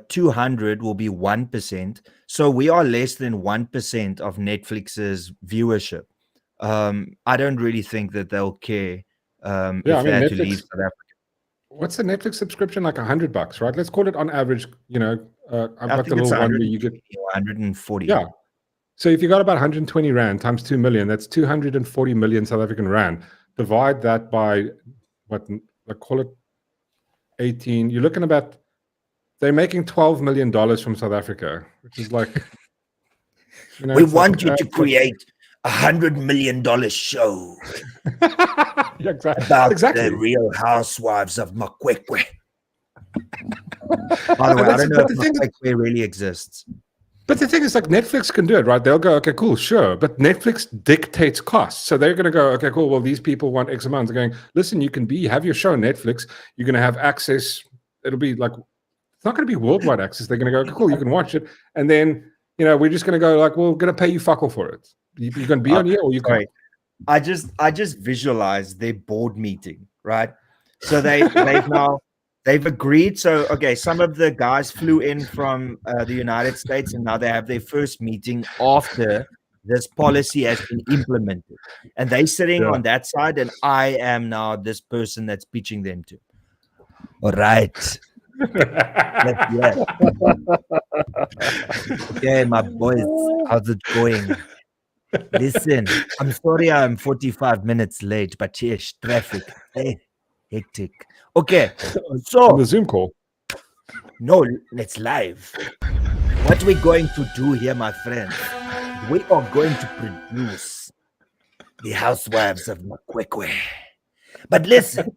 200 will be 1%. So we are less than 1% of Netflix's viewership. I don't really think that they'll care if they had to leave South Africa. What's the Netflix subscription? Like $100, right? Let's call it on average. I've got the little one where you get 140. Yeah. So if you got about 120 rand times 2 million, that's 240 million South African rand. Divide that by call it 18. You're looking about, they're making $12 million from South Africa, which is like, we want you to create $100 million show about the Real Housewives of Makwekwe. By the way, I don't know if Makwekwe really exists. But the thing is, Netflix can do it, right? They'll go, okay, cool, sure. But Netflix dictates costs. So they're going to go, okay, cool. Well, these people want X amount. They're going, listen, you can have your show on Netflix. You're going to have access. It'll be it's not going to be worldwide access. They're going to go, okay, cool, you can watch it. And then, we're just going to go we're going to pay you fuck all for it. You're going to be on here or you can't. I just visualize their board meeting, right? So they've agreed. So, okay, some of the guys flew in from the United States and now they have their first meeting after this policy has been implemented. And they're sitting on that side and I am now this person that's pitching them to. All right. Okay, my boys, how's it going? Listen, I'm sorry I'm 45 minutes late, but yes, traffic. Hey, hectic. Okay, so the Zoom call. No, it's live. What we're going to do here, my friend, we are going to produce the housewives of Makwekwe. But listen,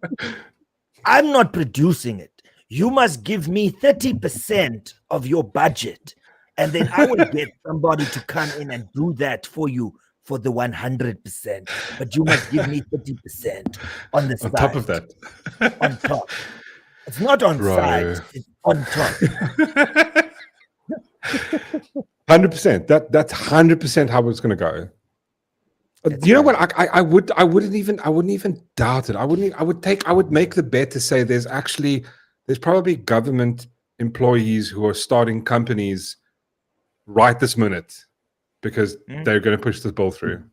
I'm not producing it. You must give me 30% of your budget, and then I will get somebody to come in and do that for you for the 100%. But you must give me 30% on the side. On top of that. On top. It's not on side, it's on top. 100%. That's 100% how it's going to go. You know what? I wouldn't even doubt it. I would make the bet to say there's probably government employees who are starting companies right this minute because they're going to push this bill through.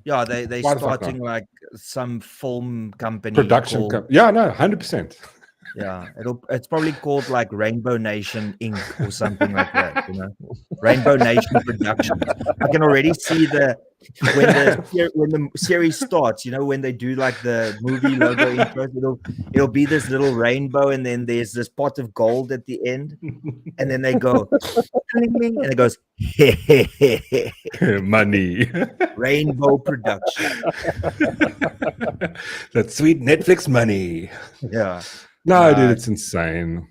Yeah, they're starting like some film company. Production yeah, no, 100%. Yeah, it's probably called like Rainbow Nation Inc. or something like that, you know. Rainbow Nation Productions. I can already see when the series starts, you know, when they do like the movie logo intro, it'll be this little rainbow, and then there's this pot of gold at the end, and then they go and it goes money. Rainbow Production. That sweet Netflix money. Yeah. No, dude, it's insane.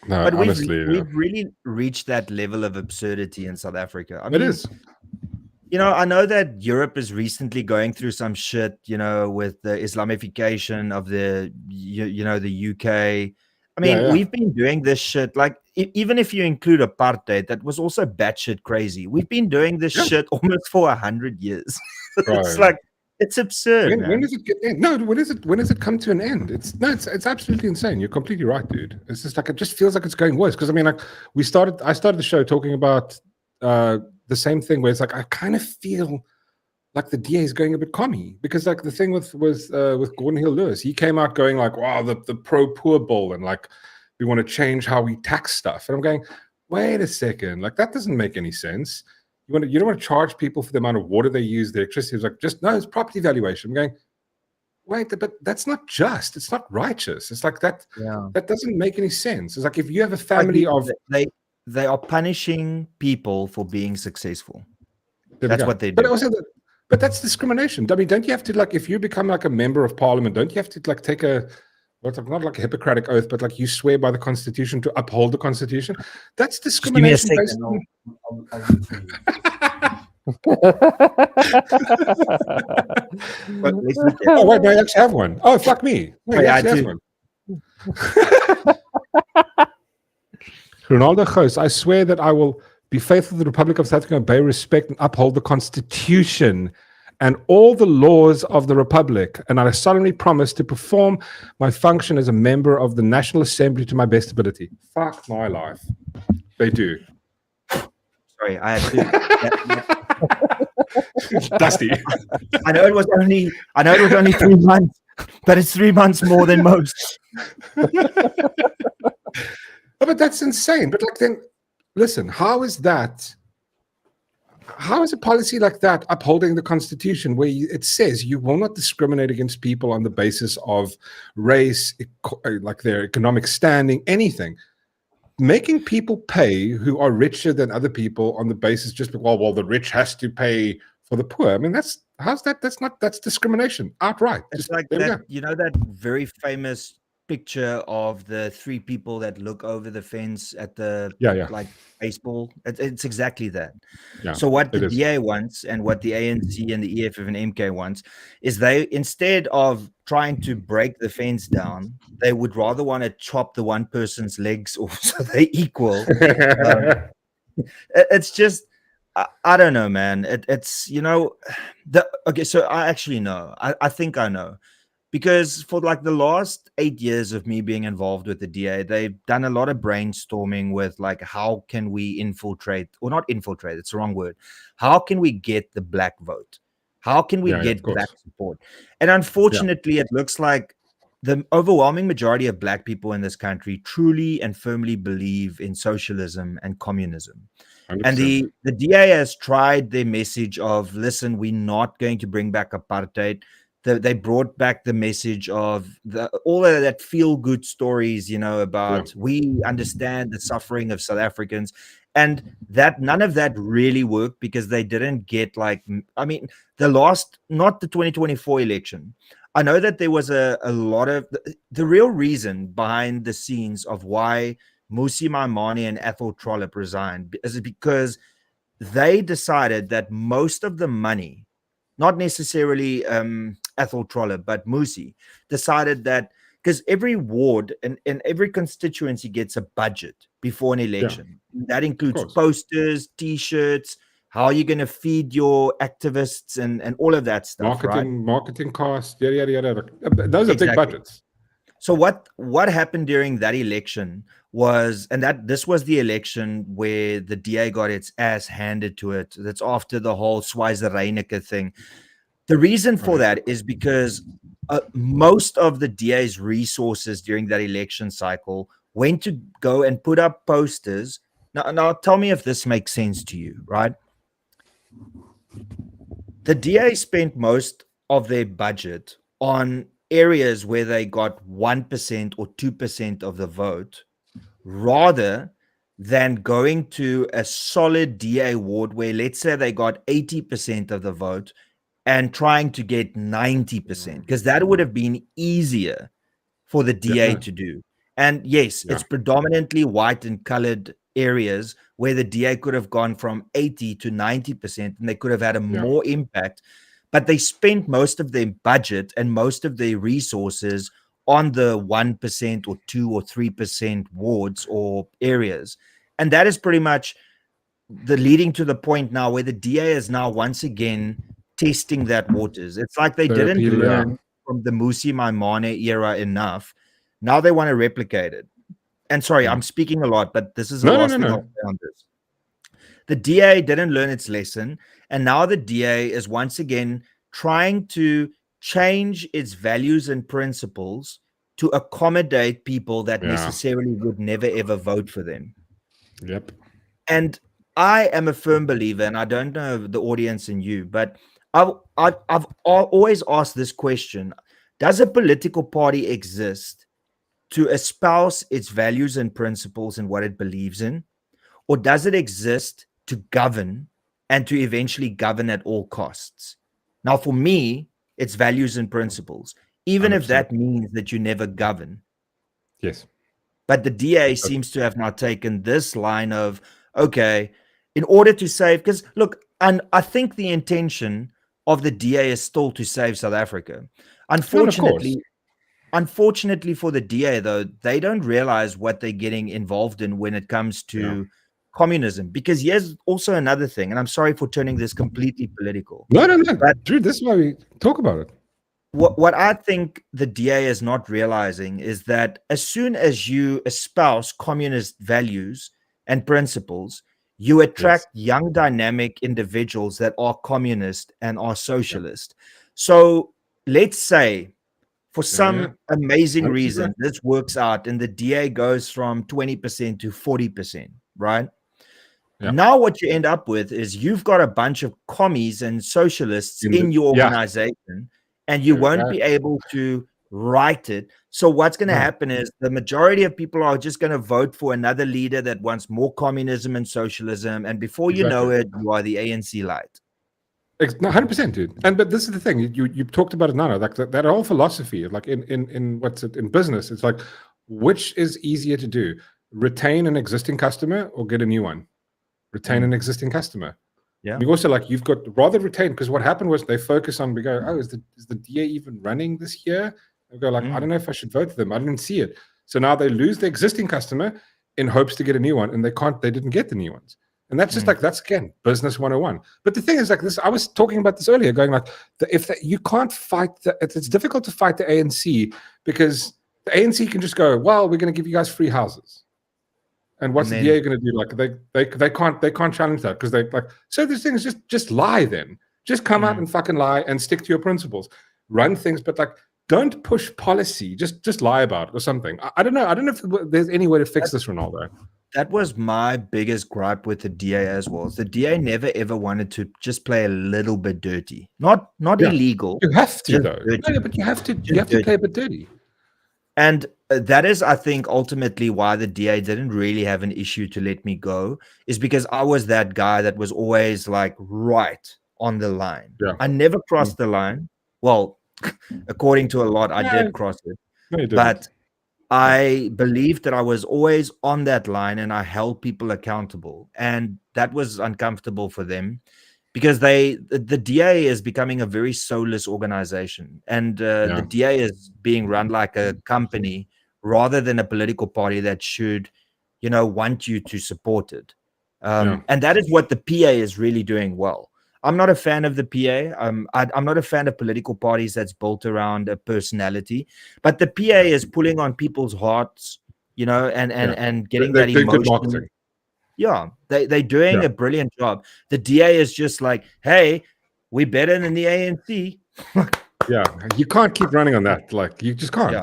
No, but honestly, we've really reached that level of absurdity in South Africa. I it mean, is. You know, I know that Europe is recently going through some shit, you know, with the Islamification of the, you know, the UK. I mean, we've been doing this shit, like, even if you include apartheid, that was also batshit crazy. We've been doing this shit almost for 100 years. It's like, it's absurd. When does it get end? No, when does it come to an end? It's absolutely insane. You're completely right, dude. It's just like, it just feels like it's going worse. Because I mean, like, I started the show talking about the same thing, where it's like, I kind of feel like the DA is going a bit commie, because like the thing with Geordin Hill-Lewis, he came out going like, wow, the pro-poor bill, and like, we want to change how we tax stuff. And I'm going, wait a second, like, that doesn't make any sense. You don't want to charge people for the amount of water they use, the electricity. It's like, just no, it's property valuation. I'm going, wait, but that's not just. It's not righteous. It's like that. Yeah. That doesn't make any sense. It's like, if you have a family they are punishing people for being successful. That's what they do. But also, but that's discrimination. I mean, don't you have to, like, if you become like a member of parliament, don't you have to like take not like a Hippocratic oath, but like you swear by the Constitution to uphold the Constitution? That's discrimination. Oh wait, no, I actually have one. Oh, fuck me. Wait, I actually have one. Ronaldo Ghost, I swear that I will be faithful to the Republic of South Africa, obey, respect, and uphold the Constitution and all the laws of the Republic, and I solemnly promise to perform my function as a member of the National Assembly to my best ability. Fuck my life. They do. Sorry, I had to. Dusty. I know it was only 3 months, but it's 3 months more than most. Oh, but that's insane. But like, then listen, how is a policy like that upholding the Constitution, where it says you will not discriminate against people on the basis of race, like their economic standing, anything? Making people pay who are richer than other people on the basis just, well, the rich has to pay for the poor. I mean, that's discrimination outright. It's just like that, you know, that very famous picture of the three people that look over the fence at the like baseball. It's exactly that. So what the DA wants, and what the ANC and the EFF and MK wants, is they, instead of trying to break the fence down, they would rather want to chop the one person's legs off so they equal. It's just, I don't know, man. It's, you know, okay, so I actually know. I think I know. Because for like the last 8 years of me being involved with the DA, they've done a lot of brainstorming with like, how can we infiltrate, or not infiltrate, it's the wrong word. How can we get the black vote? How can we get black support? And unfortunately, it looks like the overwhelming majority of black people in this country truly and firmly believe in socialism and communism. 100%. And the DA has tried their message of, listen, we're not going to bring back apartheid. They brought back the message of all of that feel-good stories, you know, about we understand the suffering of South Africans. And that none of that really worked because they didn't get like, I mean, not the 2024 election. I know that there was a lot of the real reason behind the scenes of why Musi Maimane and Ethel Trollip resigned is because they decided that most of the money, not necessarily Ethel Trollip, but Musi, decided that because every ward and every constituency gets a budget before an election. That includes posters, T-shirts, how are you going to feed your activists and all of that stuff, marketing costs, yada. Those are big budgets. So what happened during that election was, and this was the election where the DA got its ass handed to it. That's after the whole Schweizer Reinecke thing. The reason for that is because most of the DA's resources during that election cycle went to go and put up posters. Now tell me if this makes sense to you, right? The DA spent most of their budget on areas where they got 1% or 2% of the vote, rather than going to a solid DA ward where, let's say, they got 80% of the vote and trying to get 90%, because that would have been easier for the DA to do. And yes, it's predominantly white and colored areas where the DA could have gone from 80 to 90% and they could have had a more impact. But they spent most of their budget and most of their resources on the 1% or 2 or 3% wards or areas. And that is pretty much the leading to the point now where the DA is now once again testing that waters. It's like they didn't learn from the Musi Maimane era enough. Now they want to replicate it. And sorry, I'm speaking a lot, but this is the last thing I'll say on this. The DA didn't learn its lesson, and now the DA is once again trying to change its values and principles to accommodate people that necessarily would never ever vote for them. Yep. And I am a firm believer, and I don't know the audience and you, but I've always asked this question: does a political party exist to espouse its values and principles and what it believes in, or does it exist to govern and to eventually govern at all costs? Now, for me, it's values and principles, even 100%. If that means that you never govern. Yes. But the DA seems to have now taken this line of, okay, in order to save, because look, and I think the intention of the DA is still to save South Africa. Unfortunately for the DA, though, they don't realize what they're getting involved in when it comes to communism. Because here's also another thing, and I'm sorry for turning this completely political. No. But Drew, this is why we talk about it. What I think the DA is not realizing is that as soon as you espouse communist values and principles, you attract young, dynamic individuals that are communist and are socialist. So let's say, for some amazing reason, this works out and the DA goes from 20% to 40%, right? Yeah. Now what you end up with is you've got a bunch of commies and socialists in your organization, and you won't be able to write it. So what's going to happen is the majority of people are just going to vote for another leader that wants more communism and socialism, and before you know it, you are the ANC light. 100%, dude. But this is the thing you talked about it now, like that whole philosophy, like in what's it in business, it's like, which is easier to do, retain an existing customer or get a new one? Retain an existing customer. Yeah. We also, like, you've got rather retain, because what happened was they focus on, we go, oh, is the DA even running this year? They go like, I don't know if I should vote for them. I didn't see it. So now they lose the existing customer in hopes to get a new one, and they didn't get the new ones. And that's just like, that's again, business 101. But the thing is, like this, I was talking about this earlier, going like, you can't fight, it's difficult to fight the ANC, because the ANC can just go, well, we're going to give you guys free houses. And what's the DA going to do? Like they can't challenge that, because they like, so this thing is just lie then. Just come out and fucking lie and stick to your principles. Run things, but like, don't push policy. Just lie about it or something. I don't know. I don't know if there's any way to fix this, Ronaldo. That was my biggest gripe with the DA as well. The DA never ever wanted to just play a little bit dirty. Not illegal. You have to though. No, but you have to play a bit dirty. And that is, I think, ultimately why the DA didn't really have an issue to let me go, is because I was that guy that was always like right on the line. Yeah. I never crossed the line. Well, according to a lot, I did cross it. No, you didn't. But I believed that I was always on that line and I held people accountable. And that was uncomfortable for them because the DA is becoming a very soulless organization. And the DA is being run like a company rather than a political party that should, want you to support it. And that is what the PA is really doing well. I'm not a fan of the PA. I'm not a fan of political parties that's built around a personality. But the PA is pulling on people's hearts, and getting that emotion. Good marketing. Yeah, they're doing a brilliant job. The DA is just like, hey, we're better than the ANC. Yeah, you can't keep running on that. Like, you just can't. Yeah.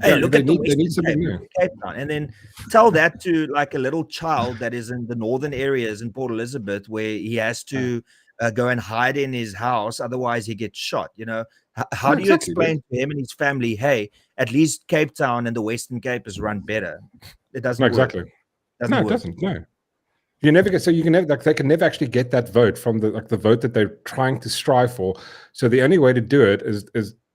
Hey, look at they need something new. Cape Town, and then tell that to like a little child that is in the northern areas in Port Elizabeth, where he has to go and hide in his house, otherwise he gets shot. How do you explain to him and his family, hey, at least Cape Town and the Western Cape is run better? It doesn't work. Exactly. Doesn't it work. doesn't. No. You never get, so you can never, like, they can never actually get that vote from the vote that they're trying to strive for. So the only way to do it is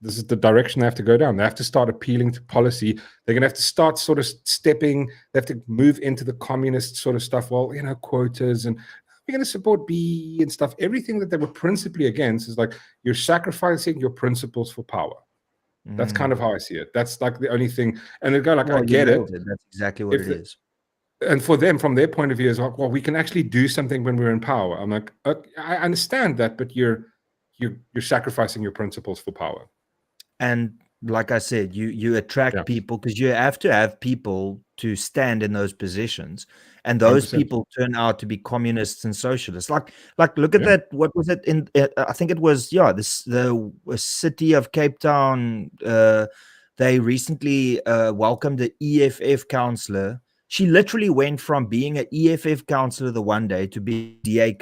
this is the direction they have to go down. They have to start appealing to policy. They're going to have to start sort of stepping. They have to move into the communist sort of stuff. Well, quotas, and we're going to support B and stuff. Everything that they were principally against is like, you're sacrificing your principles for power. That's kind of how I see it. That's like the only thing. And they go like, I get it. That's exactly what it is. And for them, from their point of view, is like, well, we can actually do something when we're in power. I'm like, I understand that, but you're sacrificing your principles for power. And like I said, you attract people because you have to have people to stand in those positions, and those 100%. people turn out to be communists and socialists. Like look at that. What was it in? I think it was the city of Cape Town. They recently welcomed the EFF councillor. She literally went from being an EFF councillor the one day to be DA.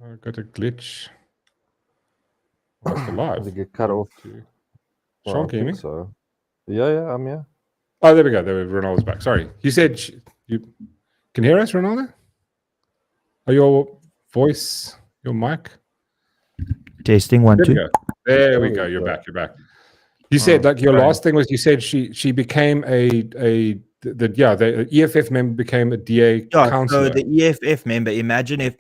I got a glitch. What's the live? They get cut off. Sean, can you hear me? So. Yeah, I'm here. Oh, there we go. Ronaldo's back. Sorry. You said you can hear us, Ronaldo? Are your voice, your mic? Testing 1 2. There we go. You're back. You said like your last thing was you said she became the EFF member became a DA councillor. So the EFF member, imagine if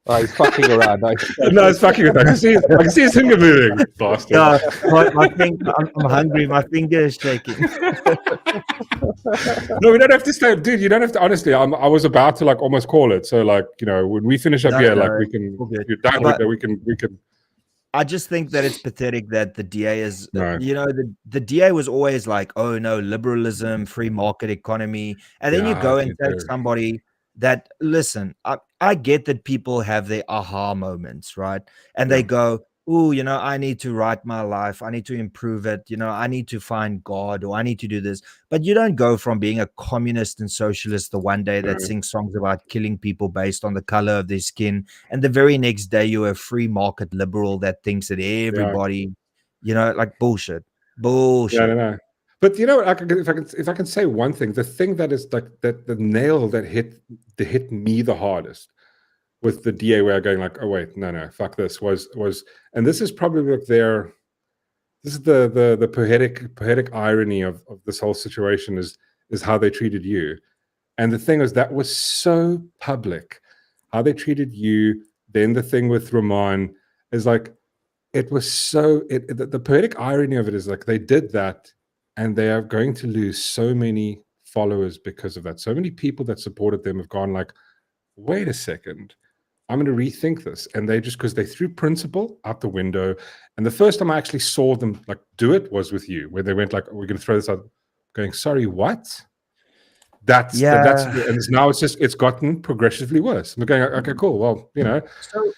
he's fucking around. No, it's fucking with that. I can see his finger moving. Bastard. Yeah, I'm hungry. My finger is shaking. No, we don't have to stay, dude. You don't have to. Honestly, I was about to like almost call it. So like, when we finish up here, like we can. You're done with that. We can. I just think that it's pathetic that the DA is, the DA was always like, oh no, liberalism, free market economy. And then you go and take somebody that, listen, I get that people have their aha moments, right? And they go, oh, I need to write my life. I need to improve it. I need to find God, or I need to do this. But you don't go from being a communist and socialist the one day that sings songs about killing people based on the color of their skin, and the very next day you're a free market liberal that thinks that everybody, like bullshit. Yeah, no. But if I can say one thing, the thing that is like that the nail that hit me the hardest with the DA way of going like, oh wait, no, fuck this was, and this is probably like this is the poetic irony of this whole situation is how they treated you. And the thing is that was so public, how they treated you. Then the thing with Ramon is like, it was so, the poetic irony of it is like they did that and they are going to lose so many followers because of that. So many people that supported them have gone like, wait a second, I'm going to rethink this. And they just, because they threw principle out the window. And the first time I actually saw them like do it was with you, where they went like, we're going to throw this out, going, sorry, what? And now it's gotten progressively worse. I'm going, okay, cool. Well, So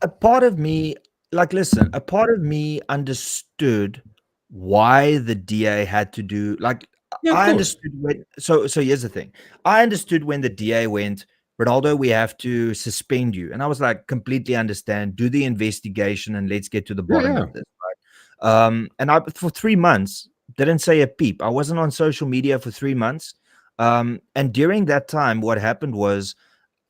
a part of me, a part of me understood why the DA had to do, I understood when, so here's the thing. I understood when the DA went, Ronaldo, we have to suspend you. And I was like, completely understand, do the investigation and let's get to the bottom of this, right? And I, for 3 months, didn't say a peep. I wasn't on social media for 3 months. And during that time, what happened was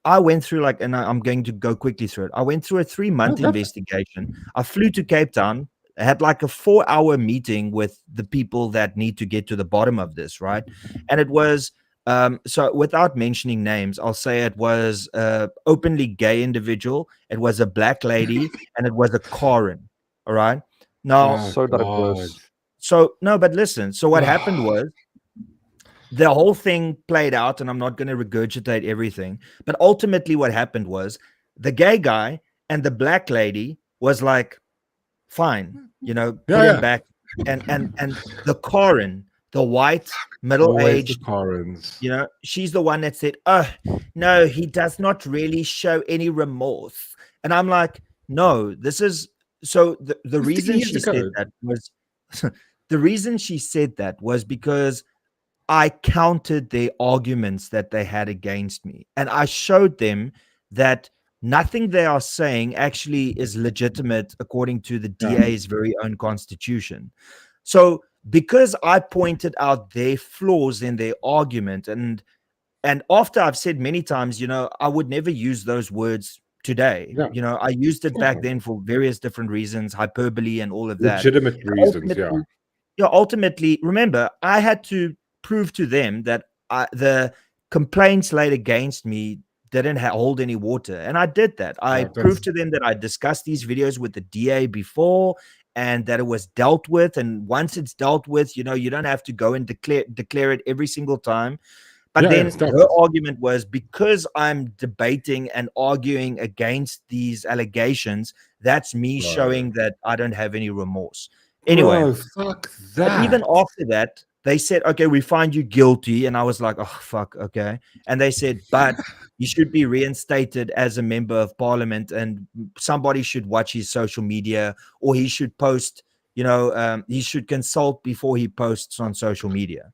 I went through like, and I'm going to go quickly through it. I went through a 3-month investigation. I flew to Cape Town. I had like a 4-hour meeting with the people that need to get to the bottom of this, right? And it was, so without mentioning names, I'll say it was a openly gay individual, it was a black lady, and it was a Karen. All right. Now, so diverse. So no, but listen. So what happened was the whole thing played out, and I'm not going to regurgitate everything, but ultimately what happened was the gay guy and the black lady was like, fine, put him back, and the Karen, the white middle-aged Karens, she's the one that said, oh no, he does not really show any remorse. And I'm like, no, this is so the reason she said that was the reason she said that was because I countered their arguments that they had against me, and I showed them that nothing they are saying actually is legitimate according to the DA's very own constitution. So because I pointed out their flaws in their argument, and after I've said many times, I would never use those words today. I used it back then for various different reasons, hyperbole and all of that. Legitimate reasons, ultimately, remember, I had to prove to them that the complaints laid against me didn't hold any water. And I did that. I proved to them that I discussed these videos with the DA before and that it was dealt with. And once it's dealt with, you don't have to go and declare it every single time. But then her argument was, because I'm debating and arguing against these allegations, that's me showing that I don't have any remorse. Anyway, fuck that. Even after that, they said, okay, we find you guilty. And I was like, oh, fuck, okay. And they said, but you should be reinstated as a member of parliament, and somebody should watch his social media, or he should post, he should consult before he posts on social media.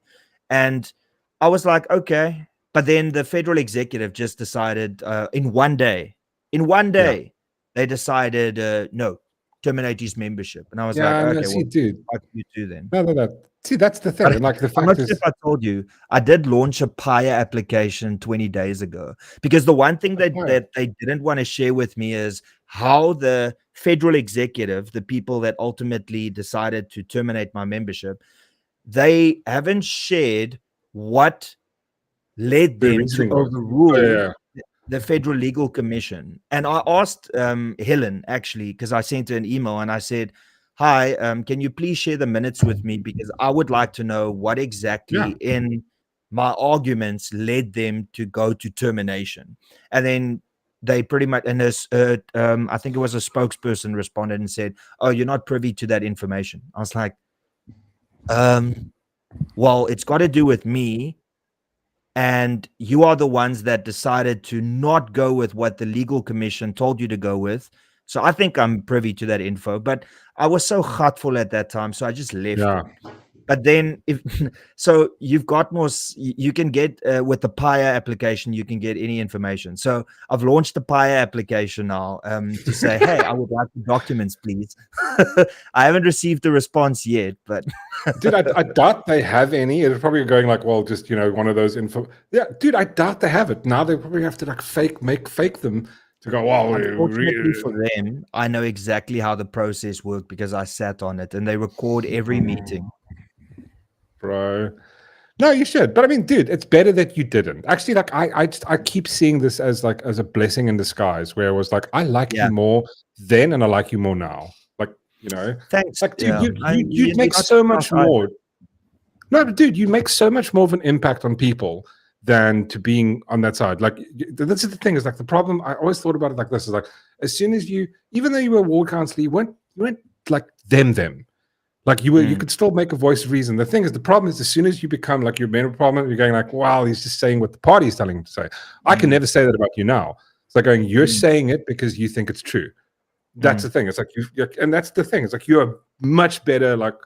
And I was like, okay. But then the federal executive just decided in one day, they decided, no, terminate his membership. And I was like, okay, well, dude, fuck you too then. No. See, that's the thing. And like the fact is, if I told you, I did launch a PIA application 20 days ago, because the one thing that they didn't want to share with me is how the federal executive, the people that ultimately decided to terminate my membership, they haven't shared what led them to overrule the Federal Legal Commission. And I asked Helen, actually, because I sent her an email and I said, hi, can you please share the minutes with me? Because I would like to know what exactly in my arguments led them to go to termination. And then they pretty much, and this, I think it was a spokesperson responded and said, oh, you're not privy to that information. I was like, well, it's got to do with me. And you are the ones that decided to not go with what the legal commission told you to go with. So I think I'm privy to that info, but I was so hurtful at that time, so I just left it. But then, so you've got more, you can get with the PIA application, you can get any information. So I've launched the PIA application now to say, hey, I would like the documents, please. I haven't received a response yet, but dude, I doubt they have any. It's probably going like, well, just one of those info. Yeah, dude, I doubt they have it. Now they probably have to like fake them to go. Well, unfortunately for them, I know exactly how the process worked because I sat on it, and they record every meeting. Bro, no, you should. But I mean, dude, it's better that you didn't. Actually, like I keep seeing this as a blessing in disguise, where it was like, I like you more then, and I like you more now. Like, thanks. Like, dude, you'd make so much more. No, but dude, you make so much more of an impact on people than to being on that side. Like, this is the thing. Is like the problem. I always thought about it like this: is like, as soon as even though you were a ward councillor, you weren't like them. Like you were, you could still make a voice of reason. The thing is, the problem is, as soon as you become like your member of parliament, you're going like, wow, he's just saying what the party is telling him to say. I can never say that about you now. It's like going, you're saying it because you think it's true. That's the thing. It's like and that's the thing. It's like you're much better, like,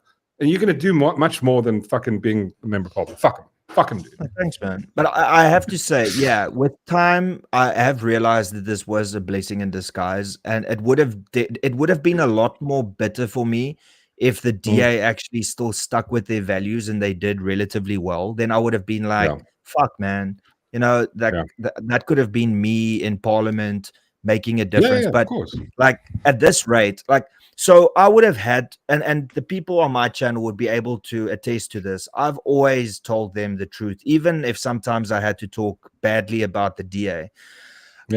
and you're going to do much more than fucking being a member of parliament. Fuck them. Fuck him, dude. Thanks, man. But I have to say, yeah, with time, I have realized that this was a blessing in disguise, and it would have been a lot more bitter for me if the DA actually still stuck with their values and they did relatively well. Then I would have been like, fuck, man, you know, that could have been me in Parliament making a difference. But of course. like at this rate, like. So I would have had, and the people on my channel would be able to attest to this. I've always told them the truth, even if sometimes I had to talk badly about the DA.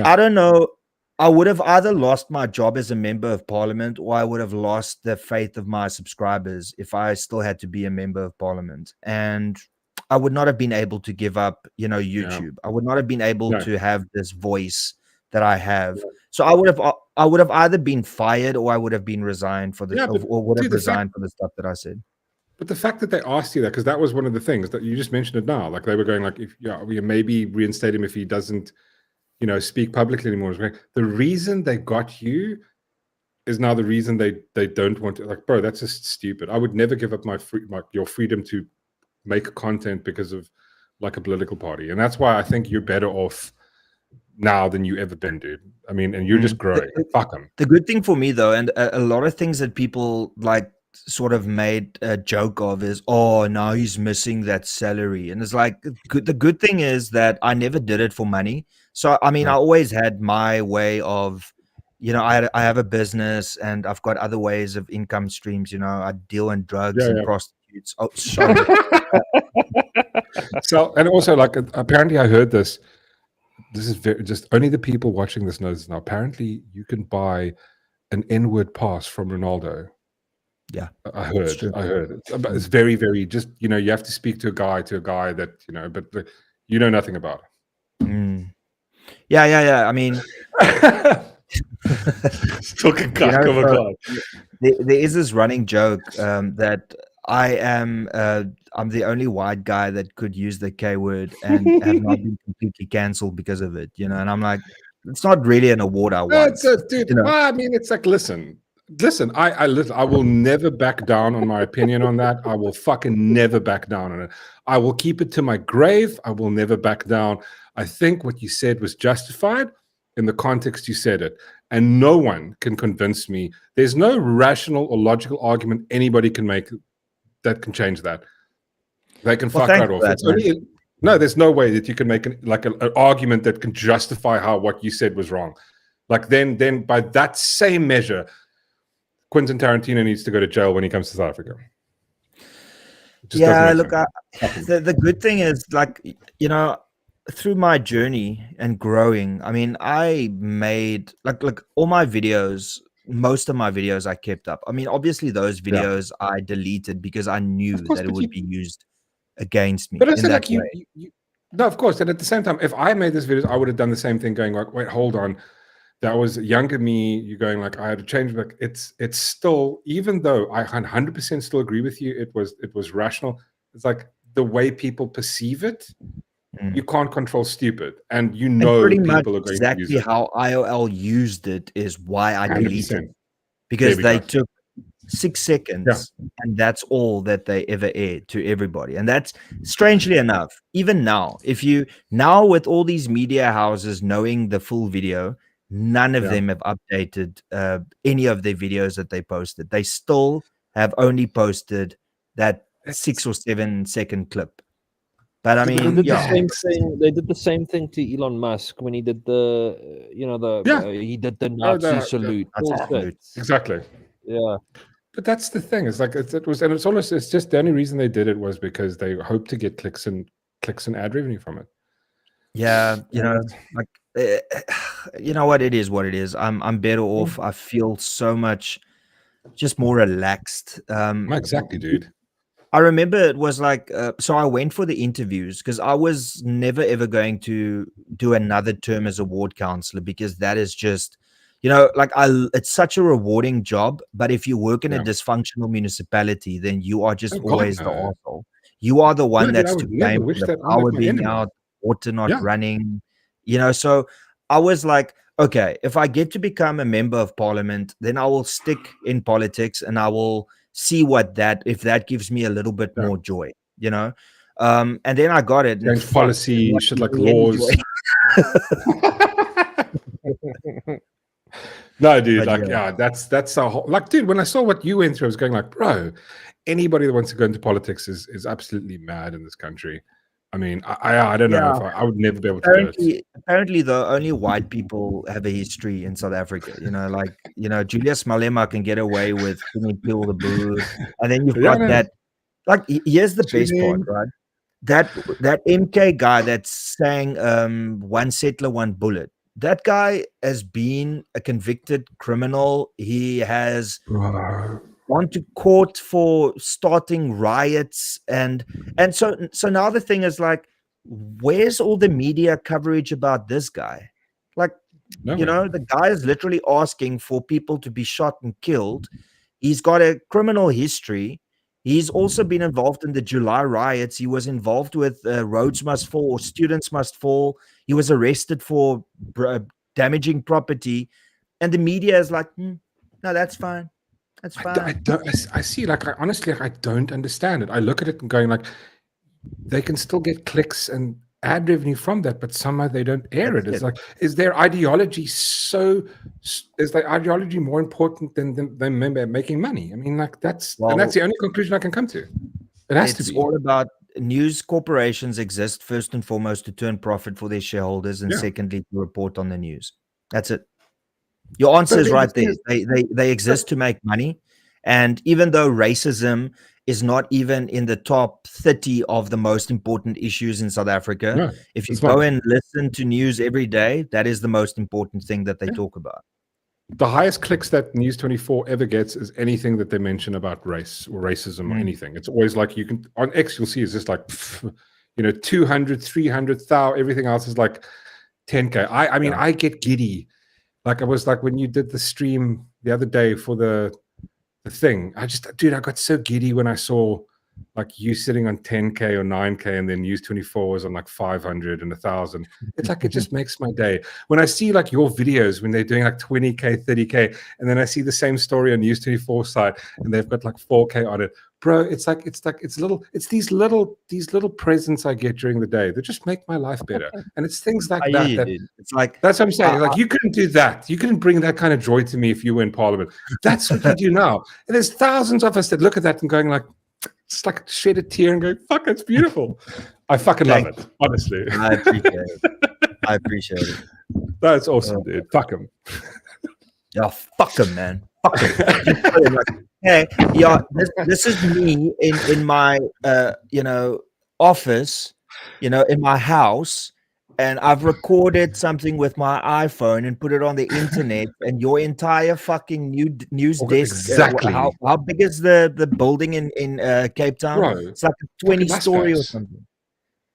I don't know. I would have either lost my job as a member of parliament, or I would have lost the faith of my subscribers if I still had to be a member of parliament. And I would not have been able to give up, you know, YouTube. I would not have been able to have this voice that I have. So I would have either been fired or I would have been resigned for the or would have resigned for the stuff that I said. But the fact that they asked you that, because that was one of the things that you just mentioned it now, like they were going like, if we maybe reinstate him if he doesn't, you know, speak publicly anymore. The reason they got you is now the reason they don't want to. Like, bro, that's just stupid. I would never give up your freedom to make content because of like a political party, and that's why I think you're better off now than you ever been, dude. I mean, and you're just growing. Fuck them. The good thing for me though, and a lot of things that people like sort of made a joke of is, oh, now he's missing that salary. And it's like, the good thing is that I never did it for money. So, I mean, I always had my way of, you know, I have a business and I've got other ways of income streams. You know, I deal in drugs and prostitutes. Oh, sorry. So, and also like, apparently I heard this. This is just only the people watching this know this now. Apparently, you can buy an N-word pass from Ronaldo. Yeah, I heard. It's very, very just, you know, you have to speak to a guy that, you know, but you know nothing about it. Yeah. I mean, talking cock of a god. There is this running joke that I'm the only white guy that could use the K word and have not been completely cancelled because of it, you know. And I'm like, it's not really an award I want. Dude, you know? I mean, it's like, listen. I will never back down on my opinion on that. I will fucking never back down on it. I will keep it to my grave. I will never back down. I think what you said was justified in the context you said it, and no one can convince me. There's no rational or logical argument anybody can make that can change that. They can fuck right off. No, there's no way that you can make an argument that can justify how what you said was wrong. Like then by that same measure, Quentin Tarantino needs to go to jail when he comes to South Africa. Yeah, look, the good thing is, like, you know, through my journey and growing, I mean, I made like all my videos. Most of my videos I kept up. I mean, obviously those videos I deleted because I knew that it would be used against me. But it's like no, of course. And at the same time, if I made this video, I would have done the same thing, going like, wait, hold on. That was younger me. You're going like, I had to change. Like it's still, even though I 100% still agree with you, it was rational. It's like the way people perceive it. You can't control stupid, and you know pretty people much are going exactly to use how IOL used it is why I 100%. deleted it, because they took 6 seconds and that's all that they ever aired to everybody. And that's, strangely enough, even now, with all these media houses knowing the full video, none of them have updated any of their videos that they posted. They still have only posted that 6 or 7 second clip. But I mean, they did the same thing. They did the same thing to Elon Musk when he did the, you know, he did the Nazi salute. Exactly. Yeah. But that's the thing. It's like it's just the only reason they did it was because they hoped to get clicks and ad revenue from it. Yeah, you know, like you know what, it is what it is. I'm better off. I feel so much just more relaxed. Exactly, dude. I remember it was like, so I went for the interviews because I was never ever going to do another term as a ward councillor, because that is just, you know, like it's such a rewarding job. But if you work in a dysfunctional municipality, then you are just always the arsehole. You are the one that's to blame for the power being out, water not running, you know. So I was like, okay, if I get to become a member of parliament, then I will stick in politics and I will see if that gives me a little bit more joy, you know. And then I got it. Change policy, shit like laws. No, dude, But like, yeah, that's a whole, like, dude, when I saw what you went through, I was going like, bro, anybody that wants to go into politics is absolutely mad in this country. I mean, I don't know if I would never be able to do it. Apparently, though, only white people have a history in South Africa. You know, like, you know, Julius Malema can get away with Peel the Boo, and then you've got that. Like, here's the best part, right? That MK guy that sang "One Settler, One Bullet." That guy has been a convicted criminal. He has gone to court for starting riots, and so now the thing is, like, where's all the media coverage about this guy? Like, you know, the guy is literally asking for people to be shot and killed. He's got a criminal history. He's also been involved in the July riots. He was involved with Roads Must Fall or Students Must Fall. He was arrested for damaging property. And the media is like, no, that's fine. That's fine. I see, like, honestly, I don't understand it. I look at it and going like, they can still get clicks and ad revenue from that, but somehow they don't air it. It's like, is their ideology more important than making money? I mean, like, and that's the only conclusion I can come to. It has to be. It's all about news corporations exist first and foremost to turn profit for their shareholders, and secondly to report on the news. That's it. Your answer is right there. They exist to make money, and even though racism is not even in the top 30 of the most important issues in South Africa, if you go and listen to news every day, that is the most important thing that they talk about. The highest clicks that News 24 ever gets is anything that they mention about race or racism or anything. It's always like, you can, on X, you'll see it's just like, you know, 200, 300,000, everything else is like 10K. I mean, I get giddy. Like, I was like, when you did the stream the other day for the thing, I got so giddy when I saw like you sitting on 10K or 9K, and then News 24 was on like 500 and 1,000. It's like, it just makes my day when I see like your videos when they're doing like 20K, 30K, and then I see the same story on News 24 side and they've got like 4K on it, bro. It's these little presents I get during the day that just make my life better. And it's things like that. It's like, that's what I'm saying. Like, you couldn't do that. You couldn't bring that kind of joy to me if you were in Parliament. That's what you do now. And there's thousands of us that look at that and going like, it's like shed a tear and go, fuck, it's beautiful. I fucking love it, honestly. I appreciate it. That's awesome, dude. Fuck him. Yeah, fuck him, man. Fuck him. Like, hey, yeah, this is me in my you know, office, you know, in my house, and I've recorded something with my iPhone and put it on the internet, and your entire fucking news desk. Exactly. How big is the building in Cape Town? Bro, it's like a 20-story or something.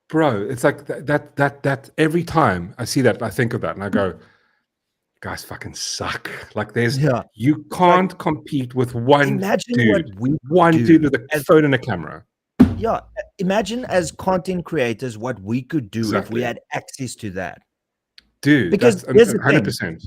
Bro, it's like that every time I see that, I think of that and I go, guys fucking suck. Like, you can't compete with one dude with a phone and a camera. Yeah, imagine as content creators what we could do if we had access to that. Dude, because that's 100%.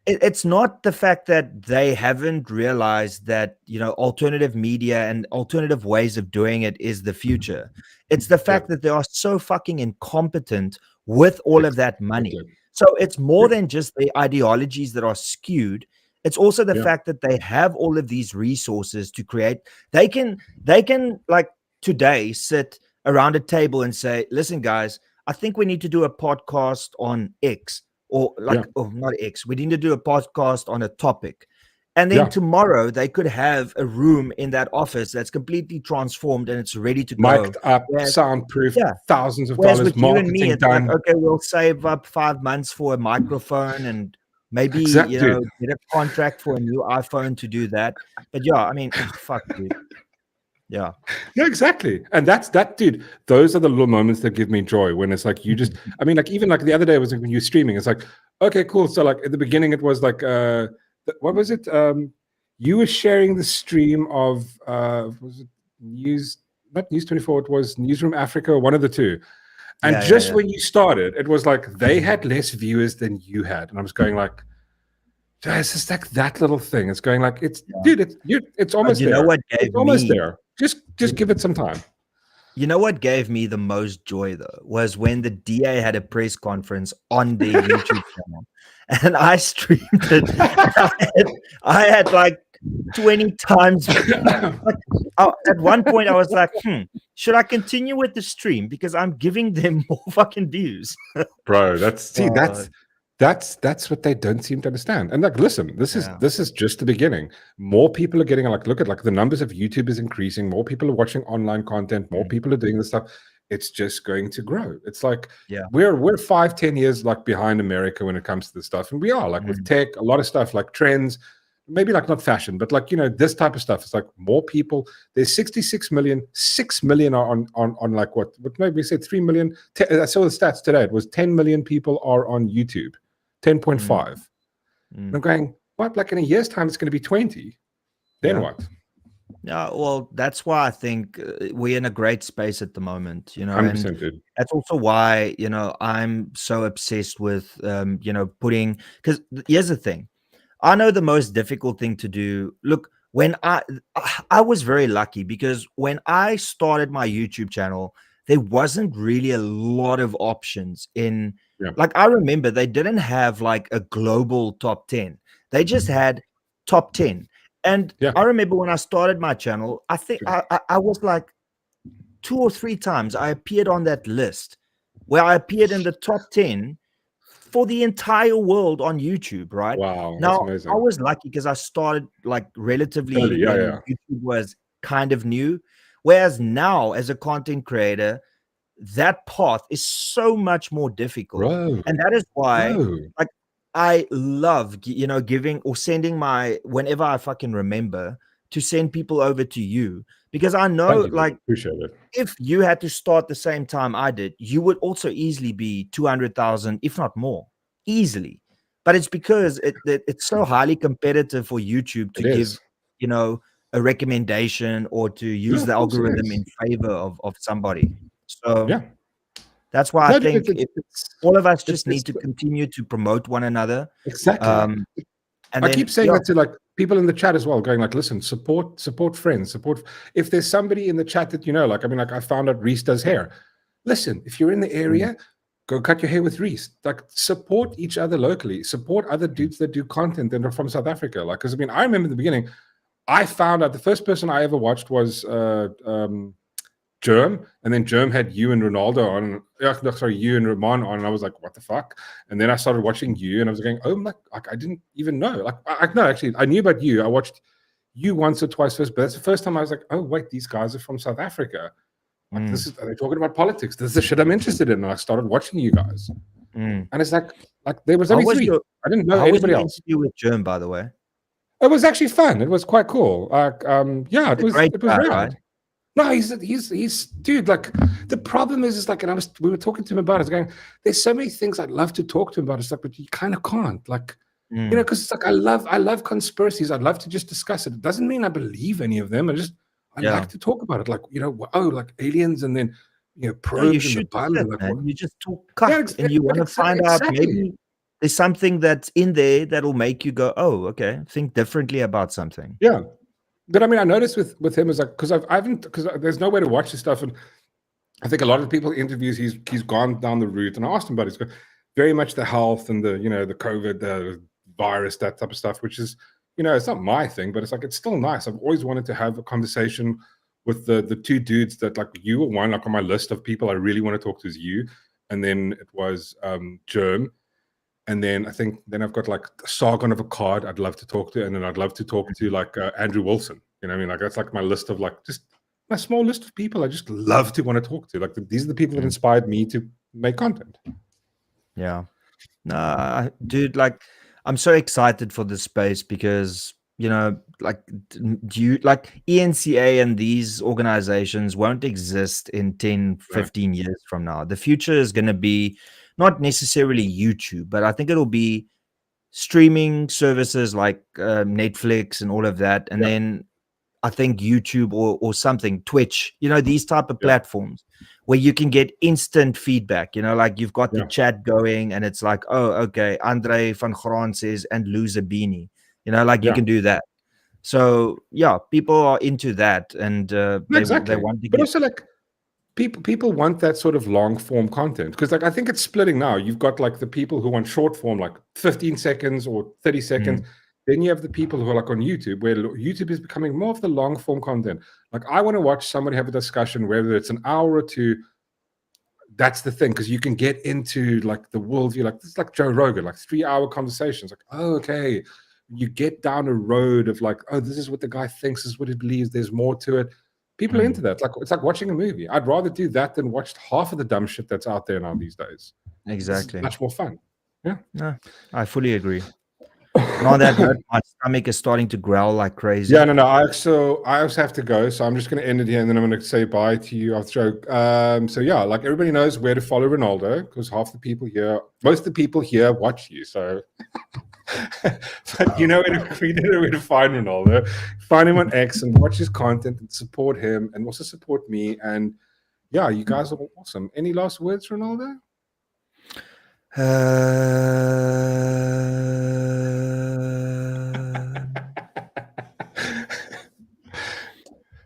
It's not the fact that they haven't realized that, you know, alternative media and alternative ways of doing it is the future. It's the fact that they are so fucking incompetent with all of that money. So it's more than just the ideologies that are skewed. It's also the fact that they have all of these resources to create. They can like today sit around a table and say, listen, guys, I think we need to do a podcast on X, or like, oh, not X. We need to do a podcast on a topic. And then tomorrow they could have a room in that office that's completely transformed and it's ready to go. Mic'd up, soundproof, thousands of dollars, with you and me, it's done. Like, okay, we'll save up 5 months for a microphone and maybe, you know, get a contract for a new iPhone to do that. But yeah, I mean, fuck, dude. Yeah. No, exactly. And that, dude, those are the little moments that give me joy when it's like, you just, I mean, like, even like the other day was like when you're streaming, it's like, okay, cool. So like at the beginning, it was like, what was it? You were sharing the stream of, was it not News 24, it was Newsroom Africa, or one of the two. And when you started, it was like they had less viewers than you had. And I was going like, it's just like that little thing. It's going like, dude, it's almost there. You know what gave it's almost there. Just give it some time. You know what gave me the most joy though was when the DA had a press conference on their YouTube channel, and I streamed it. I had like 20 times. Like, at one point, I was like, should I continue with the stream because I'm giving them more fucking views, bro? That's what they don't seem to understand. And like, listen, this is just the beginning. More people are getting look at the numbers of YouTube is increasing. More people are watching online content. More people are doing this stuff. It's just going to grow. It's like we're 5-10 years like behind America when it comes to this stuff, and we are like with tech, a lot of stuff like trends. Maybe like not fashion, but like this type of stuff. It's like more people. There's 66 million. 6 million are on like what maybe we said 3 million. I saw the stats today. It was 10 million people are on YouTube. 10.5. I'm going, what? Like in a year's time, it's going to be 20. Then what? Yeah, well, that's why I think we're in a great space at the moment, 100%, and dude. that's also why, I'm so obsessed with, putting, because here's the thing. I know the most difficult thing to do. Look, when I was very lucky because when I started my YouTube channel, there wasn't really a lot of options in, like, I remember they didn't have like a global top 10. They just had top 10. And I remember when I started my channel, I think I was like 2 or 3 times I appeared on that list where I appeared in the top 10 for the entire world on YouTube, right? Wow, now, that's amazing. I was lucky because I started like relatively when YouTube was kind of new. Whereas now, as a content creator, that path is so much more difficult. And that is why like I love giving or sending whenever I fucking remember to send people over to you, because I know like appreciate it. If you had to start the same time I did, you would also easily be 200,000, if not more, easily. But it's because it's so highly competitive for YouTube to give a recommendation or to use the algorithm in favor of somebody. So that's why I think all of us just need to continue to promote one another. Exactly. And I keep saying that to like people in the chat as well, going like, listen, support friends, support. If there's somebody in the chat that like, I mean, like I found out Reese does hair. Listen, if you're in the area, go cut your hair with Reese. Like, support each other locally. Support other dudes that do content that are from South Africa. Like, because I mean, I remember in the beginning, I found out the first person I ever watched was Germ, and then Germ had you and Ronaldo on. You and Ramon on, and I was like, "What the fuck?" And then I started watching you, and I was going, "Oh my!" Like I didn't even know. Like, no, actually, I knew about you. I watched you once or twice first, but that's the first time I was like, "Oh wait, these guys are from South Africa. Like they're talking about politics. This is the shit I'm interested in." And I started watching you guys, and it's like there was only 3. I didn't know anybody else. You with Germ, by the way. It was actually fun. It was quite cool. It was rad. Right? No, he's dude. Like the problem is like, and we were talking to him about it. Going, there's so many things I'd love to talk to him about. It's like, but you kind of can't. Like, because it's like I love conspiracies. I'd love to just discuss it. It doesn't mean I believe any of them. I like to talk about it. Like like aliens, and then probes in the bum. You just talk and you want to find out maybe there's something that's in there that'll make you go, oh, okay, think differently about something. Yeah. But I mean, I noticed with him is like, because because there's no way to watch this stuff, and I think a lot of the people he interviews, he's gone down the route, and I asked him about it. It's very much the health and the the COVID, the virus, that type of stuff, which is it's not my thing, but it's like it's still nice. I've always wanted to have a conversation with the 2 dudes that like you were one like on my list of people I really want to talk to is you, and then it was Germ. And then I think I've got like Sargon of a card I'd love to talk to, and then I'd love to talk to like Andrew Wilson. You know what I mean? Like that's like my list of like just my small list of people I just love to want to talk to. Like these are the people that inspired me to make content. Yeah. Nah, dude, like I'm so excited for this space because like ENCA and these organizations won't exist in 10, 15 years from now. The future is going to be not necessarily YouTube, but I think it'll be streaming services like Netflix and all of that. And then I think YouTube or something, Twitch, these type of platforms where you can get instant feedback, like you've got the chat going and it's like, oh, okay, Andre van Graan says, and lose a beanie, like you can do that. So yeah, people are into that, and they want to but also like people want that sort of long form content, because like I think it's splitting now. You've got like the people who want short form, like 15 seconds or 30 seconds. Then you have the people who are like on YouTube, where YouTube is becoming more of the long form content. Like I want to watch somebody have a discussion, whether it's an hour or two. That's the thing, because you can get into like the worldview, like this is like Joe Rogan, like 3-hour conversations. Like, oh, okay, you get down a road of like, oh, this is what the guy thinks, this is what he believes. There's more to it. People are into that. Like it's like watching a movie. I'd rather do that than watch half of the dumb shit that's out there now these days. Exactly. It's much more fun. Yeah. No, I fully agree. And on that note, my stomach is starting to growl like crazy. Yeah, no. I also have to go, so I'm just going to end it here, and then I'm going to say bye to you after. So yeah, like everybody knows where to follow Ronaldo, because most of the people here watch you. So you know where to find Ronaldo. Find him on X and watch his content and support him, and also support me. And yeah, you guys are awesome. Any last words, Ronaldo?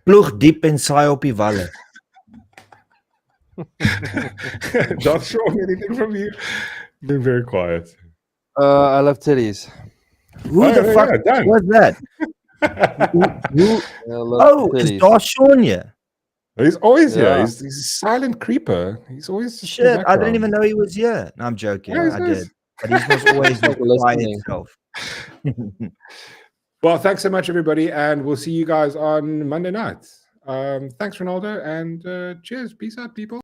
Ploeg diep en saai op die walle. Joshua, anything from you? Been very quiet. I love titties. Who the fuck was that? Is Darshawn here? He's always here. He's a silent creeper. He's always just shit. I didn't even know he was here. No, I'm joking. Yeah, I did. But he's not always by himself. Well, thanks so much, everybody, and we'll see you guys on Monday night. Thanks, Ronaldo, and cheers. Peace out, people.